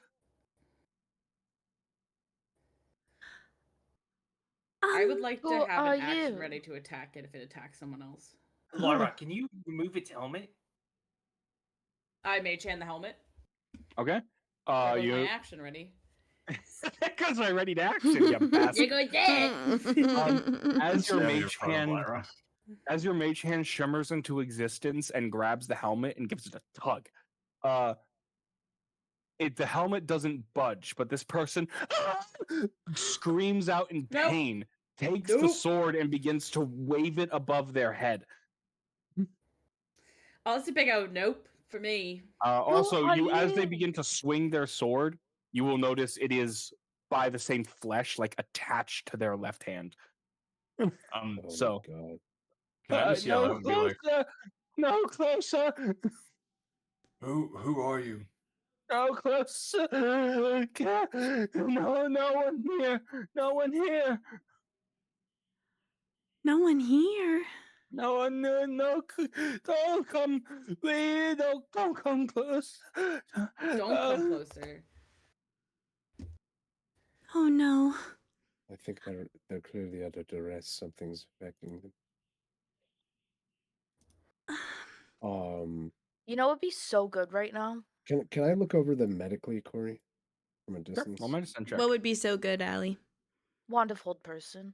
I would like to have an action ready to attack it if it attacks someone else. Lyra, can you remove its helmet? I mage hand the helmet. Okay. My action ready. Because I ready to action, you bastard. You're dead. As your mage hand shimmers into existence and grabs the helmet and gives it a tug, the helmet doesn't budge, but this person screams out in pain, takes the sword, and begins to wave it above their head. I'll see big out. Nope, for me. Also, as they begin to swing their sword, you will notice it is by the same flesh, like attached to their left hand. So, can I just yell out and be like, no closer. Who are you? No closer. No one here. No one here. No one here. No one. No. Don't come. Please, don't come close. Don't come closer. Oh no. I think they're clearly under duress. Something's affecting them. You know, it'd be so good right now. Can I look over them medically, Corey, from a distance? Sure. Medicine check. What would be so good, Allie? Wand of hold person.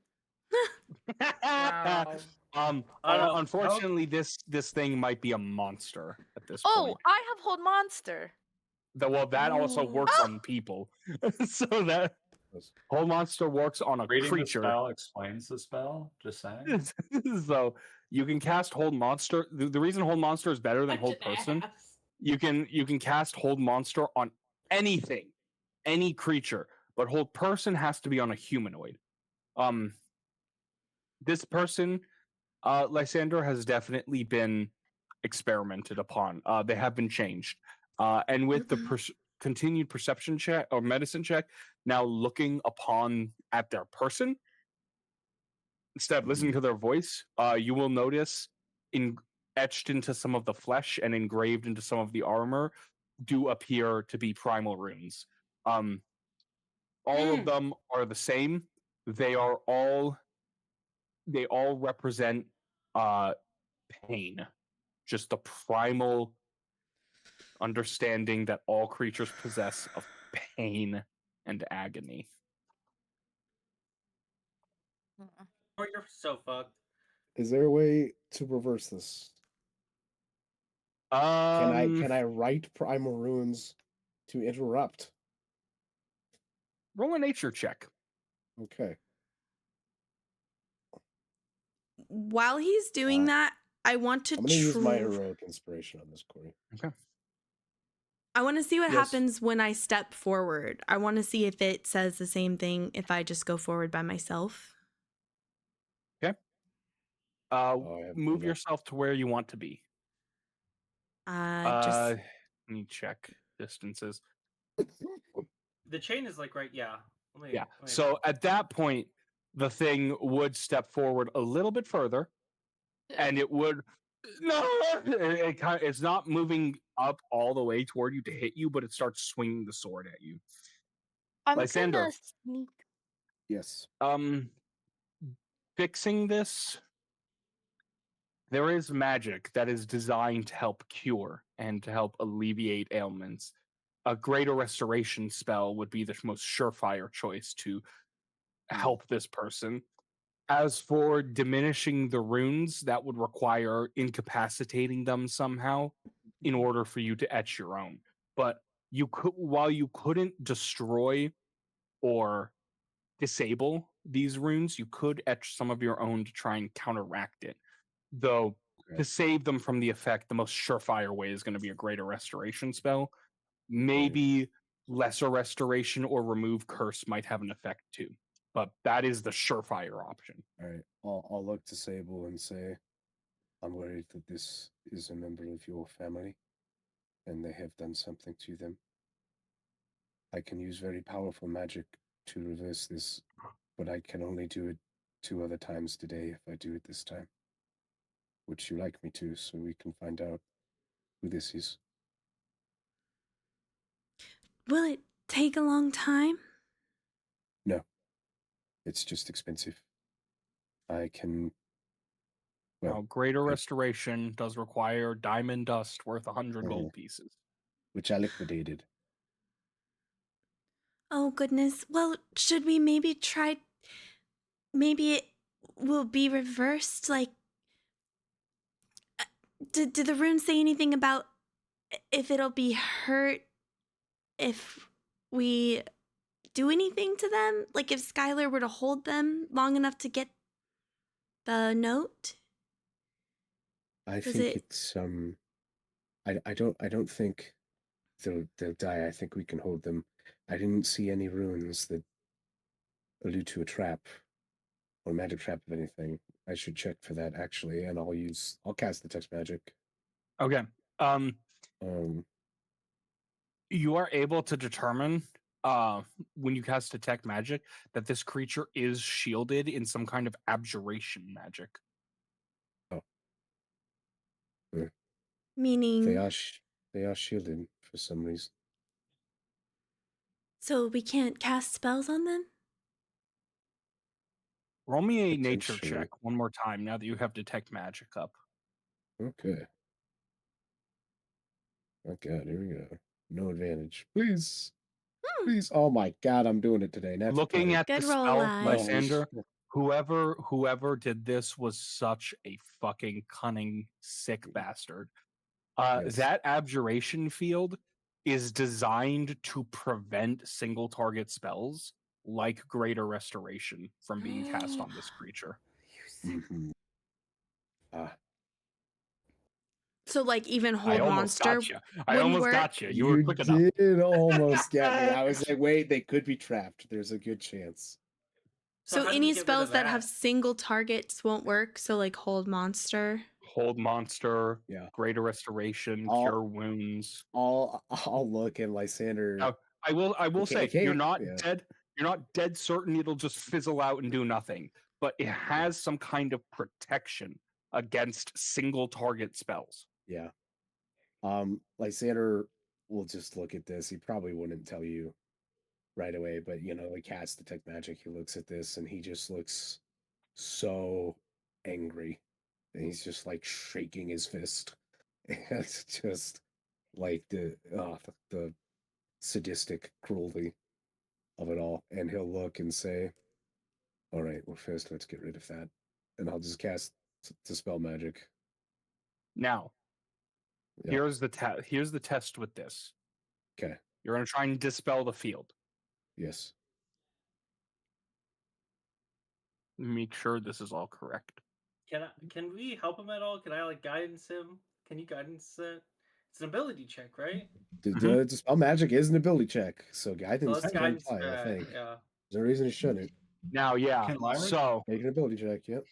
Wow. Unfortunately, this thing might be a monster at this point. Oh, I have hold monster. That also works on people. So that hold monster works on a Reading creature. The spell explains the spell. Just saying. So you can cast hold monster. The reason hold monster is better than hold person. You can cast hold monster on anything, any creature, but hold person has to be on a humanoid. This person, Lysander, has definitely been experimented upon. They have been changed, and with the continued perception check or medicine check, now looking at their person instead of listening to their voice, you will notice etched into some of the flesh and engraved into some of the armor do appear to be primal runes. All of them are the same. They all represent pain. Just the primal understanding that all creatures possess of pain and agony. Or you're so fucked. Is there a way to reverse this? Can I write primal runes to interrupt? Roll a nature check. Okay. While he's doing that, I want to I'm gonna use my heroic inspiration on this, Corey. Okay. I want to see what Yes. happens when I step forward. I want to see if it says the same thing if I just go forward by myself. Okay. Move yourself to where you want to be. Just Let me check distances. The chain is like right. Yeah. So at that point, the thing would step forward a little bit further, and it would. No, it's not moving up all the way toward you to hit you, but it starts swinging the sword at you. I'm Lysander. gonna sneak. Yes. Fixing this, there is magic that is designed to help cure and to help alleviate ailments. A greater restoration spell would be the most surefire choice to help this person. As for diminishing the runes, that would require incapacitating them somehow in order for you to etch your own. But while you couldn't destroy or disable these runes, you could etch some of your own to try and counteract it. Though, to save them from the effect, the most surefire way is going to be a greater restoration spell. Maybe lesser restoration or remove curse might have an effect too. But that is the surefire option. All right. I'll look to Sable and say, I'm worried that this is a member of your family, and they have done something to them. I can use very powerful magic to reverse this, but I can only do it 2 other times today if I do it this time. Would you like me to, so we can find out who this is? will it take a long time? No. It's just expensive. I can... Well, greater restoration does require diamond dust worth 100 gold pieces. Which I liquidated. Oh, goodness. Well, should we maybe try... Maybe it will be reversed? Like, did the runes say anything about if it'll be hurt if we do anything to them? Like, if Skyler were to hold them long enough to get the note? I think it's I don't think they'll die. I think we can hold them. I didn't see any runes that allude to a trap or magic trap of anything. I should check for that actually, and I'll cast the text magic. Okay. You are able to determine when you cast detect magic that this creature is shielded in some kind of abjuration magic. Oh. Meaning... They are shielded for some reason. So we can't cast spells on them? Roll me a nature check one more time now that you have detect magic up. Okay. Oh god, here we go. No advantage. Please. Please. Oh my god, I'm doing it today. Looking at the spell, Lysander, Oh, whoever did this was such a fucking cunning, sick bastard. That abjuration field is designed to prevent single target spells like greater restoration from being cast on this creature. So, like, even hold monster I almost got you. You were quick enough. You did almost get me. I was like, wait, they could be trapped. There's a good chance. So any spells that have single targets won't work. So, like, hold monster. Hold monster. Yeah. Greater restoration. Cure wounds. I'll look, and Lysander. Now, I will say you're not dead. You're not dead certain it'll just fizzle out and do nothing. But it has some kind of protection against single target spells. Yeah. Lysander will just look at this. He probably wouldn't tell you right away, but he casts detect magic. He looks at this and he just looks so angry. And he's just like shaking his fist. And it's just like the sadistic cruelty of it all. And he'll look and say, all right, well, first let's get rid of that. And I'll just cast Dispel Magic. Now, Yeah. here's the test with this. Okay. You're going to try and dispel the field. Yes. Make sure this is all correct. Can we help him at all? Can I like guidance him? Can you guidance it? It's an ability check, right? Dispel Magic is an ability check, so guidance let's can guidance apply, I that, think. yeah. There's no reason it shouldn't. Now, yeah. Can Lyra So Make an ability check, yep.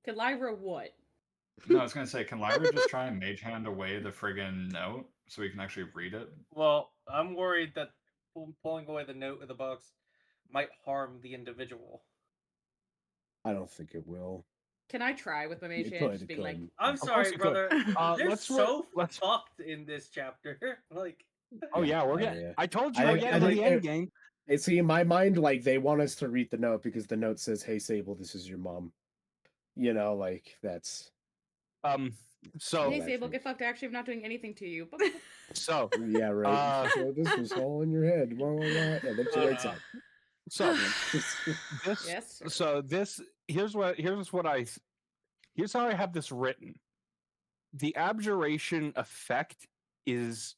Could Lyra what? No, I was gonna say, can Lyra just try and mage hand away the friggin' note so we can actually read it? Well, I'm worried that pulling away the note of the box might harm the individual. I don't think it will. Can I try with my mage It hand? could, Just it being like, could. I'm Of course sorry, you could. brother. They're let's so let's- fucked in this chapter. Like, oh yeah, we're Yeah, getting. yeah. I told you I we're think- getting I to the think end game. See, in my mind, like, they want us to read the note because the note says, hey, Sable, this is your mom. Like, that's... So hey, Well, Sable, actually- get fucked. Actually, I'm not doing anything to you. so Yeah, right. So this was all in your head. Blah, blah, blah. And then she wakes up. so this Yes, sir. so this here's how I have this written. The abjuration effect is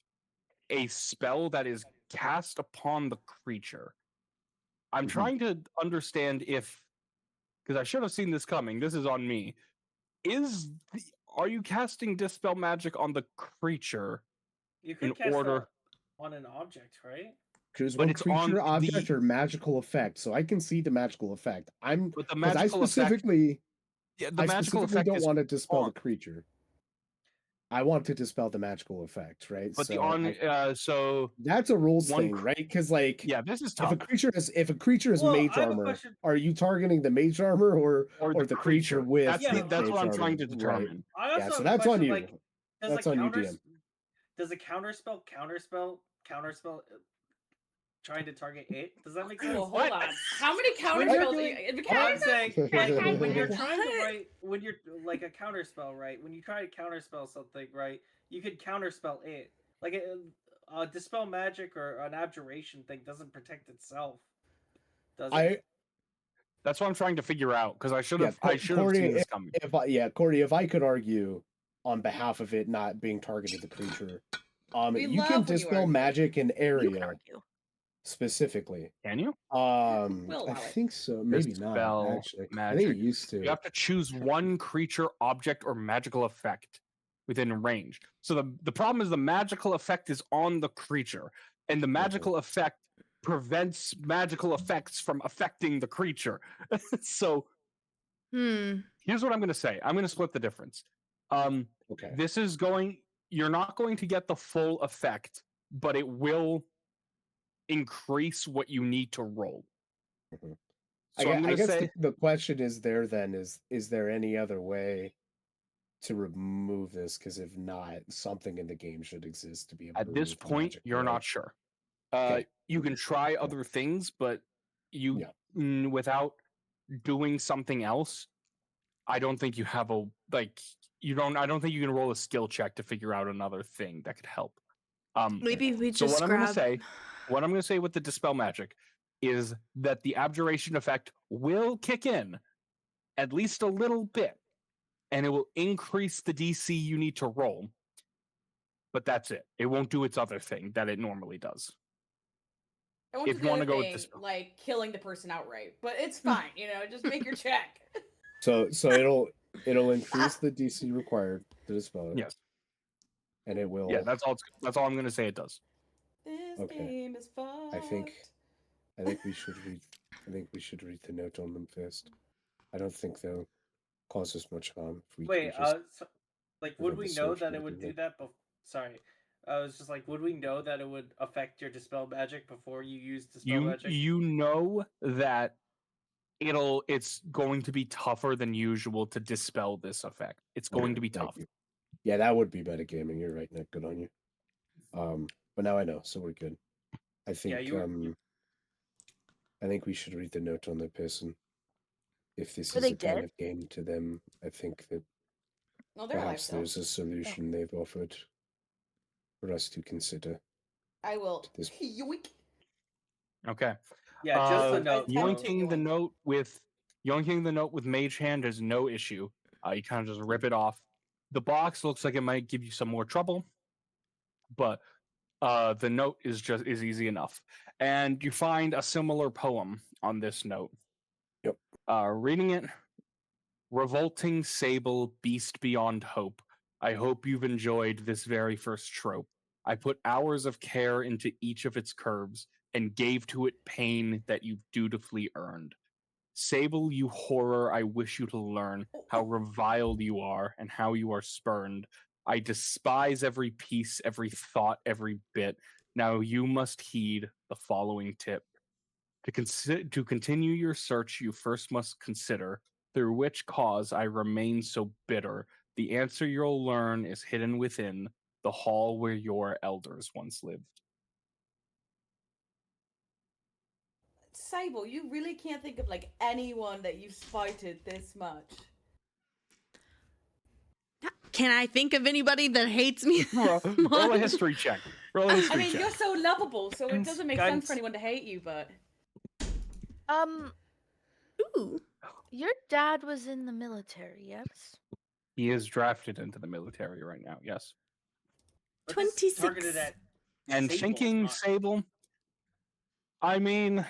a spell that is cast upon the creature. I'm Mhm. trying to understand because I should have seen this coming. This is on me. Are you casting Dispel Magic on the creature? you could In cast order- that on an object, right? Choose But one it's creature, on object, the- or magical effect. So I can see the magical effect. But the Because I magical effect, specifically, the I magical specifically effect don't is want to dispel on. the creature. I want to dispel the magical effect, right? But so that's a rules one thing, cr- right? Because like, yeah, this is if tough. a creature has Well, mage I have a armor, question. are you targeting the mage armor or the creature with? That's Yeah, that's what mage I'm trying to armor? determine. Right. I also Yeah, so have a that's on question, you. like, does That's a on you, counter, DM. Does a counterspell trying to target it? Does that make sense? Well, hold on. How many When you're counterspells? doing- Can I'm saying, like, when you're What? trying to write, when you're like a counterspell, right? When you try to counterspell something, right? You could counterspell it. Like a dispel magic or an abjuration thing doesn't protect itself, does it? That's what I'm trying to figure out because I should Yeah, have seen this coming. Cordy, if I could argue on behalf of it not being targeted the creature, We you love can when you dispel argue. magic in You can area argue. specifically. Can you? We'll I allow it. think so. Maybe not. Dispel Actually, I magic. think it used to. You have to choose one creature, object, or magical effect within range. So the problem is the magical effect is on the creature, and the magical effect prevents magical effects from affecting the creature. So here's what I'm going to say. I'm going to split the difference. Okay. You're not going to get the full effect, but it will increase what you need to roll. Mhm. So I'm I going to guess say the question is is there any other way to remove this? Because if not, something in the game should exist to be able to at this remove the point, magic, you're right? not sure. Okay. You can try other things, but without doing something else, I don't think you have I don't think you can roll a skill check to figure out another thing that could help. Maybe we So just what I'm grab. going to say with the dispel magic is that the abjuration effect will kick in at least a little bit, and it will increase the DC you need to roll. But that's it. It won't do its other thing that it normally does. I want If to you do wanna a go with thing, this- like killing the person outright, but it's fine. Just make your check. So it'll increase the DC required to dispel it. Yes. And it will. Yeah, that's all I'm going to say it does. This Okay. game is fucked. I think we should read the note on them first. I don't think they'll cause us much harm if we Wait, can just would prevent we the know sword that from it would getting do that? Sorry, I was just like, would we know that it would affect your dispel magic before you use dispel magic? You know that it's going to be tougher than usual to dispel this effect. It's going to be Thank tough. you. Yeah, that would be metagaming. You're right, Nick. Good on you. But now I know, so we're good. I think I think we should read the note on the person. If this Are is they a kind dead? of game to them, I think that No, they're alive perhaps still. there's a solution they've offered for us to consider. I will. This- Yoink. Okay. Yeah, just the note. Yoinking the note with Mage Hand is no issue. You kind of just rip it off. The box looks like it might give you some more trouble, but the note is easy enough. And you find a similar poem on this note. Yep. Reading it. Revolting Sable, beast beyond hope. I hope you've enjoyed this very first trope. I put hours of care into each of its curves and gave to it pain that you've dutifully earned. Sable, you horror, I wish you to learn how reviled you are and how you are spurned. I despise every piece, every thought, every bit. Now you must heed the following tip. To continue your search, you first must consider through which cause I remain so bitter. The answer you'll learn is hidden within the hall where your elders once lived. Sable, you really can't think of like anyone that you've spited this much. Can I think of anybody that hates me? Roll a history check. I mean, you're so lovable, so it doesn't make sense for Guidance. anyone to hate you, but Ooh. Your dad was in the military, yes? He is drafted into the military right now, yes. But this is 26. targeted at And Sable, thinking not- Sable, I mean,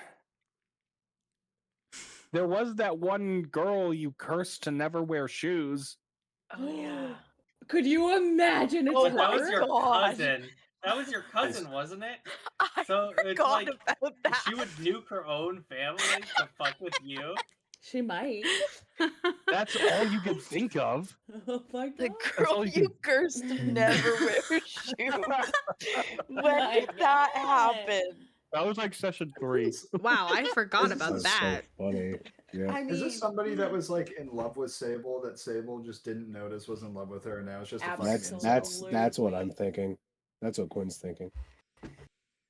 there was that one girl you cursed to never wear shoes. Oh yeah. could you imagine it's Oh But that her? was your God. cousin. That was your cousin, wasn't it? I So it's forgot like about that. she would nuke her own family to fuck with you. She might. That's all you could think of. Oh my The god. girl all you you cursed to never wear shoes. When my did that God. happen? That was like session 3. Wow, I forgot This about is that. So funny. Yeah. I mean, Is this somebody that was like in love with Sable that Sable just didn't notice was in love with her, and now it's just a fucking That's insult? that's what I'm thinking. That's what Quin's thinking.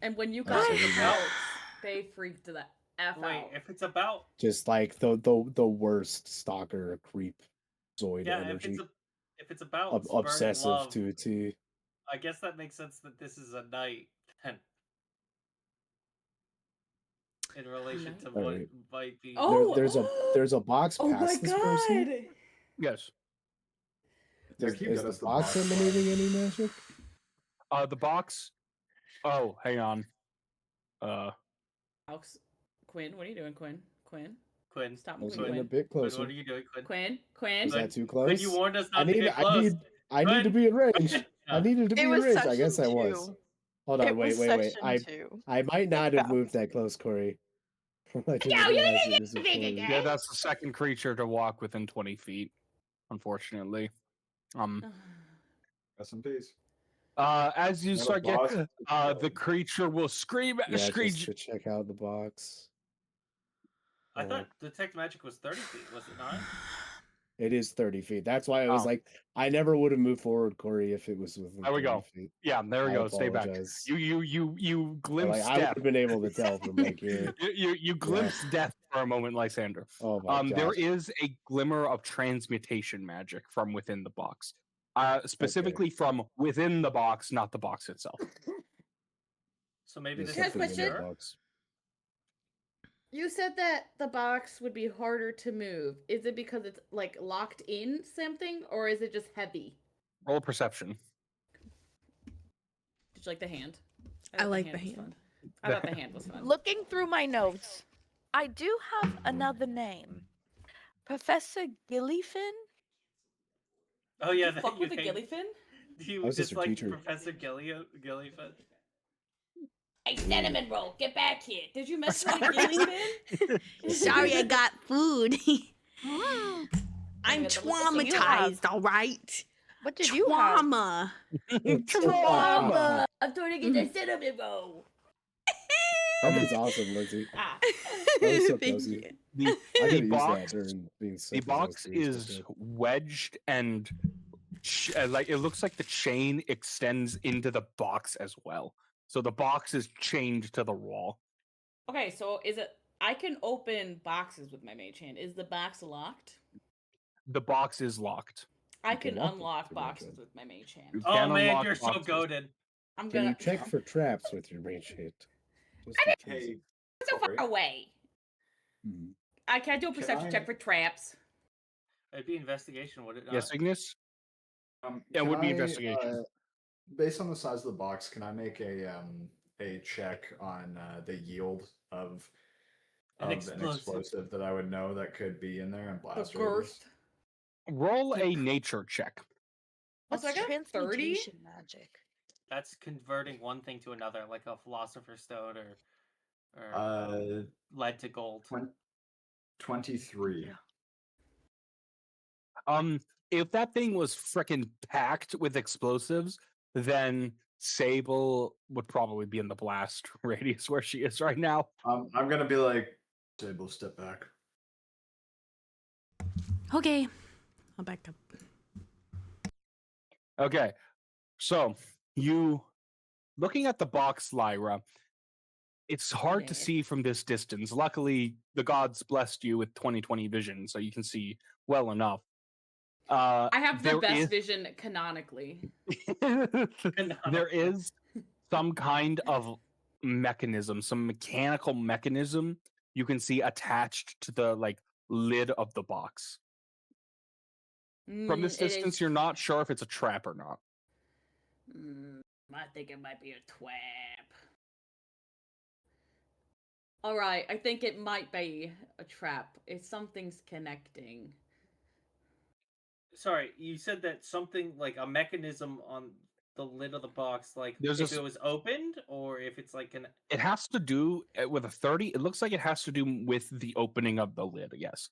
and when you got the Absolutely. belts, they freaked the F Wait, out. if it's about Just like the worst stalker creep zoid energy. if it's about Ob- spurning obsessive love, to a T. I guess that makes sense that this is a knight then. In relation to what Alright. might be. Oh! There's a box Oh my past this person. god! Yes. Is, keep is that the as the box box. emanating any magic? The box. Oh, hang on. Calx, Quin, what are you doing, Quin? Quin, Quin, stop I was moving, getting a Quin. bit Quin, closer. what are you doing, Quin? Quin, Quin. Is Quin, that too Quin, close? you warned us I not to need get close. I need to Quinn. be in range. Yeah. I needed to be It in was range. I guess I session was. 2. Hold It on, wait. was session 2. I might not have moved that close, Corey. I didn't realize it was before you. Yeah, that's the second creature to walk within 20 feet, unfortunately. Rest in peace. As you Not a start boss, getting, it's a the villain. creature will scream, Yeah, screech. just to check out the box. I thought detect magic was 30 feet, was it not? It is 30 feet. That's why I was Oh. like, I never would have moved forward, Corey, if it was within There we 30 go. feet. Yeah, there we I go. Stay back. apologize. You But, glimpse like, I would death. have been able to tell from like here. You glimpse death for a moment, Lysander. Oh my There gosh. is a glimmer of transmutation magic from within the box. Specifically from within the box, not the box itself. So maybe There's this Can I is something in question? the sure. box. You said that the box would be harder to move. Is it because it's like locked in something, or is it just heavy? Roll perception. Did you like the hand? I like the was hand. fun. I thought the hand was fun. Looking through my notes, I do have another name. Professor Gillyfin? Oh yeah, You that fuck you with a think gillyfin? he I was was just just her like teacher. Professor Gillyfoot. Hey, cinnamon roll, get back here! Did you mess with a gillyfin? Sorry, I got food. I'm Yeah, the- traumatized, all right? What did you have? Trauma. Mama, I'm trying to get that cinnamon roll. That'd awesome, Lyndsie. Ah. That was so Thank cozy. you. I The could use that box, during being sick. the as I was box doing is stuff. wedged and like it looks like the chain extends into the box as well. So the box is chained to the wall. Okay, so is it? I can open boxes with my mage hand. Is the box locked? The box is locked. I You can can lock it unlock with your mage boxes hand. with my mage You hand. Oh can man, unlock you're so boxes. goaded. I'm Can gonna. you check for traps with your mage hand? Just I in mean, case. Hey, so far Corey, away. Mhm. I can't do a Can perception I- check for traps. It'd be investigation, would it not? Yes, Ignis? It can would be I, investigation. Based on the size of the box, can I make a check on the yield of An an explosive. explosive that I would know that could be in there and The blast radius? girth. Roll a nature check. What's Also, I got a 30. transmutation magic? That's converting one thing to another, like a philosopher's stone or Uh, lead to gold. 23. If that thing was freaking packed with explosives, then Sable would probably be in the blast radius where she is right now. I'm gonna be like, Sable, step back. Okay, I'll back up. Okay, so you looking at the box, Lyra. It's hard to Yeah. see from this distance. Luckily, the gods blessed you with 20/20 vision, so you can see well enough. I have the there best is- vision canonically. there is some kind of mechanism, some mechanical mechanism you can see attached to the like lid of the box. From this It is- distance, you're not sure if it's a trap or not. I think it might be a trap. All right, I think it might be a trap. If something's connecting. Sorry, you said that something like a mechanism on the lid of the box, like There's if this- it was opened or if it's like an. It has to do with a 30. It looks like it has to do with the opening of the lid, yes.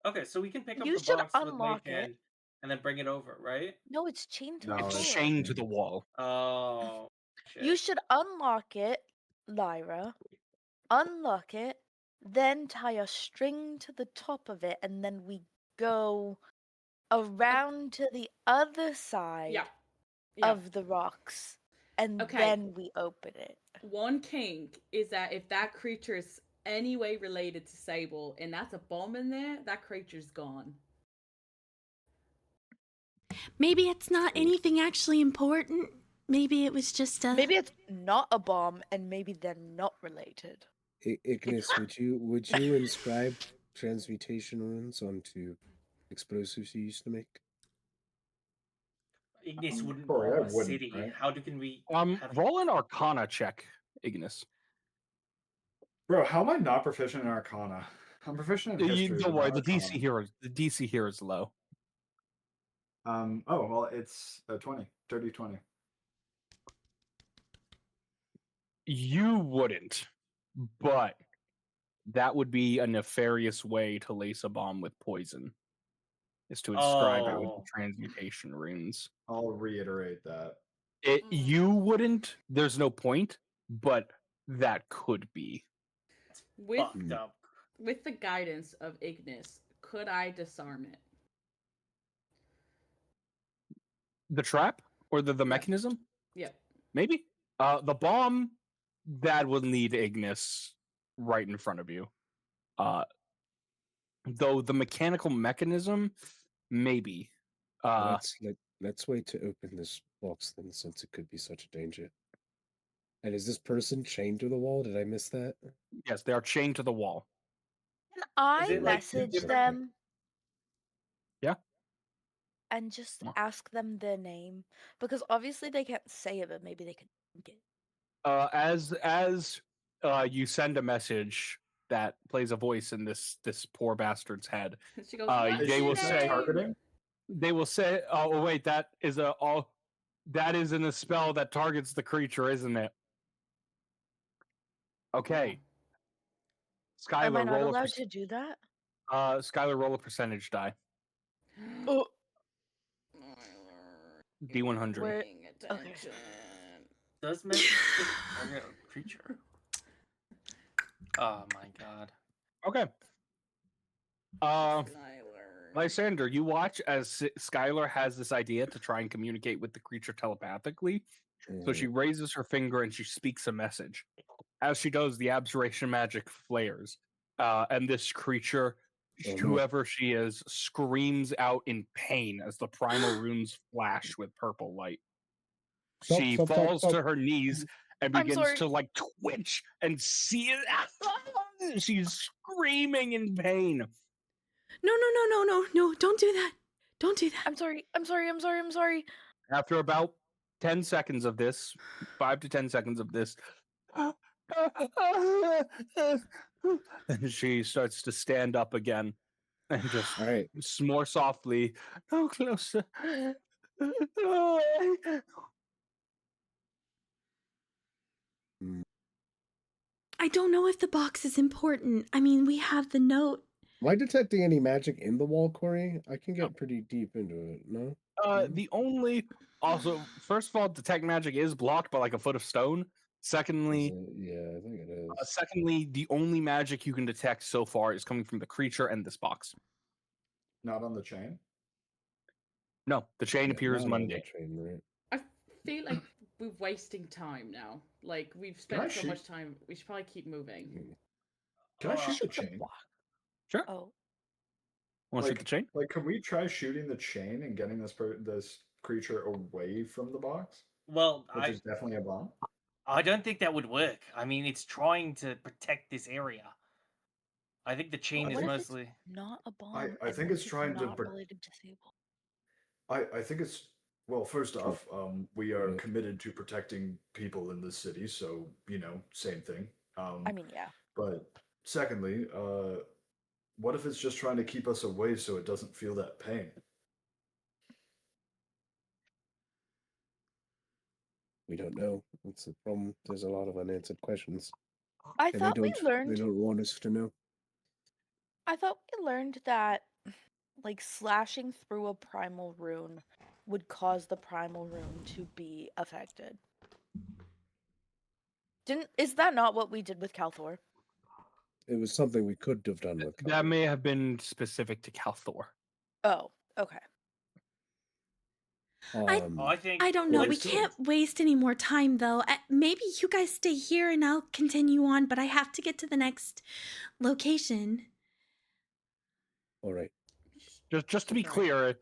Okay, so we can pick up You the should box with mage unlock it. hand and then bring it over, right? No, it's chained to No, the It's it's floor. chained to the wall. Oh, shit. You should unlock it, Lyra. Unlock it, then tie a string to the top of it, and then we go around to the other side Yeah. Yeah. of the rocks, and Okay. then we open it. One kink is that if that creature is any way related to Sable and that's a bomb in there, that creature's gone. Maybe it's not anything actually important. Maybe it was just a. Maybe it's not a bomb, and maybe they're not related. Ignis, would you inscribe transmutation runes onto explosives you used to make? Ignis wouldn't Corey, I bomb a wouldn't, city. right? How can we have Roll an Arcana check, Ignis. Bro, how am I not proficient in Arcana? I'm proficient in history. Don't but worry, not Arcana. the DC here is low. Oh well, it's 20, 30, 20. You wouldn't, but that would be a nefarious way to lace a bomb with poison. Is to inscribe it with the Oh. transmutation runes. I'll reiterate that. You wouldn't. There's no point, but that could be. With fucked up? with the guidance of Ignis, could I disarm it? The trap or the mechanism? Yep. Maybe. The bomb that will need Ignis right in front of you. Though the mechanical mechanism, maybe. Let's wait to open this box then, since it could be such a danger. And is this person chained to the wall? Did I miss that? Yes, they are chained to the wall. Can I it like two message different- them? Yeah. And just Well. ask them their name? Because obviously they can't say it, but maybe they can think it. As you send a message that plays a voice in this poor bastard's head, She goes, they "What's will your say- name?" targeting. they will say, "Oh wait, that is in a spell that targets the creature, isn't it?" Okay. Skyler, Am I not roll a allowed to do that? Skyler, roll a percentage die. Oh, D100. Where- Paying okay. attention. Does message target a creature? Oh my god. Okay. Skyler. Lysander, you watch as Skyler has this idea to try and communicate with the creature telepathically. So she raises her finger and she speaks a message. As she does, the abjuration magic flares, and this creature, whoever she is, screams out in pain as the primal runes flash with purple light. She falls to her knees and I'm begins sorry. to like twitch and see it. She's screaming in pain. No, don't do that. Don't do that. I'm sorry. After about 10 seconds of this, 5 to 10 seconds of this, and she starts to stand up again and just All right. more softly, "Oh, closer." I don't know if the box is important. I mean, we have the note. Am I detecting any magic in the wall, Corey? I can get pretty deep into it, no? The only, also, first of all, detect magic is blocked by like a foot of stone. Secondly, Yeah, I think it is. secondly, the only magic you can detect so far is coming from the creature and this box. Not on the chain. No, the chain Yeah, appears not on the Monday. train, right? I feel like we're wasting time now. Like we've spent so much time. We should probably keep moving. Can I shoot the chain? Sure. Oh. Want to shoot the chain? Like, can we try shooting the chain and getting this creature away from the box? Well, Which is definitely a bomb. I don't think that would work. I mean, it's trying to protect this area. I think the chain is What if mostly. it's not a bomb. I think it's trying to. Not related to Sable. I think it's well. First off, we are committed to protecting people in this city, so same thing. I mean, yeah. But secondly, what if it's just trying to keep us away so it doesn't feel that pain? We don't know. That's the problem. There's a lot of unanswered questions. I thought we They learned. don't want us to know. I thought we learned that, like, slashing through a primal rune would cause the primal rune to be affected. Is that not what we did with Calthor? It was something we could have done with. That may have been specific to Calthor. Oh, okay. I don't know. We can't waste any more time, though. Maybe you guys stay here and I'll continue on, but I have to get to the next location. All right. Just to be clear,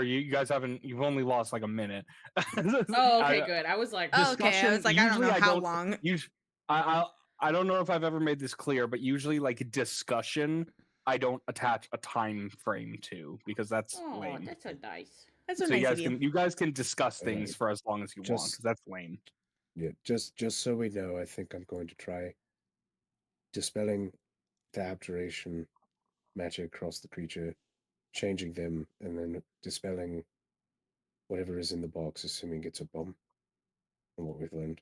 you guys you've only lost like a minute. Oh, okay, good. I was like, oh, okay. I was like, I don't know how long. I don't know if I've ever made this clear, but usually like discussion, I don't attach a time frame to because that's lame. That's so nice. That's so so nice of you. you guys can discuss things for as long as you want because that's lame. Yeah, just so we know, I think I'm going to try dispelling the abjuration magic across the creature, changing them, and then dispelling whatever is in the box, assuming it's a bomb. And what we've learned.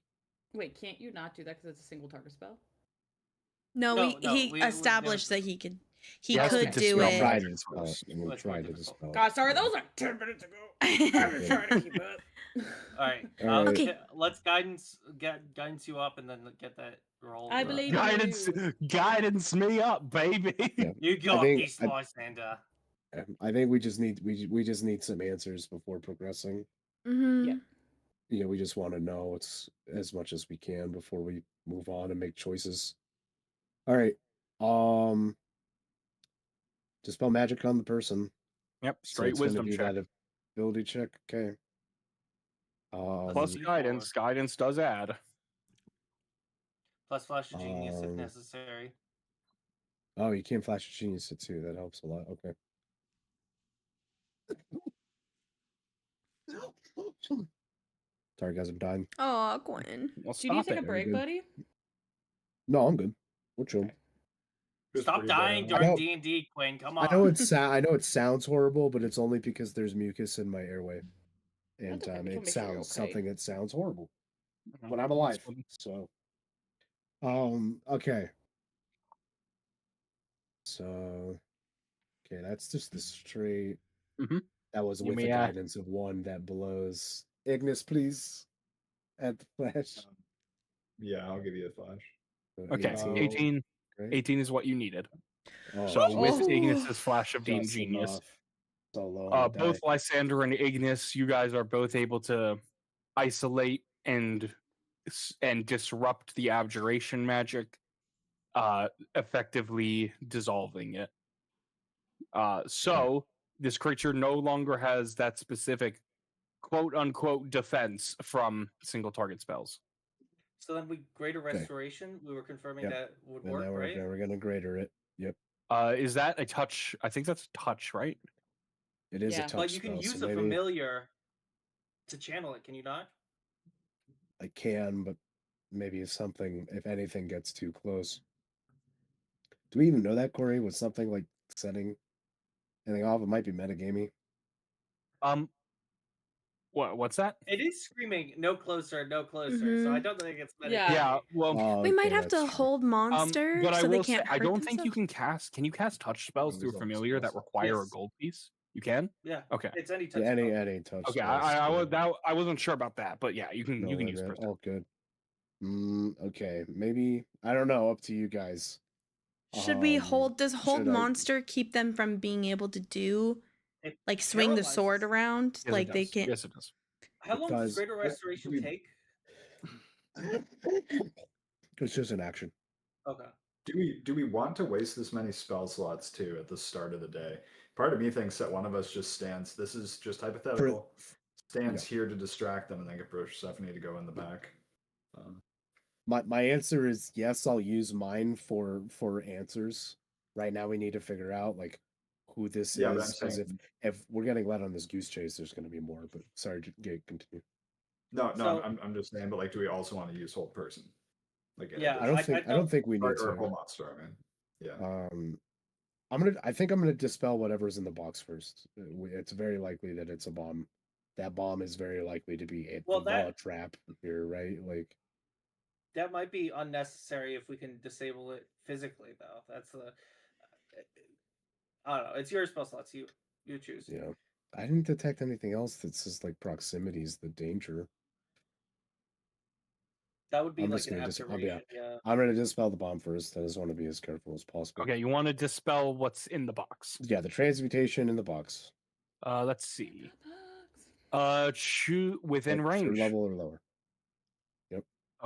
Wait, can't you not do that because it's a single target spell? No, he established that he could do it. Tried to dispel. God, sorry, that was like 10 minutes ago. I've been trying to keep up. All right. Okay. Let's guidance you up and then get that roll. I believe guidance me up, baby. Yeah. You got this, Lysander. I think we just need some answers before progressing. Mm-hmm. Yeah. We just want to know as much as we can before we move on and make choices. All right. Dispel magic on the person. Yep. Straight wisdom check. That ability check. Okay. Plus guidance. Guidance does add. Plus flash of genius if necessary. Oh, you can flash of genius it too. That helps a lot. Okay. Sorry, guys, I'm dying. Oh, Quin. Well, Do you need to take a break, buddy? No, I'm good. We're chill. Stop dying during D&D, Quin. Come on. I know it sounds horrible, but it's only because there's mucus in my airway, and it sounds something that sounds horrible. But I'm alive, so. Okay. So, okay, that's just the straight. Mm-hmm. That was with the guidance of one that blows. Ignis, please. Add the flash. Yeah, I'll give you a flash. Okay, 18. 18, Right? 18 is what you needed. Oh, So with Oh. Ignis's Flash of Being just Genius, enough. So low on the both die. Lysander and Ignis, you guys are both able to isolate and disrupt the abjuration magic, effectively dissolving it. So this creature no longer has that specific quote unquote defense from single target spells. So then greater restoration. We were confirming Yep. that would And work, now right? we're gonna greater it. Yep. Is that a touch? I think that's a touch, right? It is Yeah. a touch But you can spell, use so a maybe familiar to channel it. Can you not? I can, but maybe if anything gets too close. Do we even know that, Corey? Was something like setting anything off? It might be metagamey. What's that? It is screaming no closer, no closer. So I don't think it's Yeah. metagamey. Yeah, well, Oh, We might okay, have to that's true. hold monster but I so they will say, can't hurt I don't think you themselves. can cast. Can you cast touch spells It through was all familiar that spells. require a Yes. gold piece? You can. Yeah. Okay. It's any touch Yeah, spell. any touch Okay. spells. I wasn't sure about that, but yeah, you can No, use man, percent. all good. Okay, maybe I don't know. Up to you guys. Should we hold? Does hold should I- monster keep them from being able to do It like swing the paralyzes. sword around? Yes, like it they does. can't. Yes, it does. How long does greater restoration we- take? It's just an action. Okay. Do we want to waste this many spell slots too at the start of the day? Part of me thinks that one of us just stands. This is just hypothetical. Stands here to distract them and then get Persephone to go in the back. My answer is yes. I'll use mine for answers. Right now, we need to figure out like who this Yeah, but is, because if we're getting led on this goose chase, there's going to be more. But sorry, continue. No, So- I'm just saying. But like, do we also want to use whole person? Like, in Yeah, addition- I don't think we need or whole to. monster. I mean, yeah. I think I'm gonna dispel whatever's in the box first. It's very likely that it's a bomb. That bomb is very likely to be a trap here, right? Like, that might be unnecessary if we can disable it physically, though. That's the. I don't know. It's your spell slots. You choose. you know, I didn't detect anything else that says like proximity is the danger. That would be I'm like just an gonna abjuration. Yeah. I'm gonna dispel the bomb first. I just want to be as careful as possible. Okay, you want to dispel what's in the box. Yeah, the transmutation in the box. Let's see. Shoot within Third range. level or lower.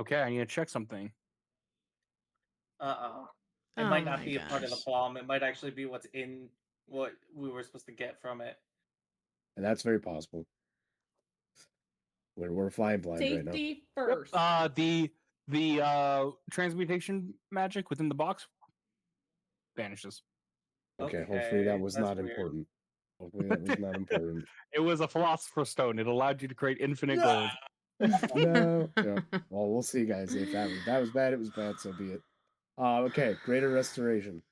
Okay, I need to check something. It might not be a part of the gosh. bomb. It might actually be what's in what we were supposed to get from it. And that's very possible. We're flying blind right now. Safety first. The transmutation magic within the box vanishes. Okay, hopefully that was that's not weird. important. Hopefully that was not important. It was a philosopher's stone. It allowed you to create infinite gold. No. Yeah. Well, we'll see, guys. If that was bad, it was bad. So be it. Okay, greater restoration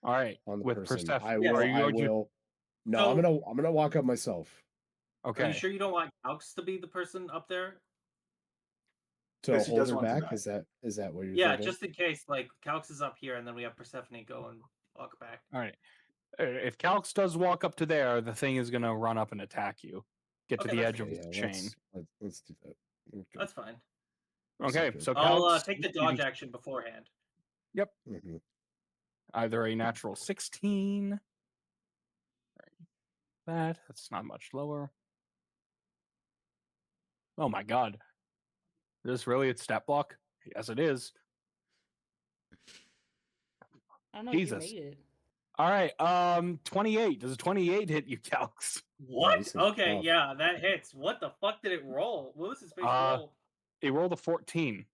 All right. on the With person. Persephone. I Yes. will. Are you I going to- will. No, So- I'm gonna walk up myself. Okay. Are you sure you don't want Calx to be the person up there? To Yes, he hold does her want to back. back. Is that what you're Yeah, thinking? just in case. Like Calx is up here, and then we have Persephone go and walk back. All right. If Calx does walk up to there, the thing is going to run up and attack you. Get to Okay, the that's edge of Okay, the yeah, chain. let's do that. Okay. That's fine. Okay, so I'll Calx, take the you can- dodge action beforehand. Mhm. either a natural 16. That's not much lower. Oh my god. Is this really its stat block? Yes, it is. I don't know. Jesus. You made it. All right. 28. Does a 28 hit you, Calx? What? this is Okay, tough. yeah, that hits. What the fuck did it roll? What was his base Uh, roll? It rolled a 14.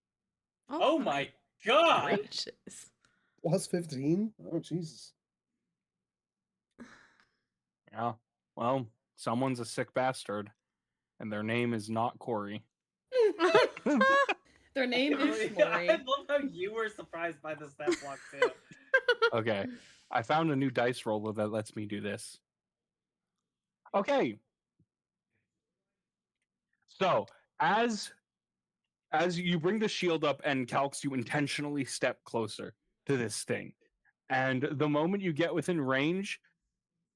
Oh my god! gracious. Plus 15. Oh Jesus. Yeah. Well, someone's a sick bastard, and their name is not Corey. Their name is I Schmory. love how you were surprised by the stat block too. Okay. I found a new dice roller that lets me do this. Okay. So, as you bring the shield up and Calx, you intentionally step closer to this thing. And the moment you get within range,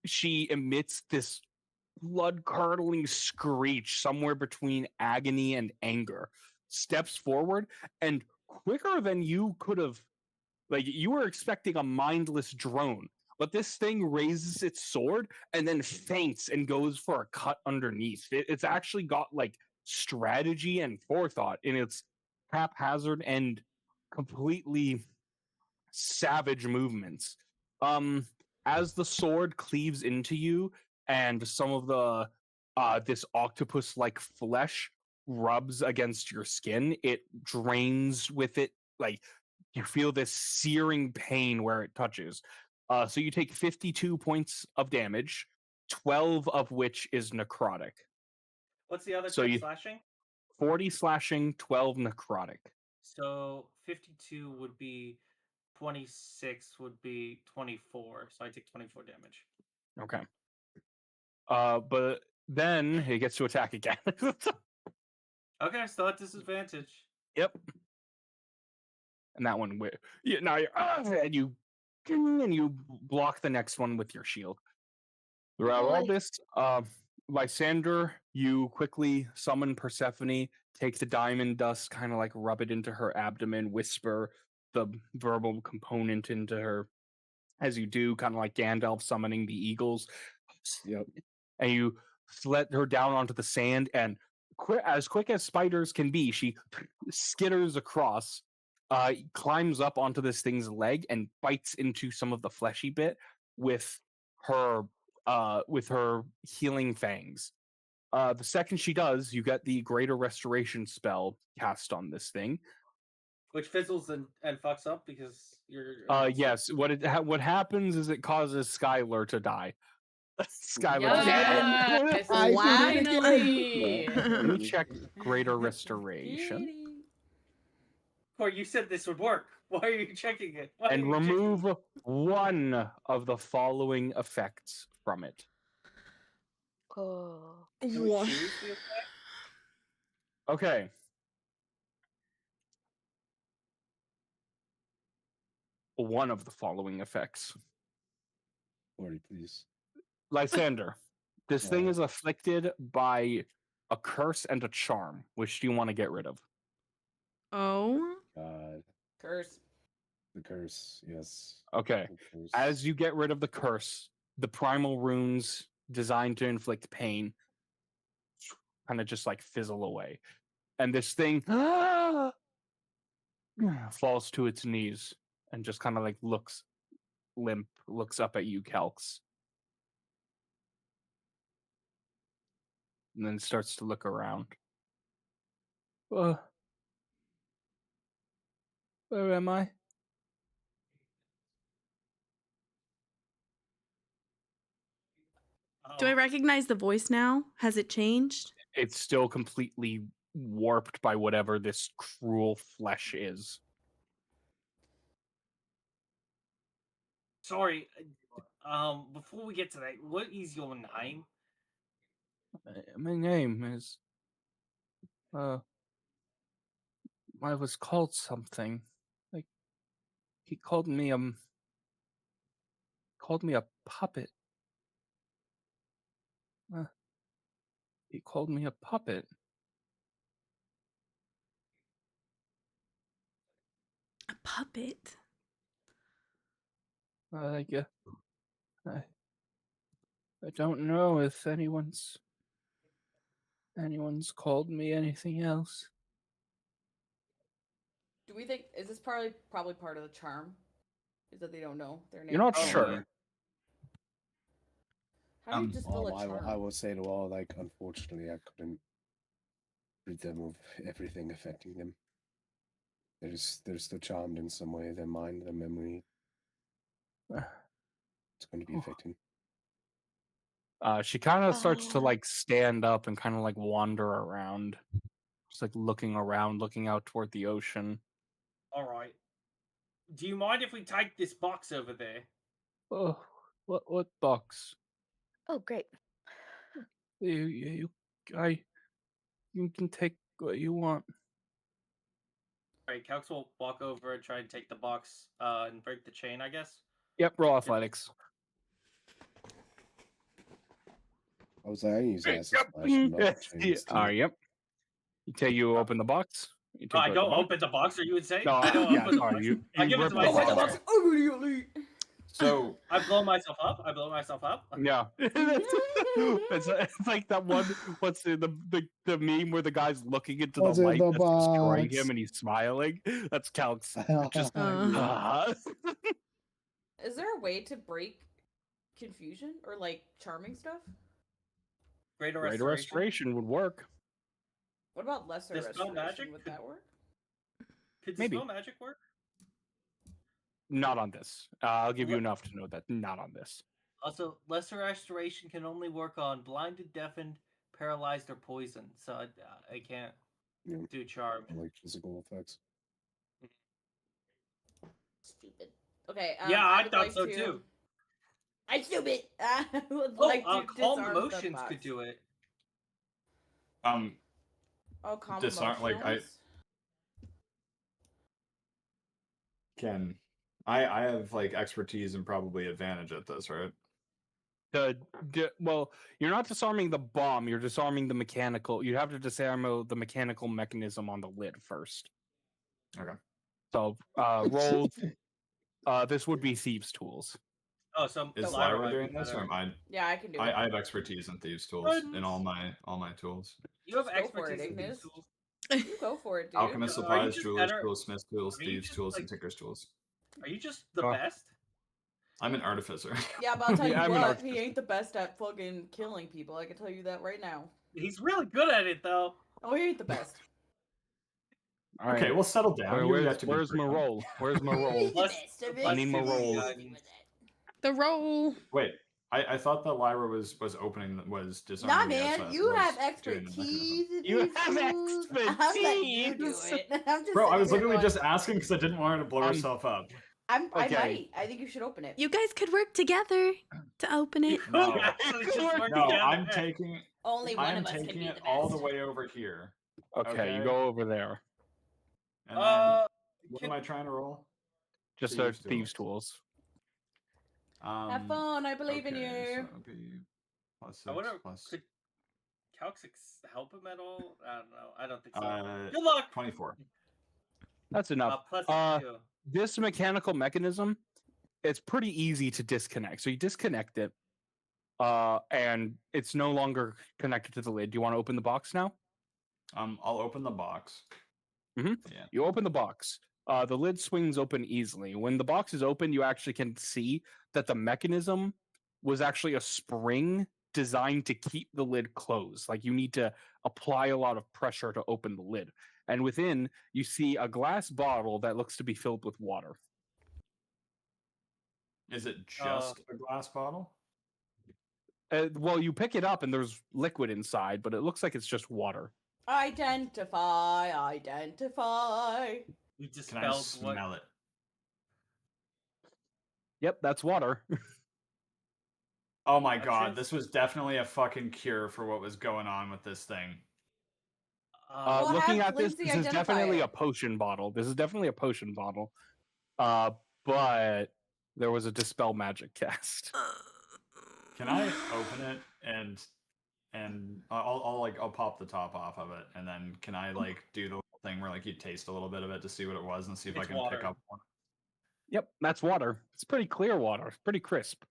she emits this blood-curdling screech somewhere between agony and anger, steps forward, and quicker than you could have Like you were expecting a mindless drone, but this thing raises its sword and then feints and goes for a cut underneath. It's actually got like strategy and forethought in its haphazard and completely savage movements. Um, as the sword cleaves into you, and some of the this octopus-like flesh rubs against your skin, it drains with it. Like you feel this searing pain where it touches. So you take 52 points of damage, 12 of which is necrotic. What's the other So type you slashing? 40 slashing, 12 necrotic. So 52 would be 26 would be 24. So I take 24 damage. Okay. But then it gets to attack again. Okay, still at disadvantage. Yep. And that one, now you're, and you block the next one with your shield. Throughout all this, Lysander, you quickly summon Persephone, take the diamond dust, kind of like rub it into her abdomen, whisper the verbal component into her. As you do, kind of like Gandalf summoning the eagles. Yep. And you let her down onto the sand, and as quick as spiders can be, she skitters across, climbs up onto this thing's leg, and bites into some of the fleshy bit with her healing fangs. The second she does, you get the Greater Restoration spell cast on this thing. Which fizzles and fucks up because you're. Yes. What happens is it causes Skyler to die. Skyler. Yes, I did it finally. again. Let me check Greater Restoration Corey, you said this would work. Why are you checking it? Why and are you checking remove one of the following effects from it. Oh. it? Can we What? choose the effect? Okay. One of the following effects. 40, please. Lysander, this thing is afflicted by a curse and a charm. Which do you want to get rid of? Oh. Curse. The curse, yes. Okay. The curse. As you get rid of the curse, the primal runes designed to inflict pain kind of just like fizzle away. And this thing falls to its knees and just kind of like looks limp, looks up at you, Calx. And then starts to look around. Where am I? Do I recognize the voice now? Has it changed? It's still completely warped by whatever this cruel flesh is. Sorry. Before we get to that, what is your name? My name is I was called something. Like he called me a puppet. He called me a puppet. A puppet? I don't know if anyone's called me anything else. Do we think is this probably part of the charm? Is that they don't know their name? You're not Oh, sure. How do you dispel a charm? I will say to all, like, unfortunately, I couldn't rid them of everything affecting them. They're still charmed in some way. Their mind, their memory. It's going to be affecting. She kind of starts to like stand up and kind of like wander around, just like looking around, looking out toward the ocean. All right. Do you mind if we take this box over there? Oh, what box? Oh, great. You can take what you want. All right, Calx will walk over and try and take the box and break the chain, I guess. Yep, roll athletics. I was like, I use acid splash. Yep. You open the box. You take I out don't the box. open the box. Are you insane? No, I don't yeah, open the sorry, box. you I give it rip to the Oh, box. myself. immediately. So I blow myself up. I blow myself up. Yeah, it's like that one. What's the meme where the guy's looking into What's the in light the that's destroying box? him and he's smiling? That's Calx. Just Yeah. Is there a way to break confusion or like charming stuff? Greater Greater restoration. restoration would work. What about lesser Dispel restoration? magic? Would Could- that work? Could Maybe. dispel magic work? Not on this. I'll give you Let- enough to know that not on this. Also, lesser restoration can only work on blinded, deafened, paralyzed, or poisoned. So I can't Yeah. do charm. I like physical effects. Stupid. Okay. Yeah, I I would thought like so to... too. I'm stupid. I would Oh, like to calm disarm the emotions box. could do it. Oh, calm disarm like emotions? I have like expertise and probably advantage at this, right? Well, you're not disarming the bomb. You're disarming the mechanical. You have to disarm the mechanical mechanism on the lid first. Okay. So roll. This would be thieves' tools. Oh, so Is Lyra Lyra might be doing this, or better. am I? Yeah, I can do it. I have expertise in thieves' tools in all my tools. You have Just go for it, expertise in these Ignis. tools. You go for it, dude. Alchemist Are you supplies, just jewelers better- tools, smith tools, are you thieves just, tools, and like- tinker's tools. Are you just the Oh. best? I'm an artificer. Yeah, but I'll tell you Yeah, I'm an what, artist. he ain't the best at fucking killing people. I can tell you that right now. He's really good at it, though. Oh, he ain't the best. All Okay, right. well, settle down. You Where's have to be where's my proven. roll? Where's my roll? He's the Let's- best of let's I need my see what roll. you got. The roll. Wait, I thought that Lyra was opening was disarming. Nah, the man, outside- you was have doing the mechanism. expertise in You these have tools. I'm letting you do expertise. it. I'm just Bro, I sitting was here literally going, just asking because I didn't want her to blow I'm- herself up. I Okay. might. I think you should open it. You guys could work together to open it. No. Actually, just work No, together. I'm taking Only one I'm of us can taking be it the best. all the way over here. Okay, Okay. you go over there. And then, what can- am I trying to roll? Just Thieves' thieves tools. Have fun. I believe in okay, you. So it'll be plus I wonder, 6 plus could Calx help him at all? I don't know. I don't think so. uh Good luck. 24. That's enough. Plus Uh, 2. This mechanical mechanism, it's pretty easy to disconnect. So you disconnect it, and it's no longer connected to the lid. Do you want to open the box now? I'll open the box. Mhm. Yeah. You open the box. The lid swings open easily. When the box is open, you actually can see that the mechanism was actually a spring designed to keep the lid closed. Like you need to apply a lot of pressure to open the lid. And within, you see a glass bottle that looks to be filled with water. Is it just a glass bottle? Well, you pick it up and there's liquid inside, but it looks like it's just water. Identify. We Can I dispelled what? smell it? Yep, that's water. Oh my I'm god, sure- this was definitely a fucking cure for what was going on with this thing. Well, Looking have at this, Lyndsie this is identify definitely it. a potion bottle. This is definitely a potion bottle. But there was a dispel magic cast. Can I open it and I'll pop the top off of it, and then can I like do the thing where like you taste a little bit of it to see what it was and see if I It's can water. pick up one? Yep, that's water. It's pretty clear water. It's pretty crisp.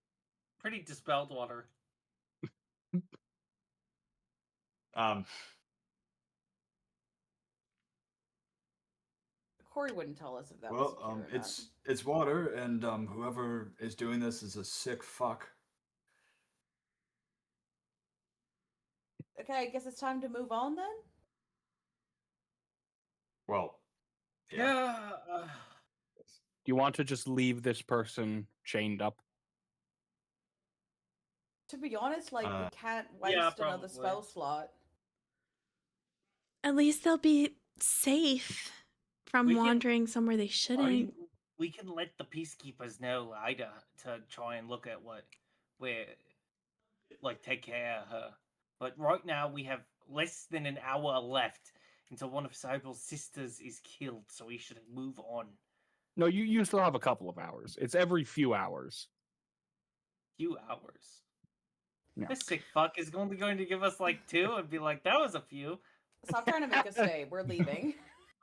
Pretty dispelled water. Corey wouldn't tell us if that was Well, secure or not. it's water, and whoever is doing this is a sick fuck. Okay, I guess it's time to move on then. Well, Yeah. Do you want to just leave this person chained up? To be honest, like we can't waste yeah, another probably. spell slot. At least they'll be safe from We can- wandering somewhere they Are shouldn't. you- we can let the peacekeepers know, Ida, to try and look at what we're like take care of her. But right now we have less than an hour left until one of Sable's sisters is killed, so we should move on. No, you still have a couple of hours. It's every few hours. Few hours. Yeah. This sick fuck is only going to give us like 2 and be like, that was a few. Stop trying to make us stay. We're leaving.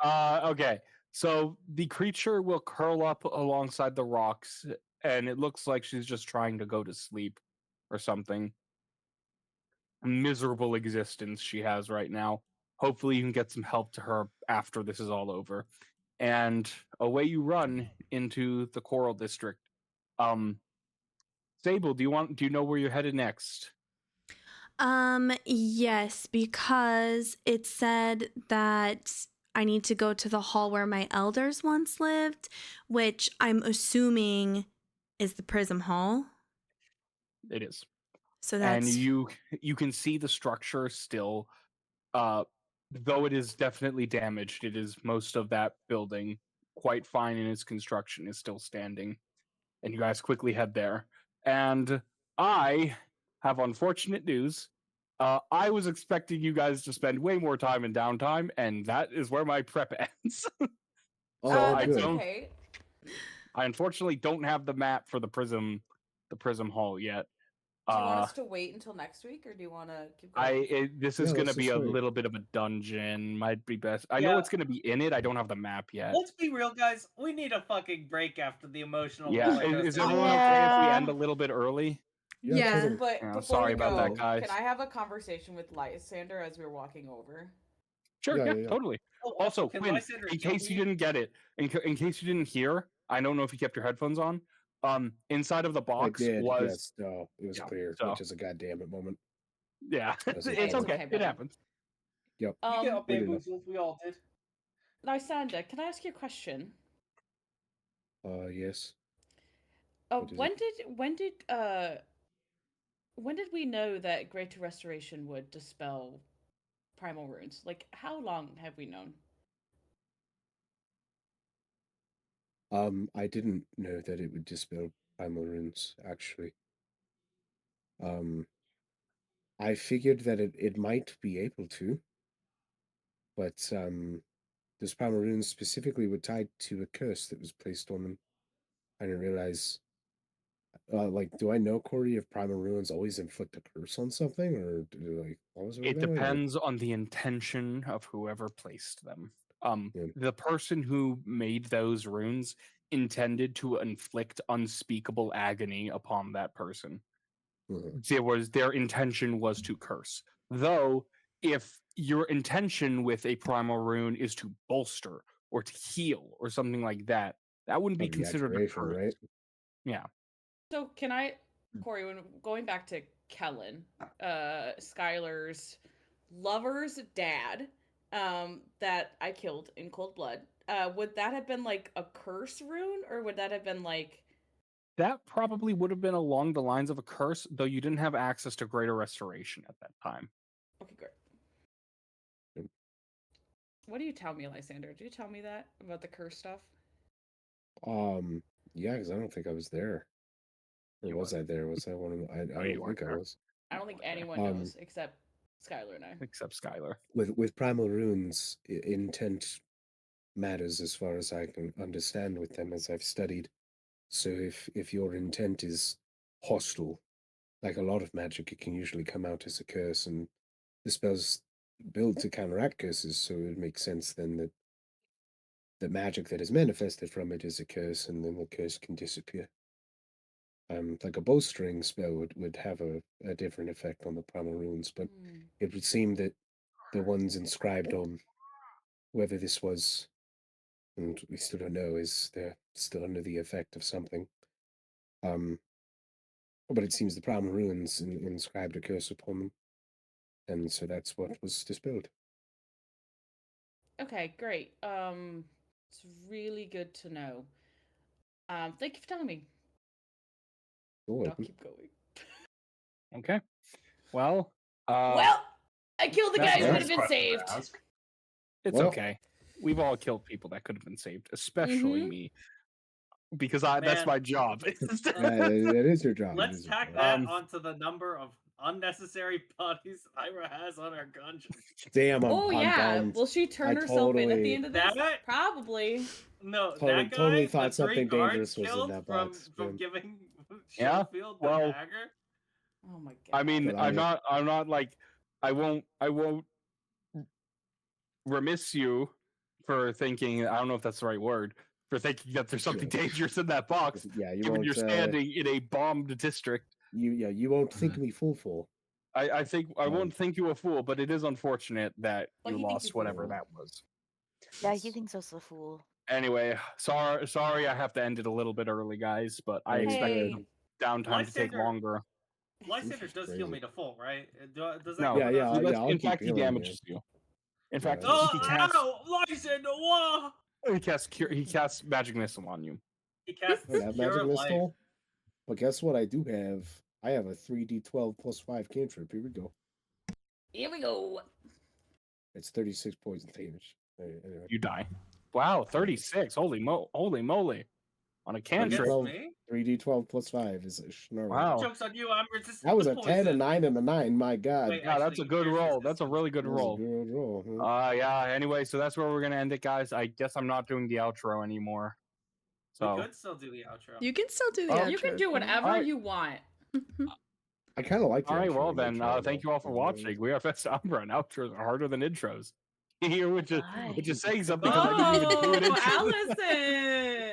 Okay. So the creature will curl up alongside the rocks, and it looks like she's just trying to go to sleep or something. Miserable existence she has right now. Hopefully, you can get some help to her after this is all over. And away you run into the Coral District. Sable, do you know where you're headed next? Yes, because it said that I need to go to the hall where my elders once lived, which I'm assuming is the Prism Hall. It is. So And that's you can see the structure still, though it is definitely damaged. It is most of that building, quite fine in its construction, is still standing. And you guys quickly head there. And I have unfortunate news. I was expecting you guys to spend way more time in downtime, and that is where my prep ends. Oh, So I That's good. don't. okay. I unfortunately don't have the map for the Prism Hall yet. Do you want us to wait until next week, or do you want to keep going? This Yeah, is going to let's be just a wait. little bit of a dungeon. Might be best. I Yeah. know it's going to be in it. I don't have the map yet. Let's be real, guys. We need a fucking break after the emotional Yeah, roller coaster. is everyone okay if we Yeah. end a little bit early? Yeah, totally. But Yeah, before sorry we about that, go, guys. can I have a conversation with Lysander as we're walking over? Sure, Yeah. totally. Oh, Also, can Quin, Lysander in show case you me? didn't get it, in case you didn't hear, I don't know if you kept your headphones on. Inside of the I box did. was Yes. No, it was yeah, clear, so which is a goddamn it moment. yeah, That's it's Hey, it's okay. okay, It buddy. happens. Yep. You get we didn't know. bamboozled. We all did. Lysander, can I ask you a question? Yes. What is When it? did we know that Greater Restoration would dispel primal runes? Like, how long have we known? I didn't know that it would dispel primal runes, actually. I figured that it might be able to, but those primal runes specifically were tied to a curse that was placed on them. I didn't realize. Do I know, Corey, if primal runes always inflict a curse on something, or do like always work It that way? depends on the intention of whoever placed them. Yeah. The person who made those runes intended to inflict unspeakable agony upon that person. Their intention was to curse. Though, if your intention with a primal rune is to bolster or to heal or something like that, that wouldn't be Of the considered a activation, curse. right? Yeah. So can I, Corey, when going back to Kellen, Skyler's lover's dad, that I killed in cold blood, would that have been like a curse rune, or would that have been like That probably would have been along the lines of a curse, though you didn't have access to greater restoration at that time. okay, great. What do you tell me, Lysander? Did you tell me that about the curse stuff? Yeah, because I don't think I was there. Or You was I there? Was I one of them? I you don't think weren't I there. was. I don't think Okay. anyone knows except Skyler and I. Except Skyler. With primal runes, intent matters as far as I can understand with them, as I've studied. So if your intent is hostile, like a lot of magic, it can usually come out as a curse, and the spells build to counteract curses. So it would make sense then that the magic that is manifested from it is a curse, and then the curse can disappear. Like a bowstring spell would have a different effect on the primal runes, but it would seem that the ones inscribed on whether this was, and we still don't know, is they're still under the effect of something. But it seems the primal runes inscribed a curse upon them, and so that's what was dispelled. Okay, great. It's really good to know. Thank you for telling me. You're I'll welcome. keep going. Okay. Well, Well, I killed the that's guy who a could have nice been question to saved. ask. it's Well- okay. We've all killed people that could have been saved, especially Mhm. me. Because that's Man. my job. That is your job. Let's tack job. that onto the number of unnecessary bodies Lyra has on her gungeon. Damn, Oh yeah, bummed. will she turn I herself in at the totally- end of this? That- Probably. No, Totally- that guy, totally thought the three something guards dangerous was in killed that from box, from man. giving Yeah, Showfield the well- dagger. Oh my god. I mean, But I'm not like I won't remiss you for thinking. I don't know if that's the right word. For thinking that there's something dangerous in that box. Yeah, you Given won't. you're standing in a bombed district. You won't think me fool. I think I won't think you a fool, but it is unfortunate that But you he thinks lost you're whatever fool. that was. Yeah, he thinks us a fool. Anyway, sorry, I have to end it a little bit early, guys, but I expect Hey. the downtime to take Lysander- longer. Lysander does heal Crazy. me to full, right? Does that No, Yeah, yeah, he lets- I'll in keep fact, he healing you. damages you. In fact, Yeah. he casts Lysander, whoa! he casts magic missile on you. He casts I have Cure magic Life. missile. But guess what? I do have. I have a 3d12 plus 5 cantrip. Here we go. Here we go. It's 36 poison damage. Anyway. You die. Wow, 36. Holy moly! On a Against cantrip. 12. me? 3d12 plus 5 is a snarl. Wow. Joke's on you, I'm resistant That was to a 10, poison. a 9, and a 9. My God. Wait, Yeah, that's a actually, good here's roll. That's a resistance. really good That was a roll. good roll. Huh? Yeah. Anyway, so that's where we're gonna end it, guys. I guess I'm not doing the outro anymore. We So could still do the outro. You can still do the Oh. outro. You can do whatever Alright. you want. I kind of like. all right, well outro then, intro, thank though. you all for watching. We are Fest Umbra, and outros are harder than intros. Here, which is saying something because I didn't even do an Oh, intro. Allison!